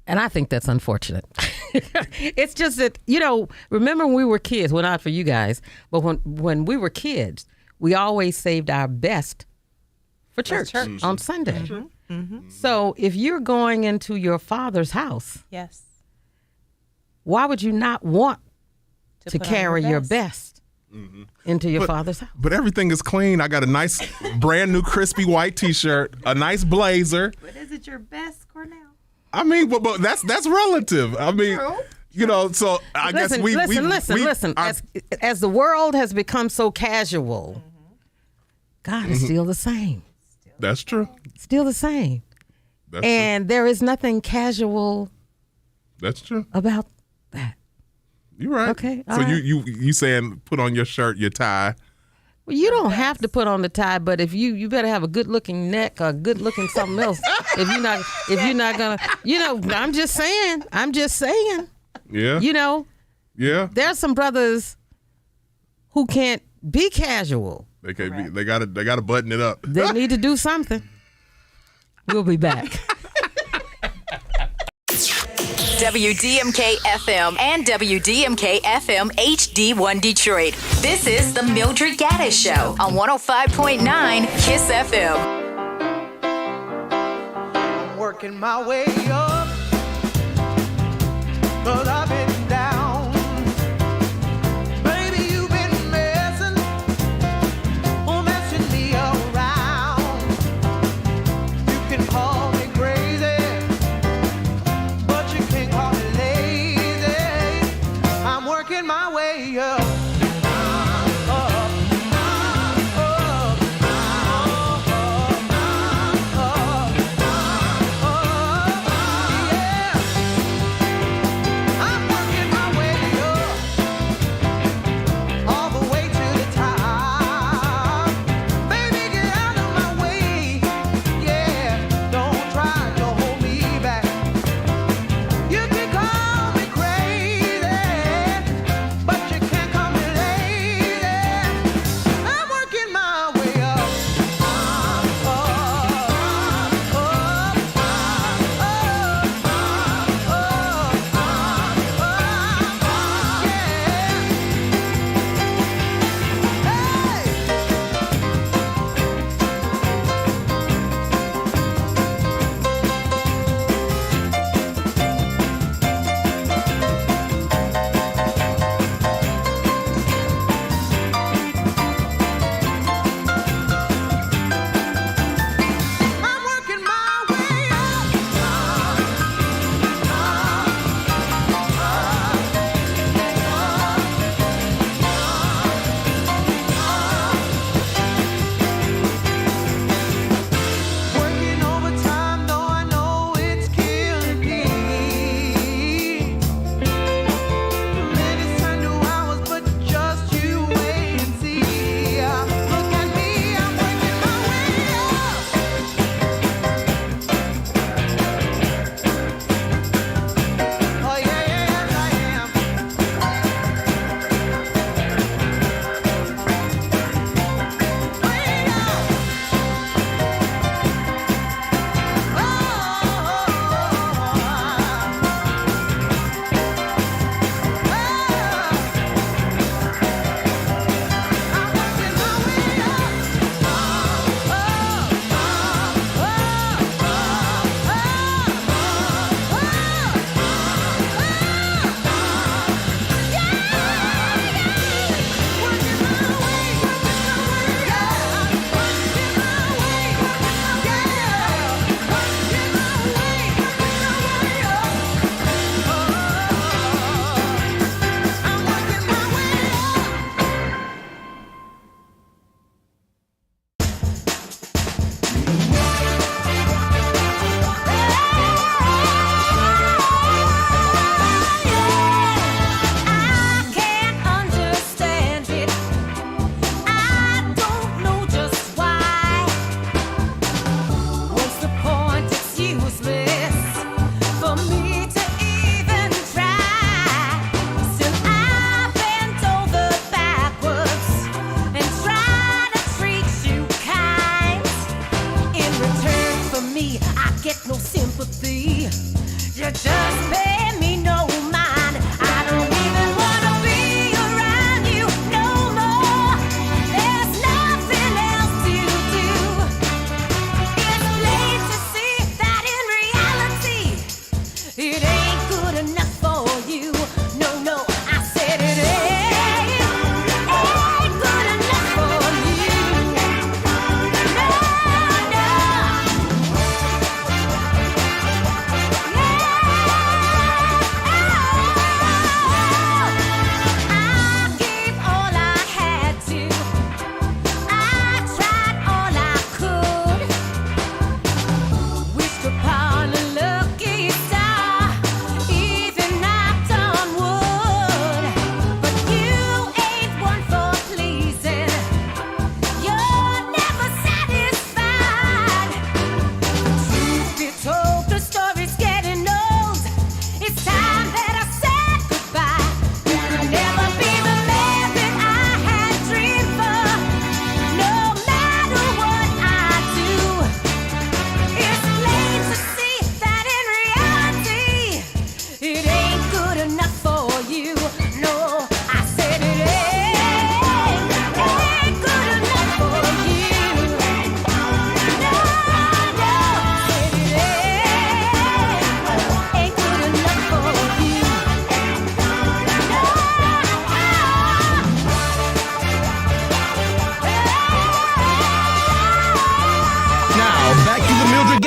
And I think that's unfortunate. It's just that, you know, remember when we were kids, well, not for you guys, but when we were kids, we always saved our best for church. On Sunday. So if you're going into your father's house, yes, why would you not want to carry your best into your father's house? But everything is clean. I got a nice brand new crispy white T-shirt, a nice blazer. But is it your best, Cornell? I mean, but that's relative. I mean, you know, so I guess we listen. As the world has become so casual, God is still the same. That's true. Still the same. That's and there is nothing casual. That's true. About that. You're right. Okay. So you saying put on your shirt, your tie. Well, you don't have to put on the tie, but if you better have a good looking neck or good looking something else. if you're not gonna, I'm just saying. Yeah. Yeah. There's some brothers who can't be casual. They can't be. They gotta button it up. They need to do something. We'll be back. WDMK FM and WDMK FM HD1 Detroit. This is the Mildred Gaddis Show on 105.9 KISS FM. I'm working my way up, but I've been down. Baby, you've been messing me around. You can call me crazy, but you can't call me lazy. I'm working my way up. I'm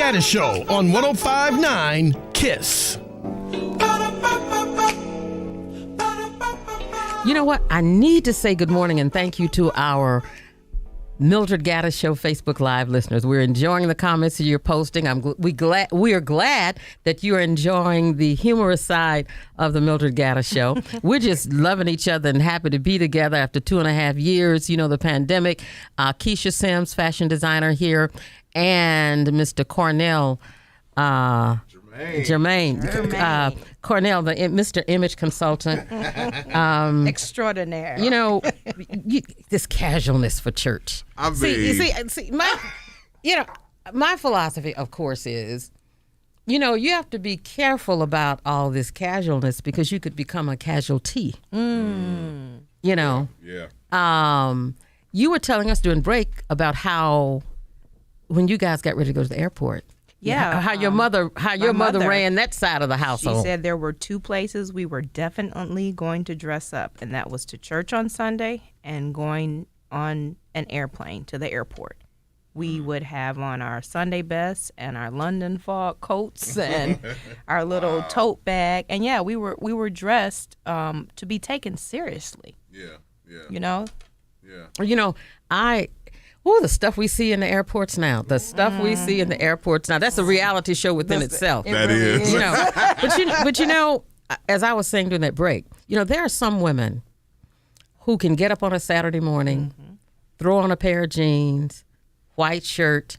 Gaddis Show on 105.9 KISS. You know what? I need to say good morning and thank you to our Mildred Gaddis Show Facebook Live listeners. We're enjoying the comments that you're posting. We are glad that you are enjoying the humorous side of the Mildred Gaddis Show. We're just loving each other and happy to be together after 2.5 years. You know, the pandemic. Kesha Sims, fashion designer here, and Mr. Cornell. Jermain. Cornell, the Mr. Image Consultant. Extraordinaire. You know, this casualness for church. See, my philosophy, of course, is, you know, you have to be careful about all this casualness because you could become a casualty. You know. Yeah. You were telling us during break about how when you guys got ready to go to the airport. Yeah, how your mother ran that side of the household. She said there were two places we were definitely going to dress up, and that was to church on Sunday and going on an airplane to the airport. We would have on our Sunday best and our London fog coats and our little tote bag, and yeah, we were dressed to be taken seriously. Yeah. You know. Yeah. You know, the stuff we see in the airports now. The stuff we see in the airports now. That's a reality show within itself. That is. You know, but you know, as I was saying during that break, you know, there are some women who can get up on a Saturday morning, throw on a pair of jeans, white shirt,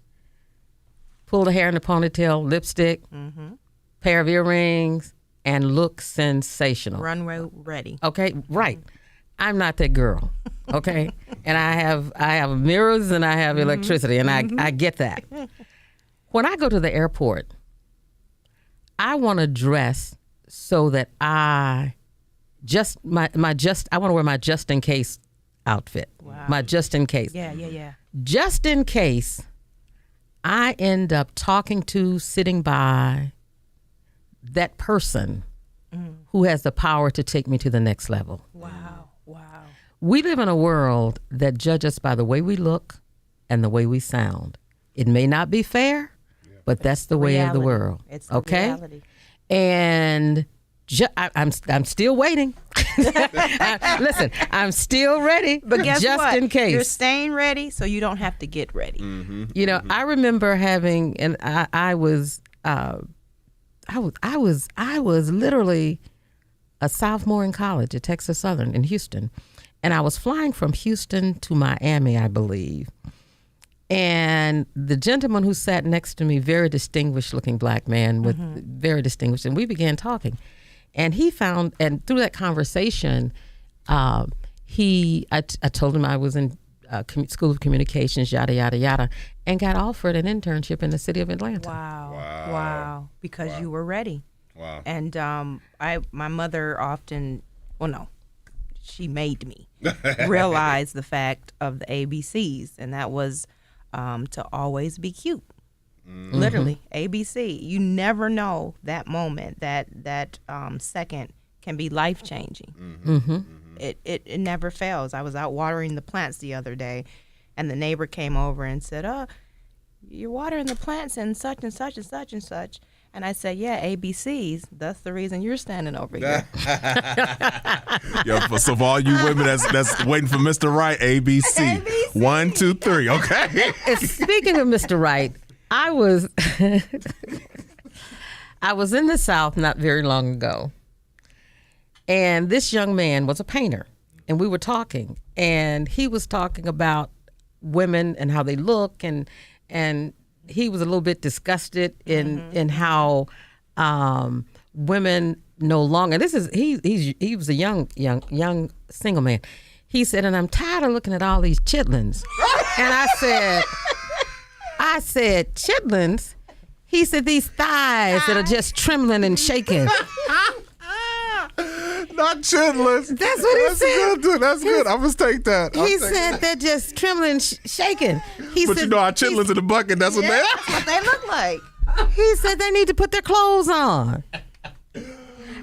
pull the hair in a ponytail, lipstick, pair of earrings, and look sensational. Runway ready. Okay, right. I'm not that girl, okay? And I have mirrors and I have electricity, and I get that. When I go to the airport, I want to dress so that I want to wear my just in case outfit. Wow. My just in case. Yeah. Just in case I end up sitting by that person who has the power to take me to the next level. Wow. We live in a world that judges us by the way we look and the way we sound. It may not be fair, but that's the way of the world. It's the reality. And I'm still waiting. Listen, I'm still ready, but guess just what? in case. You're staying ready, so you don't have to get ready. You know, I remember having, and I was literally a sophomore in college at Texas Southern in Houston. And I was flying from Houston to Miami, I believe. And the gentleman who sat next to me, very distinguished looking black man very distinguished, and we began talking. And he found, and through that conversation, I told him I was in School of Communications, yada, yada, yada, and got offered an internship in the city of Atlanta. Wow. Because you were ready. Wow. And my mother often, she made me realize the fact of the ABCs, and that was to always be cute. Literally, ABC. You never know that moment, that second can be life-changing. It never fails. I was out watering the plants the other day, and the neighbor came over and said, "Oh, you're watering the plants and such and such and such and such." And I said, yeah, ABCs. That's the reason you're standing over here. So for all you women that's waiting for Mr. Right, ABC. 1, 2, 3. Okay. Speaking of Mr. Right, I was in the South not very long ago, and this young man was a painter, and we were talking, and he was talking about women and how they look, and he was a little bit disgusted in how women no longer. He was a young single man. He said, and I'm tired of looking at all these chitlins. And I said, chitlins? He said, these thighs that are just trembling and shaking. Not chitlins. That's what he said. That's good. I must take that. He said they're just trembling, shaking. But you know our chitlins in the bucket, that's what they are. That's what they look like. He said they need to put their clothes on.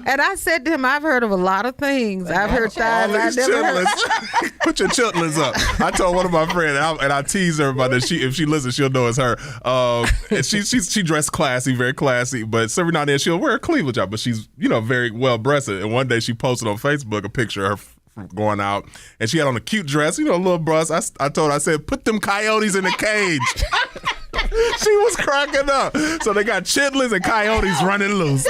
And I said to him, I've heard of a lot of things. I've heard thighs. All these chitlins. Put your chitlins up. I told one of my friends, and I tease her about that. If she listens, she'll know it's her. And she dressed classy, very classy. But every now and then she'll wear a cleavage out. But she's very well breasted. And one day she posted on Facebook a picture of her going out, and she had on a cute dress, a little bust. I told her, I said, put them coyotes in the cage. She was cracking up. So they got chitlins and coyotes running loose.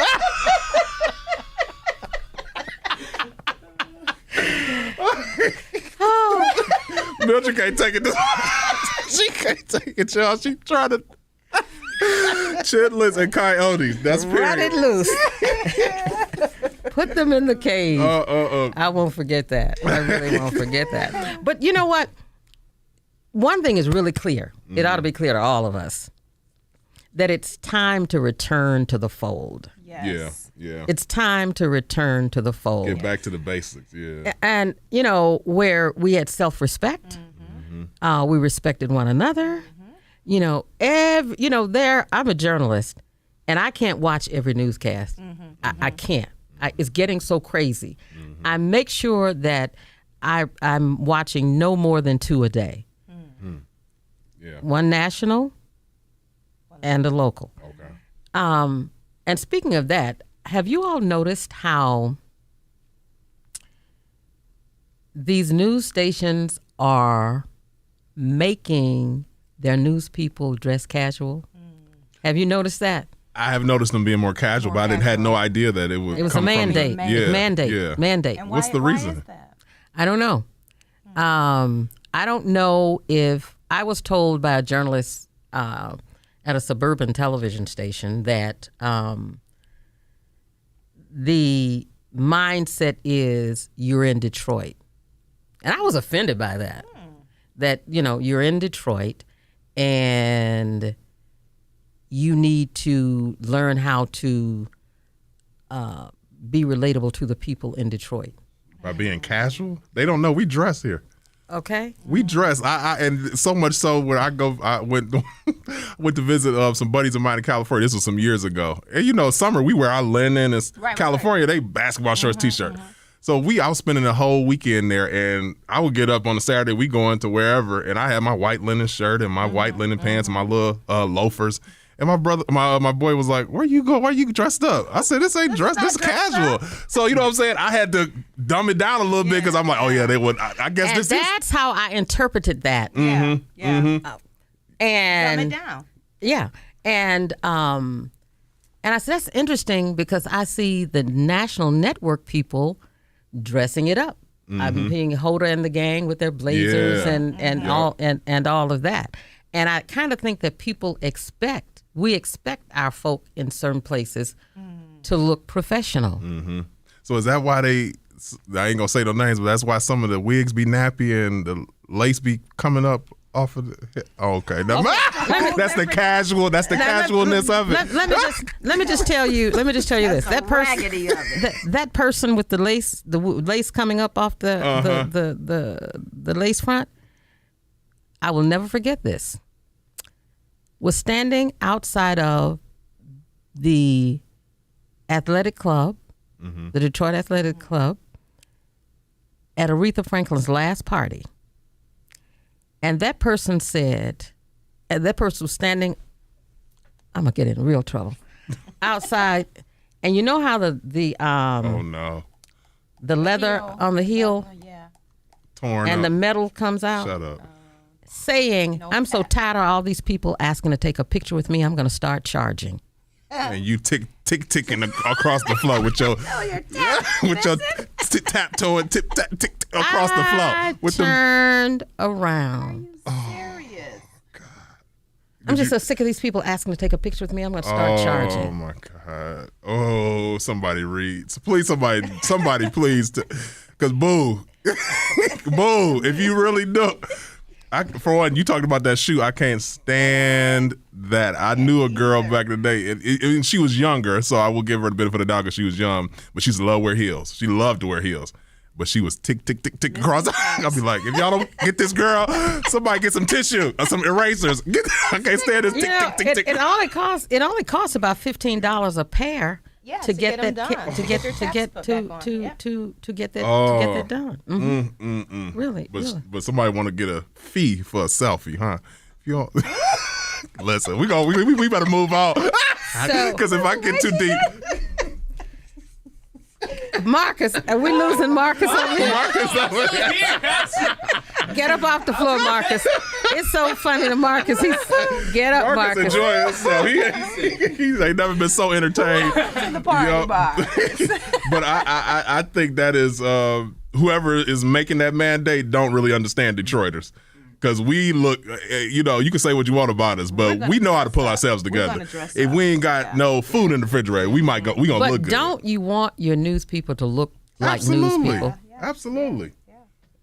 Mildred can't take it. She can't take it, y'all. She trying to chitlins and coyotes. That's period. Run it loose. Put them in the cage. I won't forget that. I really won't forget that. But you know what? One thing is really clear. It ought to be clear to all of us that it's time to return to the fold. Yes. Yeah. It's time to return to the fold. Get back to the basics. Yeah. And, where we had self-respect, we respected one another. I'm a journalist, and I can't watch every newscast. I can't. It's getting so crazy. I make sure that I'm watching no more than 2 a day. Yeah. One national and a local. Okay. And speaking of that, have you all noticed how these news stations are making their news people dress casual? Have you noticed that? I have noticed them being more casual, but I had no idea that it would. It was come a mandate. From the, Mandate. Yeah. Mandate. And What's the reason? Why is that? I don't know. I don't know if I was told by a journalist at a suburban television station that the mindset is you're in Detroit. And I was offended by that. That, you're in Detroit and you need to learn how to be relatable to the people in Detroit. By being casual? They don't know we dress here. Okay. We dress. And so much so when I went to visit some buddies of mine in California. This was some years ago. And summer we wear our linen. And California, they basketball shorts, t-shirt. So I was spending the whole weekend there, and I would get up on a Saturday, we going to wherever, and I had my white linen shirt and my white linen pants and my little loafers. And my boy was like, where you go? Why are you dressed up? I said, this ain't dressed, this is casual. So, you know what I'm saying? I had to dumb it down a little bit because I'm like, oh yeah, they would, I guess and this is. That's how I interpreted that. Yeah. And Dumb it down. Yeah. And I said, that's interesting because I see the national network people dressing it up. I'm seeing Hoda and the gang with their blazers and all of that. And I kind of think that we expect our folk in certain places to look professional. So is that why I ain't gonna say no names, but that's why some of the wigs be nappy and the lace be coming up off of the head? Oh, okay. That's the casual. That's the casualness of it. Let me just tell you this. That person with the lace coming up off the lace front, I will never forget this. Was standing outside of the athletic club, the Detroit Athletic Club, at Aretha Franklin's last party. And that person said, that person was standing, I'm going to get in real trouble, outside. And you know how the oh no, the leather on the heel torn and up. the metal comes out? Shut up. Saying, I'm so tired of all these people asking to take a picture with me, I'm going to start charging. And you ticking across the floor with your tap toe and tick across the floor. With turned around. Serious? I'm just so sick of these people asking to take a picture with me. I'm going to start charging. Oh my God! Oh, somebody reads. Please, somebody, please, because boo, if you really do. For one, you talked about that shoe. I can't stand that. I knew a girl back in the day, and she was younger, so I will give her the benefit of the doubt because she was young, but she used to love wear heels. She loved to wear heels, but she was tick across. I'll be like, if y'all don't get this girl, somebody get some tissue or some erasers. I can't stand this tick. It only costs about $15 a pair Yeah, to get them that done. to get your tax put back on. to get that done. Really, but somebody want to get a fee for a selfie, huh? If you don't, listen, we better move on because if I get too deep. Marcus, are we losing Marcus over here? Marcus over here. Get up off the floor, Marcus. It's so funny to Marcus. Get up, Marcus. Enjoying himself. He ain't never been so entertained. To the party bar. But I think that is whoever is making that mandate don't really understand Detroiters. Because we look, you can say what you want about us, but we know how to pull ourselves together. If we ain't got no food in the refrigerator, we gonna look good. But don't you want your news people to look like news people? Absolutely.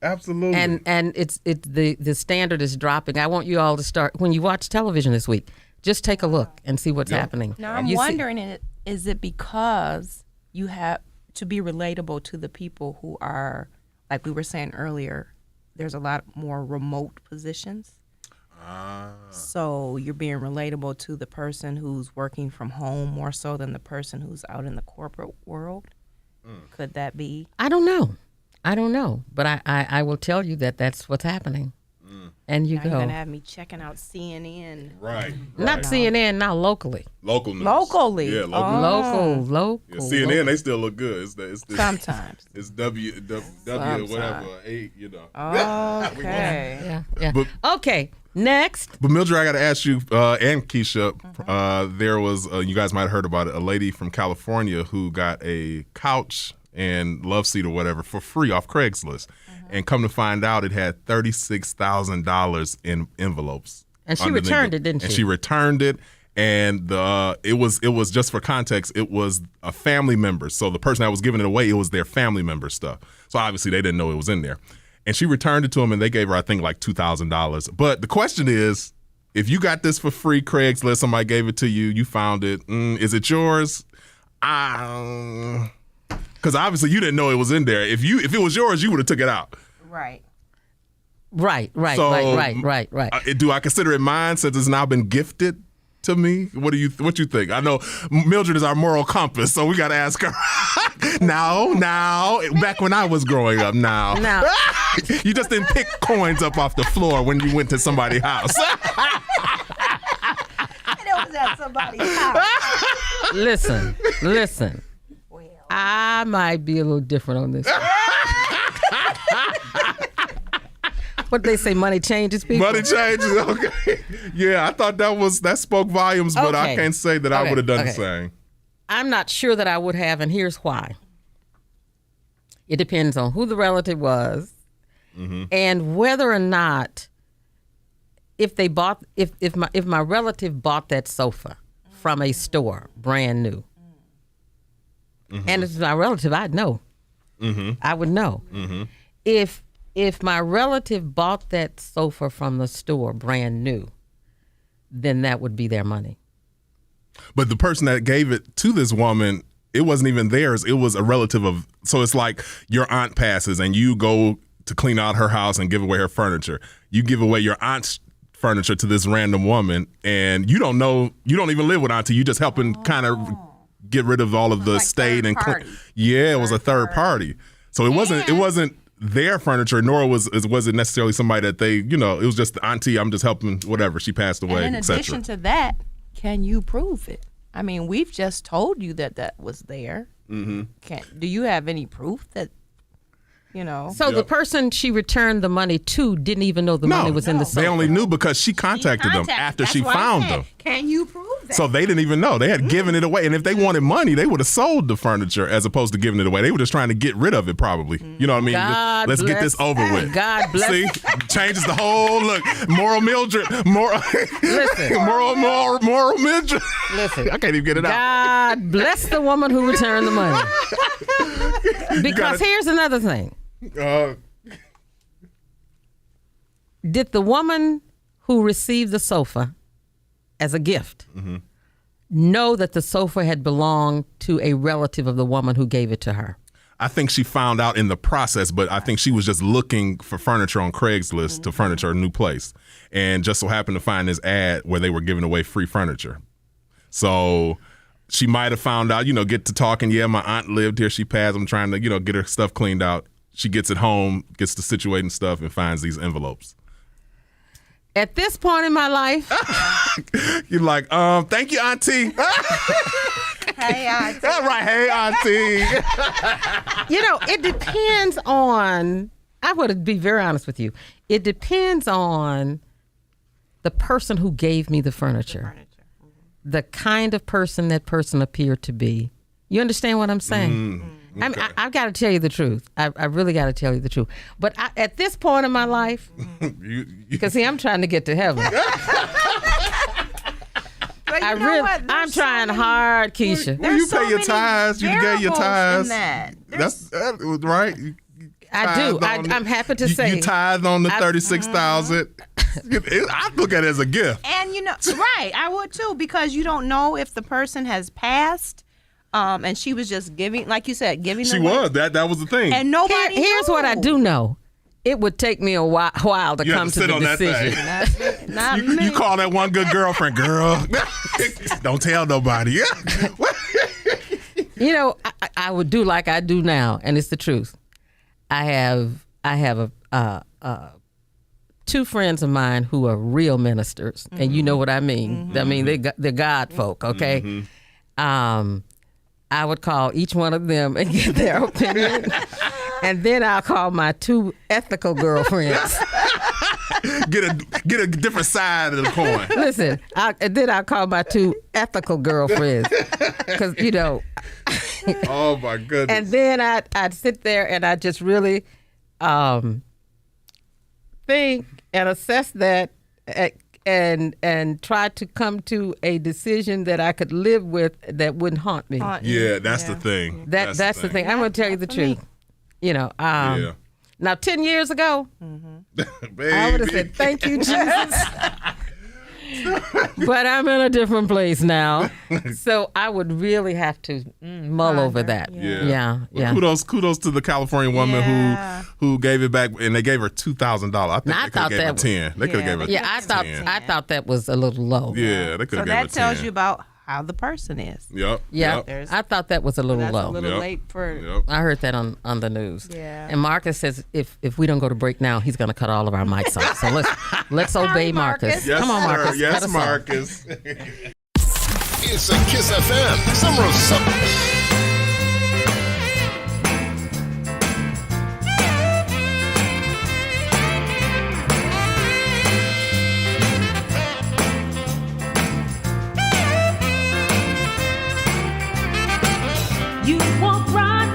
Absolutely. And it's the standard is dropping. I want you all to start, when you watch television this week, just take a look and see what's happening. Now I'm wondering, is it because you have to be relatable to the people who are, like we were saying earlier, there's a lot more remote positions. So you're being relatable to the person who's working from home more so than the person who's out in the corporate world. Could that be? I don't know, but I will tell you that that's what's happening. And you now go. You're gonna have me checking out CNN. Right. Not CNN, now locally. Local news. Locally. Yeah, Local. Yeah, CNN, they still look good. It's sometimes. It's W whatever 8, Okay. Yeah. But, okay. Next. But Mildred, I got to ask you and Kesha. There was you guys might have heard about it. A lady from California who got a couch and love seat or whatever for free off Craigslist, and come to find out it had $36,000 in envelopes. And she returned it, didn't she? And she returned it. And it was just for context, it was a family member. So the person that was giving it away, it was their family member stuff. So obviously they didn't know it was in there. And she returned it to them, and they gave her, I think, like $2,000. But the question is, if you got this for free, Craigslist, somebody gave it to you, you found it, is it yours? Because obviously you didn't know it was in there. If it was yours, you would have took it out. Right. Right. Do I consider it mine since it's now been gifted to me? What you think? I know Mildred is our moral compass, so we got to ask her. Now, back when I was growing up, now. You just didn't pick coins up off the floor when you went to somebody's house. It was at somebody's house. Listen. I might be a little different on this. What they say, money changes people? Money changes, okay. Yeah, I thought that spoke volumes, but I can't say that I would have done the same. I'm not sure that I would have, and here's why. It depends on who the relative was, and whether or not if my relative bought that sofa from a store, brand new, and it's my relative, I'd know. I would know. If my relative bought that sofa from the store, brand new, then that would be their money. But the person that gave it to this woman, it wasn't even theirs. It was a relative of. So it's like your aunt passes and you go to clean out her house and give away her furniture. You give away your aunt's furniture to this random woman, and you don't know. You don't even live with auntie. You just helping kind of get rid of all of the stain and clean. Yeah, it was a third party. So it wasn't their furniture, nor was it necessarily somebody that they, it was just the auntie. I'm just helping, whatever. She passed away, and in addition to that, can you prove it? I mean, we've just told you that was there. Do you have any proof that, So the person she returned the money to didn't even know the money was in the sofa. They only knew because she contacted them after she found them. Can you prove that? So they didn't even know. They had given it away. And if they wanted money, they would have sold the furniture as opposed to giving it away. They were just trying to get rid of it probably. You know what I mean? Let's get this over with. God bless. See? Changes the whole look. Moral Mildred. Listen. Moral Mildred. Listen. I can't even get it out. God bless the woman who returned the money. Because here's another thing. Did the woman who received the sofa as a gift know that the sofa had belonged to a relative of the woman who gave it to her? I think she found out in the process, but I think she was just looking for furniture on Craigslist to furnish her new place, and just so happened to find this ad where they were giving away free furniture. So she might have found out, get to talking. Yeah, my aunt lived here. She passed. I'm trying to, get her stuff cleaned out. She gets it home, gets to situating stuff, and finds these envelopes. At this point in my life, you're like, thank you, Auntie. Hey, Auntie. That's right. Hey, Auntie. It depends on, I would be very honest with you. It depends on the person who gave me the furniture. The kind of person that person appeared to be. You understand what I'm saying? Okay. I've got to tell you the truth. I really got to tell you the truth. But at this point in my life, because see, I'm trying to get to heaven. I'm trying hard, Kesha. Well, you pay your tithes. You get your tithes. That's right. I do. I'm happy to say. You tithe on the 36,000. I look at it as a gift. And right, I would too, because you don't know if the person has passed, and she was just giving, like you said, giving. She was. That was the thing. And nobody. Here's what I do know. It would take me a while to come to the decision. Not you call that one good girlfriend, girl. Don't tell nobody. I would do like I do now, and it's the truth. I have two friends of mine who are real ministers, and you know what I mean. I mean, they're God folk, okay? I would call each one of them and get their opinion, and then I'll call my two ethical girlfriends. Get a different side of the coin. Listen, then I'll call my two ethical girlfriends, because oh my goodness. And then I'd sit there and I'd just really think and assess that and try to come to a decision that I could live with that wouldn't haunt me. Yeah, that's the thing. That's the thing. I'm going to tell you the truth. Now 10 years ago, I would have said, thank you, Jesus. But I'm in a different place now, so I would really have to mull over that. Yeah. Kudos to the California woman who gave it back, and they gave her $2,000. I think they could have gave her 10. They could have gave her 10. I thought that was a little low. Yeah, they could have gave her 10. So that tells you about how the person is. Yep. I thought that was a little low. A little late for. I heard that on the news. Yeah. And Marcus says if we don't go to break now, he's going to cut all of our mics off. So let's obey Marcus. Yes, come on, Marcus. Sir. Yes, Marcus. It's a Kiss FM Summer of Summer. You walked right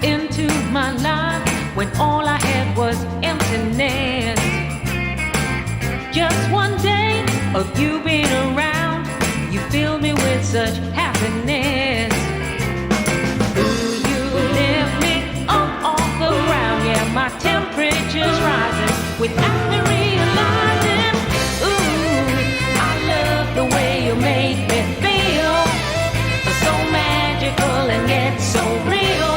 into my life when all I had was emptiness. Just one day of you being around, you filled me with such happiness. Ooh, you lift me up off the ground, yeah, my temperature's rising without me realizing. Ooh, I love the way you make me feel, so magical and yet so real.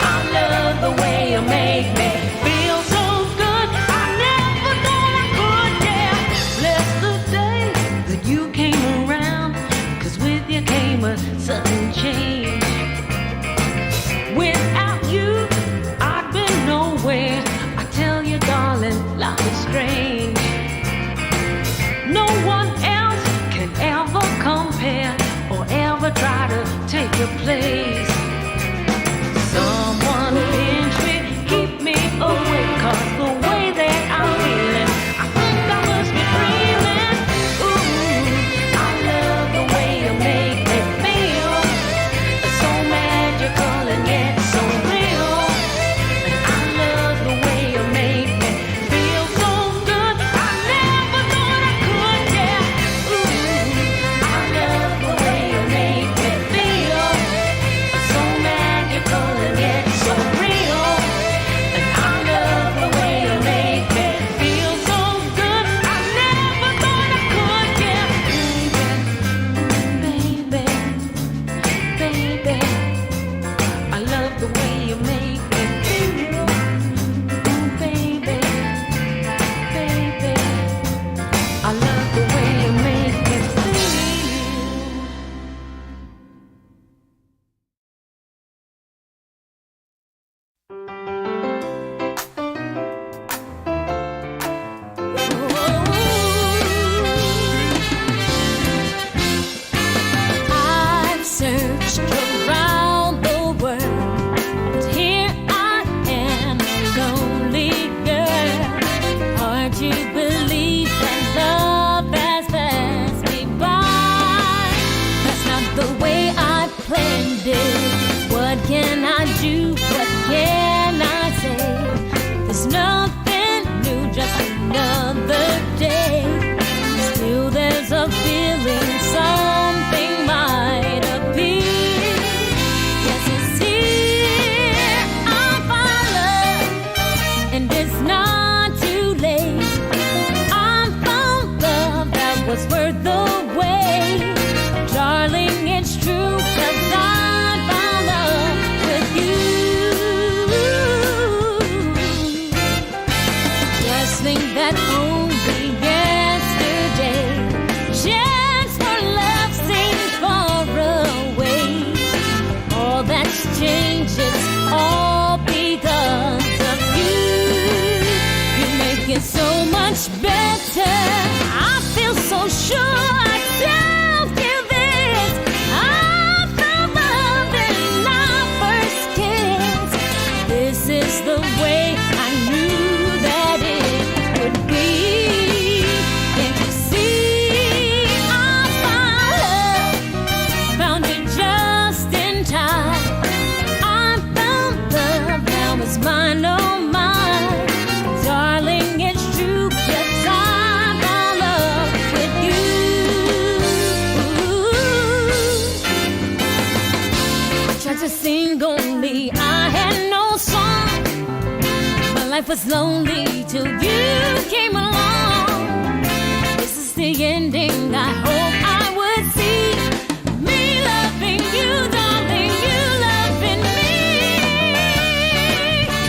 I love the way you make me feel so good. I never thought I could, yeah. Bless the day that you came around, 'cause with you came a sudden change. Without you, I'd been nowhere. I tell you, darling, much better. I feel so sure I don't give it. I felt love in our first kiss. This is the way I knew that it would be. Can't you see? I found it just in time. I found love, now it's mine, oh mine. Darling, it's true, yes, I found love with you. Tried to sing only, I had no song. My life was lonely till you came along. This is the ending I hope I would see. Me loving you, darling, you loving me.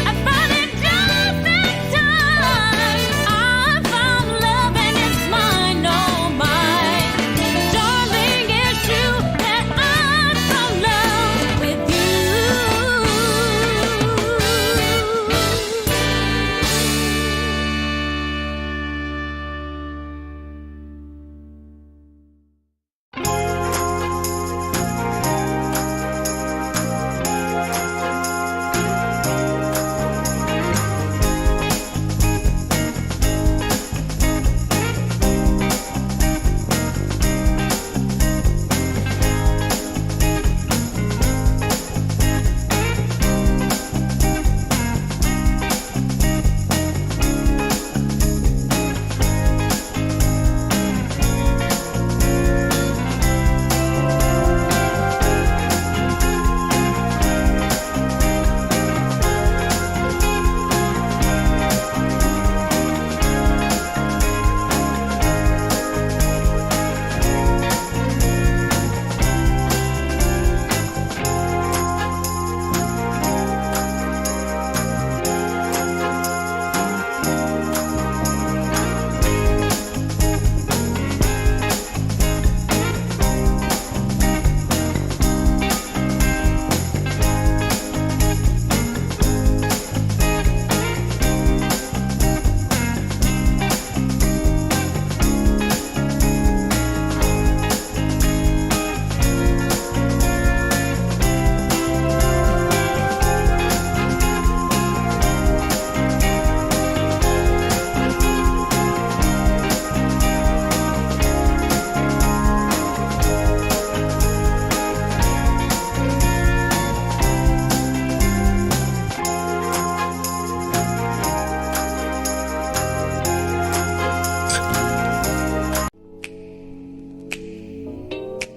I found it just in time. I found love and it's mine, oh mine. Darling, it's true that I found love with you.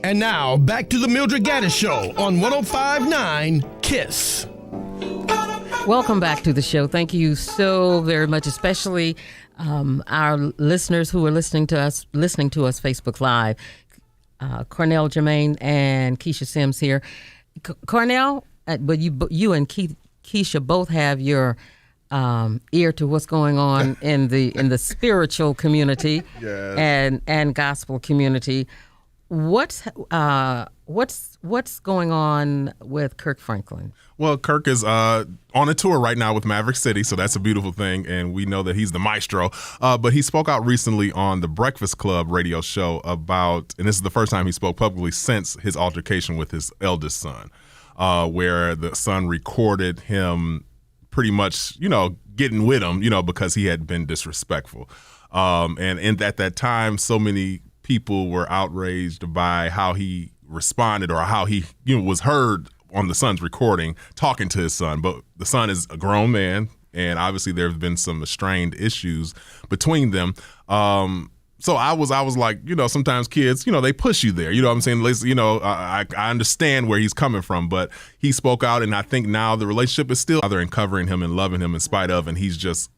And now, back to the Mildred Gaddis Show on 105.9 KISS. Welcome back to the show. Thank you so very much, especially our listeners who are listening to us Facebook Live. Cornell, Jermain, and Kesha Sims here. Cornell, but you and Kesha both have your ear to what's going on in the spiritual community and gospel community. What's going on with Kirk Franklin? Well, Kirk is on a tour right now with Maverick City, so that's a beautiful thing, and we know that he's the maestro. But he spoke out recently on the Breakfast Club radio show about, and this is the first time he spoke publicly since his altercation with his eldest son, where the son recorded him pretty much, getting with him, because he had been disrespectful. And at that time, so many people were outraged by how he responded or how he was heard on the son's recording talking to his son. But the son is a grown man, and obviously there have been some strained issues between them. So I was like, sometimes kids, they push you there. You know what I'm saying? I understand where he's coming from, but he spoke out, and I think now the relationship is still either in covering him and loving him in spite of, and he's just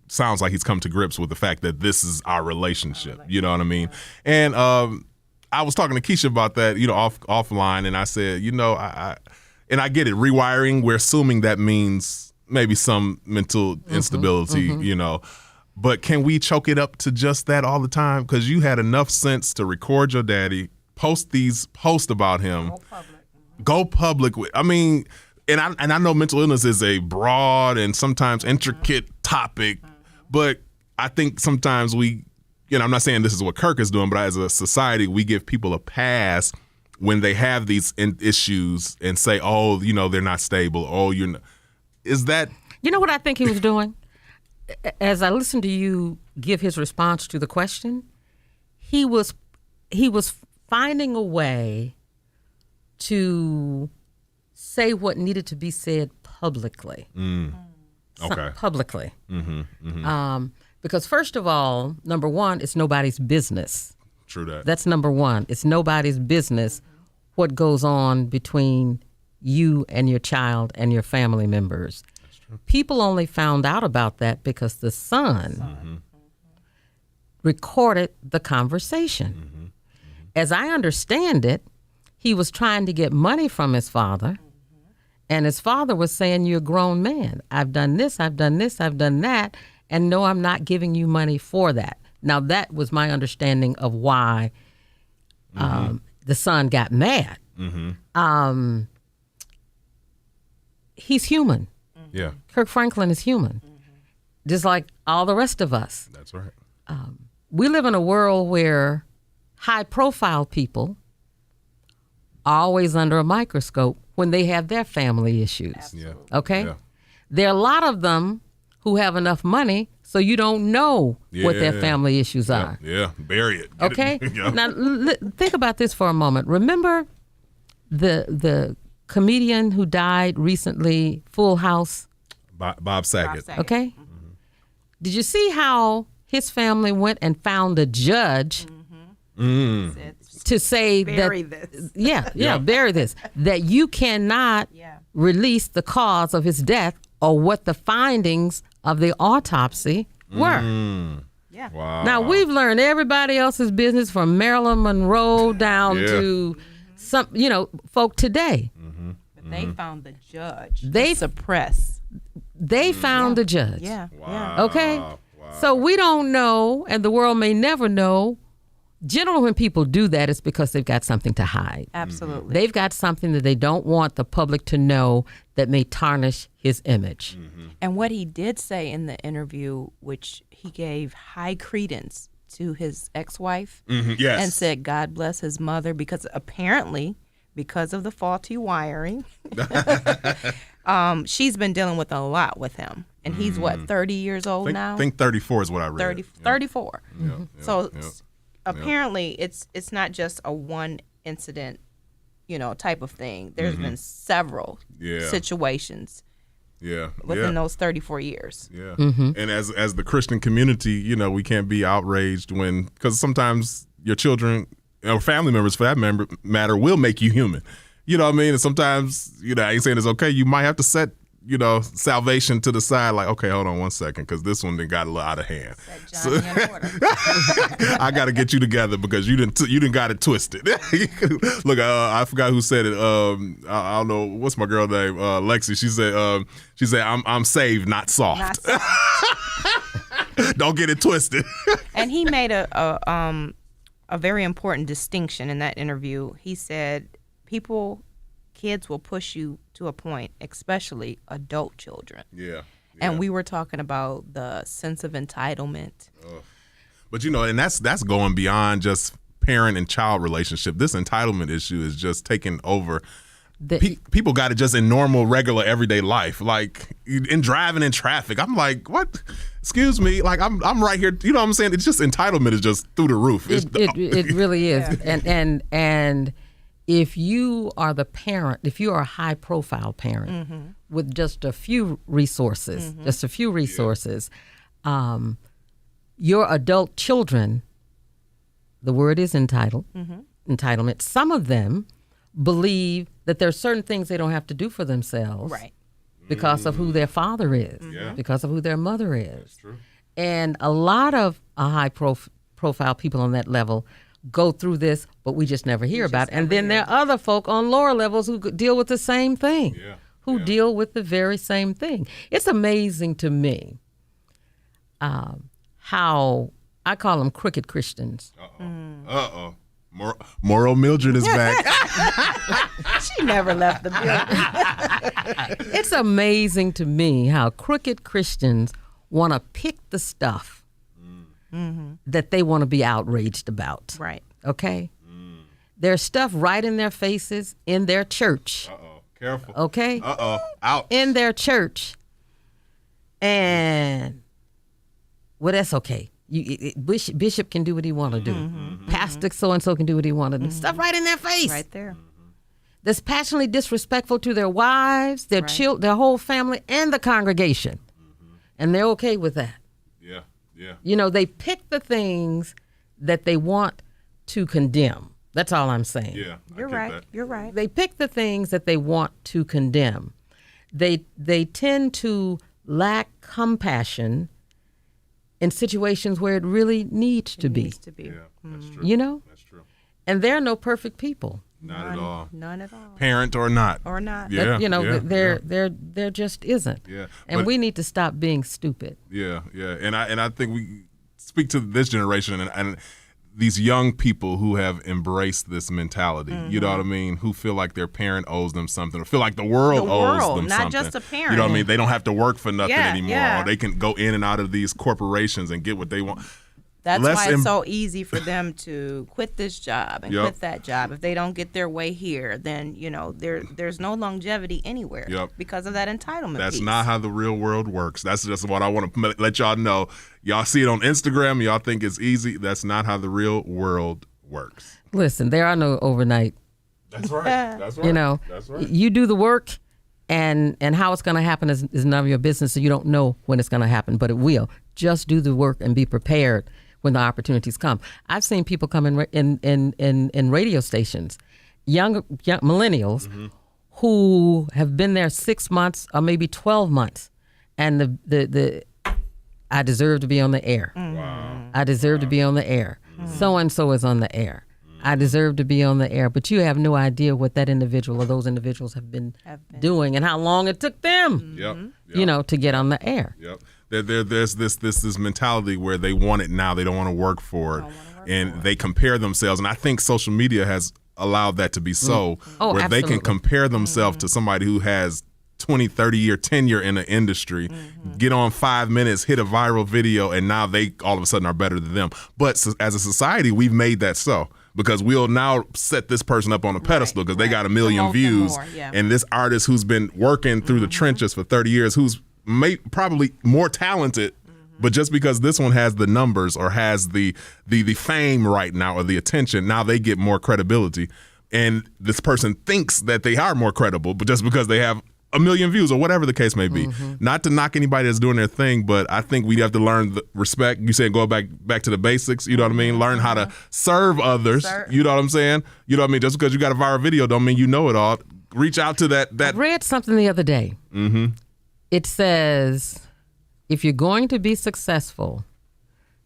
sounds like he's come to grips with the fact that this is our relationship. You know what I mean? And I was talking to Kesha about that, offline, and I said, and I get it, rewiring, we're assuming that means maybe some mental instability, but can we choke it up to just that all the time? Because you had enough sense to record your daddy, post these posts about him, go public with, and I know mental illness is a broad and sometimes intricate topic, but I think sometimes we, I'm not saying this is what Kirk is doing, but as a society, we give people a pass when they have these issues and say, oh, they're not stable. Oh, you're not. Is that? You know what I think he was doing? As I listened to you give his response to the question, he was finding a way to say what needed to be said publicly. Okay. Publicly. Mm-hmm. Because first of all, number one, it's nobody's business. True that. That's number one. It's nobody's business what goes on between you and your child and your family members. That's true. People only found out about that because the son recorded the conversation. As I understand it, he was trying to get money from his father, and his father was saying, you're a grown man. I've done this, I've done this, I've done that, and no, I'm not giving you money for that. Now, that was my understanding of why the son got mad. He's human. Yeah. Kirk Franklin is human, just like all the rest of us. That's right. We live in a world where high-profile people are always under a microscope when they have their family issues. Yeah. Okay? Yeah. There are a lot of them who have enough money so you don't know what their family issues are. Yeah, bury it. Get Okay? it. Yeah. Now, think about this for a moment. Remember the comedian who died recently, Full House? Bob Saget. Okay? Did you see how his family went and found a judge to say Bury that, this. bury this, that you cannot release the cause of his death or what the findings of the autopsy were. Yeah. Wow. Now, we've learned everybody else's business from Marilyn Monroe down to some, folk today. But they found the judge. They suppress. They found the judge. Yeah. Wow. Okay? Wow. So we don't know, and the world may never know. Generally, when people do that, it's because they've got something to hide. Absolutely. They've got something that they don't want the public to know that may tarnish his image. And what he did say in the interview, which he gave high credence to his ex-wife, Yes. and said, God bless his mother, because apparently, because of the faulty wiring, she's been dealing with a lot with him. And he's, 30 years old now? I think 34 is what I read. 34. So apparently Yeah. it's not just a one incident, type of thing. There's been several situations within those 34 years. Yeah. And as the Christian community, we can't be outraged because sometimes your children or family members, for that matter, will make you human. You know what I mean? And sometimes, I ain't saying it's okay. You might have to set, salvation to the side. Like, okay, hold on one second, because this one done got a little out of hand. So, I got to get you together because you didn't got it twisted. Look, I forgot who said it. I don't know what's my girl name. Lexi. She said I'm saved, not soft. Don't get it twisted. And he made a very important distinction in that interview. He said, kids will push you to a point, especially adult children. Yeah. And we were talking about the sense of entitlement. But and that's going beyond just parent and child relationship. This entitlement issue is just taking over. People got it just in normal, regular, everyday life, like in driving in traffic. I'm like, what? Excuse me, like I'm right here. You know what I'm saying? It's just entitlement is just through the roof. It really is. And if you are the parent, if you are a high-profile parent with just a few resources, your adult children, the word is entitlement. Some of them believe that there are certain things they don't have to do for themselves, right? Because of who their father is, because of who their mother is. That's true. And a lot of high-profile people on that level go through this, but we just never hear about it. And then there are other folk on lower levels who deal with the same thing, deal with the very same thing. It's amazing to me how I call them crooked Christians. Moral Mildred is back. She never left the building. It's amazing to me how crooked Christians want to pick the stuff that they want to be outraged about. Right. Okay? There's stuff right in their faces in their church. Careful. Okay? Out. In their church. And, well, that's okay. Bishop can do what he want to do. Pastor so-and-so can do what he want to do. Stuff right in their face. Right there. That's passionately disrespectful to their wives, their children, their whole family, and the congregation. And they're okay with that. Yeah. You know, they pick the things that they want to condemn. That's all I'm saying. Yeah, You're right. You're right. They pick the things that they want to condemn. They tend to lack compassion in situations where it really needs to be. Yeah, that's true. You know? That's true. And there are no perfect people. Not at all. None at all. Parent or not. Or not. Yeah. You know, yeah, there just isn't. Yeah. And But- we need to stop being stupid. Yeah. And I think we speak to this generation and these young people who have embraced this mentality. You know what I mean? Who feel like their parent owes them something, or feel like the world owes them not something. just a parent. You know what I mean? They don't have to work for nothing Yeah, anymore, yeah. or they can go in and out of these corporations and get what they want. That's Less why it's em- so easy for them to quit this job and Yep. quit that job. If they don't get their way here, then there's no longevity anywhere Yep. because of that entitlement. That's piece. not how the real world works. That's just what I want to let y'all know. Y'all see it on Instagram. Y'all think it's easy. That's not how the real world works. Listen, there are no overnight. That's right. That's right. You know, That's right. you do the work, and how it's going to happen is none of your business. So you don't know when it's going to happen, but it will. Just do the work and be prepared when the opportunities come. I've seen people come in radio stations, young millennials, who have been there 6 months or maybe 12 months, and the I deserve to be on the air. Wow. I deserve to be on the air. So and so is on the air. I deserve to be on the air, but you have no idea what that individual or those individuals have been doing and how long it took them, Yep. you know, to get on the air. Yep. There's this mentality where they want it now. They don't want to work for it, and they compare themselves. And I think social media has allowed that to be so, Oh, where they can absolutely. compare themselves to somebody who has 20, 30 year tenure in the industry, get on 5 minutes, hit a viral video, and now they all of a sudden are better than them. But as a society, we've made that so. Because we'll now set this person up on a pedestal because they got 1 million Promote them views. more, yeah. And this artist who's been working through the trenches for 30 years, who's probably more talented, but just because this one has the numbers or has the fame right now or the attention, now they get more credibility. And this person thinks that they are more credible, but just because they have 1 million views or whatever the case may be. Not to knock anybody that's doing their thing, but I think we have to learn the respect. You said go back to the basics, you know what I mean? Learn how to serve others, you know what I'm saying? You know what I mean? Just because you got a viral video don't mean you know it all. Reach out to that. I read something the other day. It says, if you're going to be successful,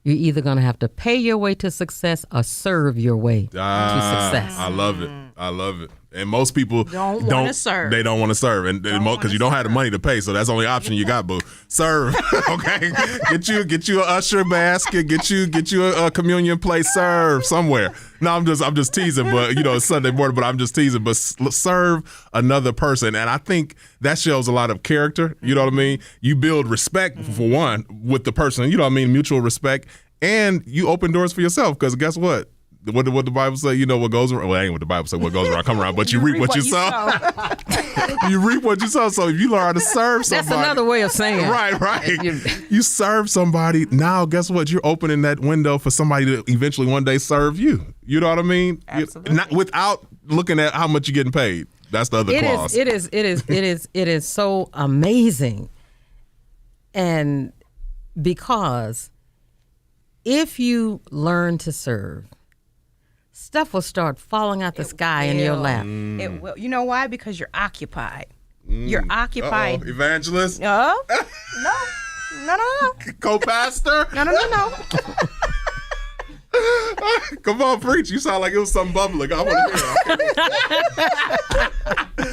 you're either going to have to pay your way to success or serve your way to success. I love it. I love it. And most people Don't wanna serve. They don't want to serve, and because you don't have the money to pay, so that's the only option you got. Boo, serve. Okay, get you a usher basket, get you a communion plate, serve somewhere. No, I'm just teasing, but it's Sunday morning, but I'm just teasing. But serve another person, and I think that shows a lot of character. You know what I mean? You build respect for one with the person. You know what I mean? Mutual respect, and you open doors for yourself. Because guess what? What the Bible say? You know what goes around. Well, ain't what the Bible say. What goes around come around. But you reap what you sow. You reap what you sow. So if you learn how to serve somebody, That's another way of saying it. right. You serve somebody. Now, guess what? You're opening that window for somebody to eventually one day serve you. You know what I mean? Absolutely. Not without looking at how much you're getting paid. That's the other clause. It is so amazing, and because if you learn to serve, stuff will start falling out the sky in your lap. It will. You know why? Because you're occupied. You're occupied. Uh-oh. Evangelist? No. Co-pastor? No. Come on, preach. You sound like it was something bubbling. I want to hear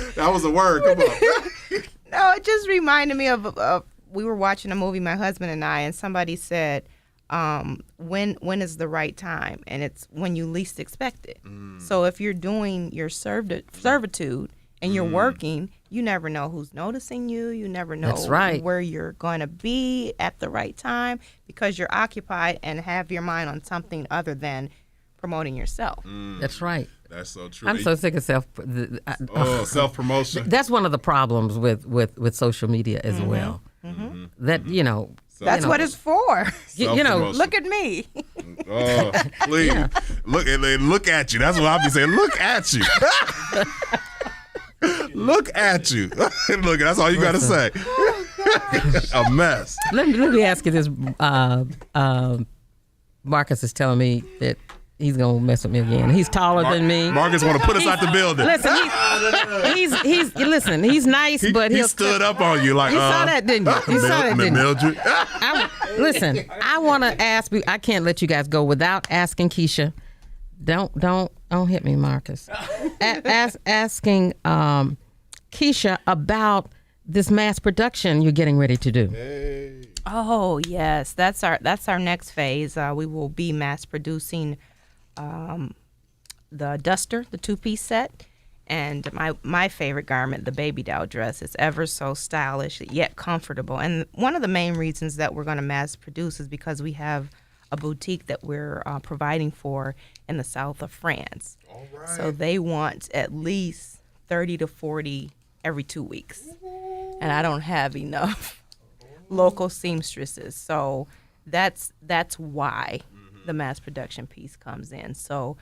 it. That was a word. Come on. No, it just reminded me of we were watching a movie, my husband and I, and somebody said, when is the right time? And it's when you least expect it. So if you're doing your servitude and you're working, you never know who's noticing you. You never know That's right. where you're going to be at the right time because you're occupied and have your mind on something other than promoting yourself. That's right. That's so true. I'm so sick of self-promotion. That's one of the problems with social media as well. That, That's what it's for. Look at me. Oh, please. Yeah. Look at you. That's what I'll be saying. Look at you. Look at you. Look, that's all you got to say. A mess. Let me ask you this. Marcus is telling me that he's gonna mess with me again. He's taller than me. Marcus want to put us out the building. Listen, he's nice, but he stood up on you like. You saw that, didn't you? You saw that, didn't you? Mildred. Listen, I want to ask. I can't let you guys go without asking Kesha. Don't hit me, Marcus. Asking Kesha about this mass production you're getting ready to do. Hey. Oh yes, that's our next phase. We will be mass producing the duster, the 2-piece set, and my favorite garment, the baby doll dress. It's ever so stylish yet comfortable. And one of the main reasons that we're going to mass produce is because we have a boutique that we're providing for in the south of France. All right. So they want at least 30 to 40 every 2 weeks, and I don't have enough local seamstresses. So that's why the mass production piece comes in. So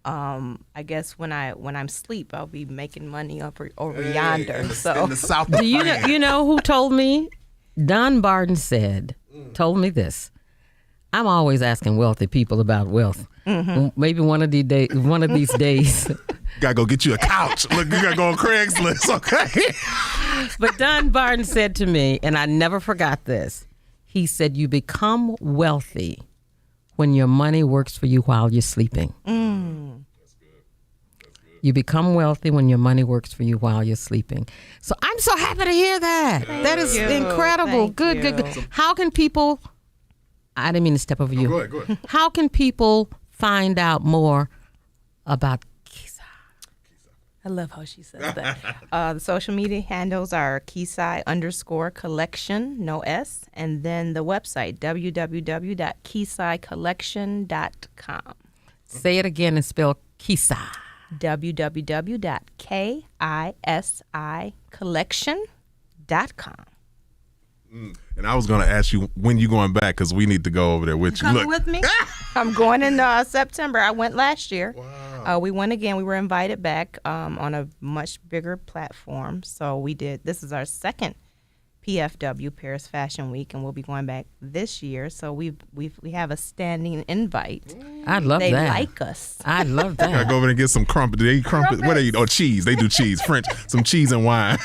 I guess when I'm asleep, I'll be making money over yonder. In So the south. Do you know who told me? Don Barton told me this. I'm always asking wealthy people about wealth. Maybe one of these days. Gotta go get you a couch. Look, you gotta go on Craigslist, okay? But Don Barton said to me, and I never forgot this. He said, "You become wealthy when your money works for you while you're sleeping." That's good. You become wealthy when your money works for you while you're sleeping. So I'm so happy to hear that. That is incredible. Thank Good. you. How can people? I didn't mean to step over you. Go ahead. How can people find out more about Kesha? I love how she says that. The social media handles are Kesha_collection, no S, and then the website, www.keshicollection.com. Say it again and spell Kesha. www.KISIcollection.com. And I was gonna ask you when you going back because we need to go over there with you. Coming with me? I'm going in September. I went last year. Wow. We went again. We were invited back on a much bigger platform. So we did. This is our second PFW, Paris Fashion Week, and we'll be going back this year. So we have a standing invite. I'd love they that. They like us. I'd love that. Gotta go over there and get some crumpet. They eat crumpet. What they eat? Oh, cheese. They do cheese. French. Some cheese and wine.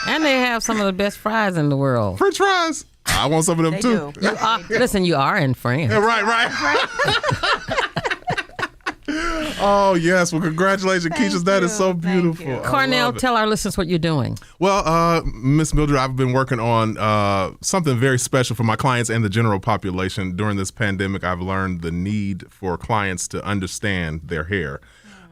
And they have some of the best fries in the world. French fries. I want some of them They too. do. Listen, you are in France. Yeah, right. Oh, yes. Well, congratulations, Kesha. That is so beautiful. I Cornell, love it. tell our listeners what you're doing. Well, Miss Mildred, I've been working on something very special for my clients and the general population. During this pandemic, I've learned the need for clients to understand their hair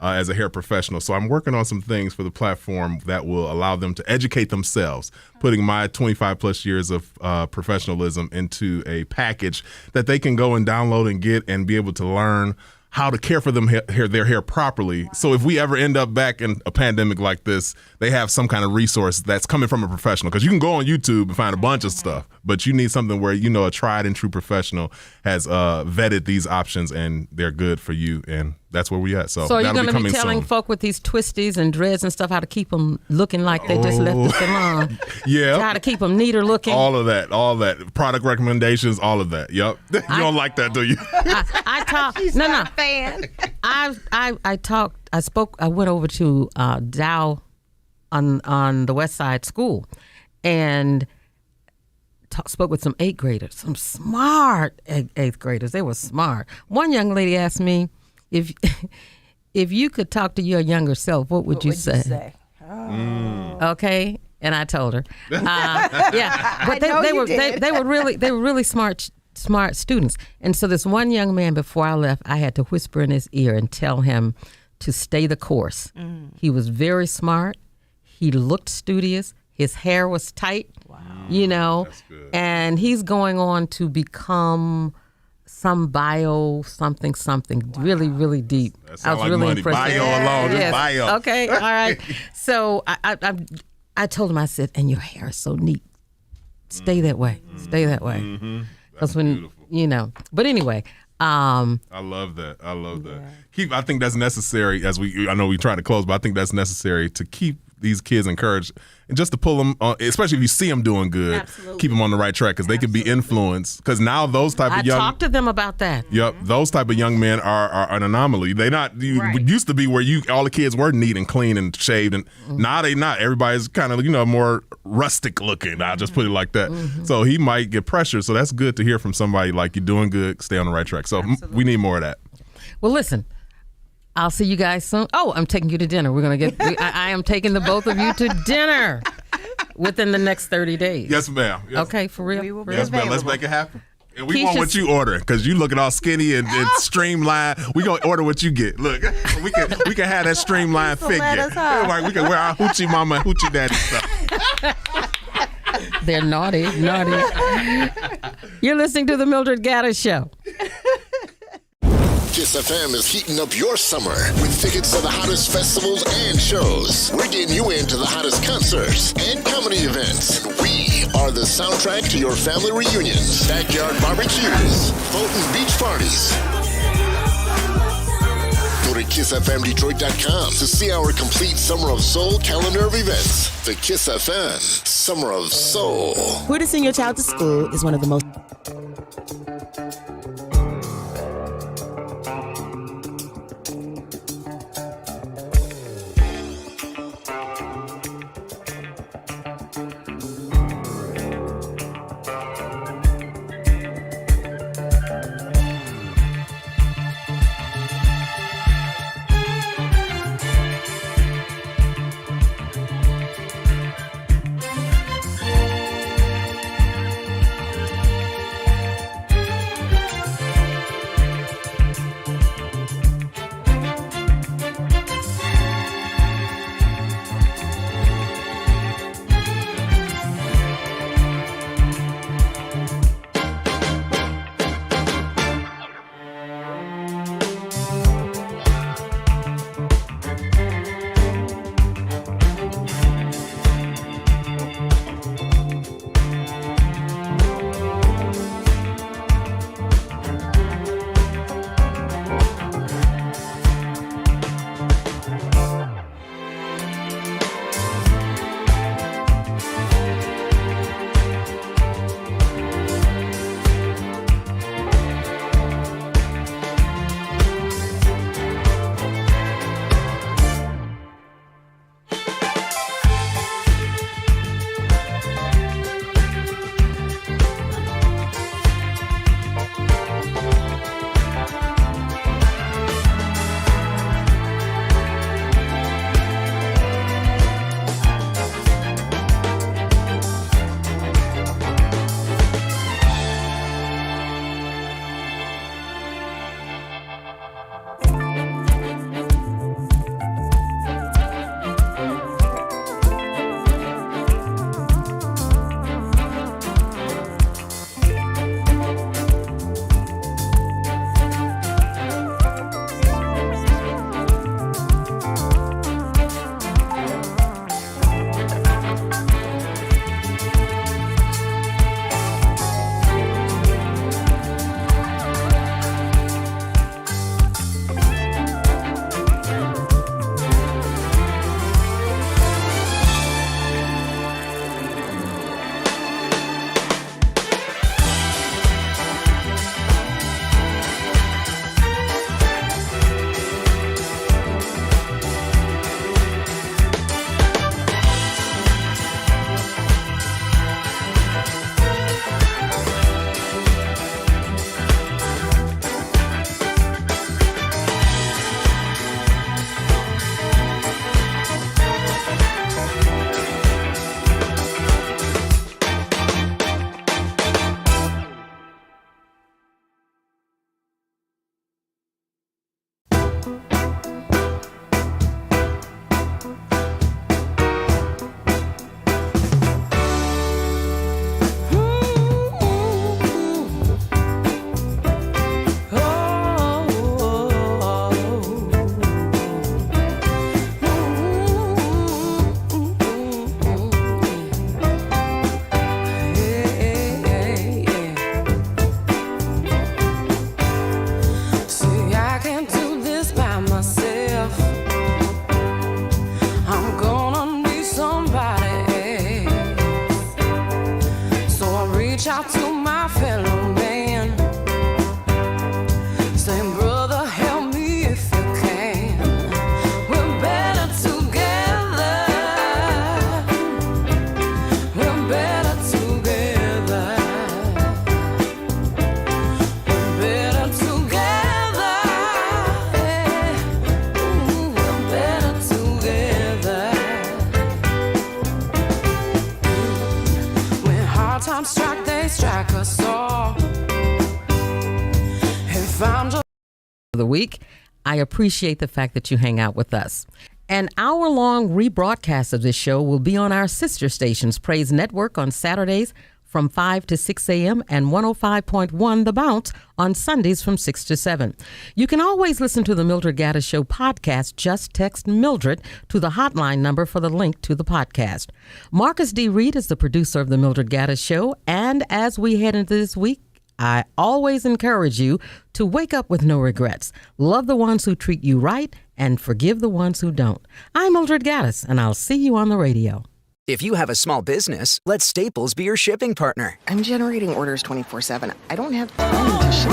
as a hair professional. So I'm working on some things for the platform that will allow them to educate themselves, putting my 25 plus years of professionalism into a package that they can go and download and get and be able to learn how to care for their hair properly. Wow. So if we ever end up back in a pandemic like this, they have some kind of resource that's coming from a professional. Because you can go on YouTube and find a bunch of stuff, but you need something where a tried and true professional has vetted these options and they're good for you. And that's where we at. So are you going to be telling soon. folk with these twisties and dreads and stuff how to keep them looking like they just left the salon? Yeah. How to keep them neater looking? All of that. Product recommendations, all of that. Yep. You don't like that, do you? I talk. She's no. not a fan. I talked. I spoke. I went over to Dow on the West Side School, and spoke with some 8th graders. Some smart 8th graders. They were smart. One young lady asked me, if you could talk to your younger self, what would you say? Oh. Okay, and I told her. Yeah, but they were really smart students. And so this one young man, before I left, I had to whisper in his ear and tell him to stay the course. He was very smart. He looked studious. His hair was tight. Wow. You know, and he's going on to become some bio something really, really deep. I was really impressed. Bio alone, just bio. Okay, all right. So I told him, I said, and your hair is so neat. Stay that way. Stay that way. Because when beautiful. You know. But anyway. I love that. I think that's necessary. I know we try to close, but I think that's necessary to keep these kids encouraged and just to pull them, especially if you see them doing good, keep them on the right track because they can be influenced. Because now those type of young, I talked to them about that. Yep, those type of young men are an anomaly. They not used to be where all the kids were neat and clean and shaved, and now they not. Everybody's kind of more rustic looking. I'll just put it like that. So he might get pressure. So that's good to hear from somebody like you're doing good, stay on the right track. So we need more of that. Well, listen. I'll see you guys soon. Oh, I'm taking you to dinner. We're going to get, I am taking the both of you to dinner within the next 30 days. Yes, ma'am. Yes. Okay, for real? We will be yes, ma'am. Let's make it happen. And we want what you order because you looking all skinny and streamlined. We going to order what you get. Look, we can have that streamlined figure. Like we can wear our hoochie mama and hoochie daddy stuff. They're naughty. You're listening to the Mildred Gaddis Show. Kiss FM is heating up your summer with tickets to the hottest festivals and shows. We're getting you into the hottest concerts and comedy events. And we are the soundtrack to your family reunions, backyard barbecues, Fulton beach parties. Go to KissFMDetroit.com to see our complete Summer of Soul calendar of events. The Kiss FM Summer of Soul. Where to send your child to school is one of the most... the week. I appreciate the fact that you hang out with us. An hour-long rebroadcast of this show will be on our sister stations, Praise Network on Saturdays from 5 to 6 a.m. and 105.1 The Bounce on Sundays from 6 to 7. You can always listen to the Mildred Gaddis Show podcast. Just text Mildred to the hotline number for the link to the podcast. Marcus D. Reed is the producer of the Mildred Gaddis Show, and as we head into this week, I always encourage you to wake up with no regrets. Love the ones who treat you right and forgive the ones who don't. I'm Mildred Gaddis, and I'll see you on the radio. If you have a small business, let Staples be your shipping partner. I'm generating orders 24/7. I don't have time to ship.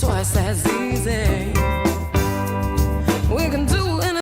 Twice as easy. We can do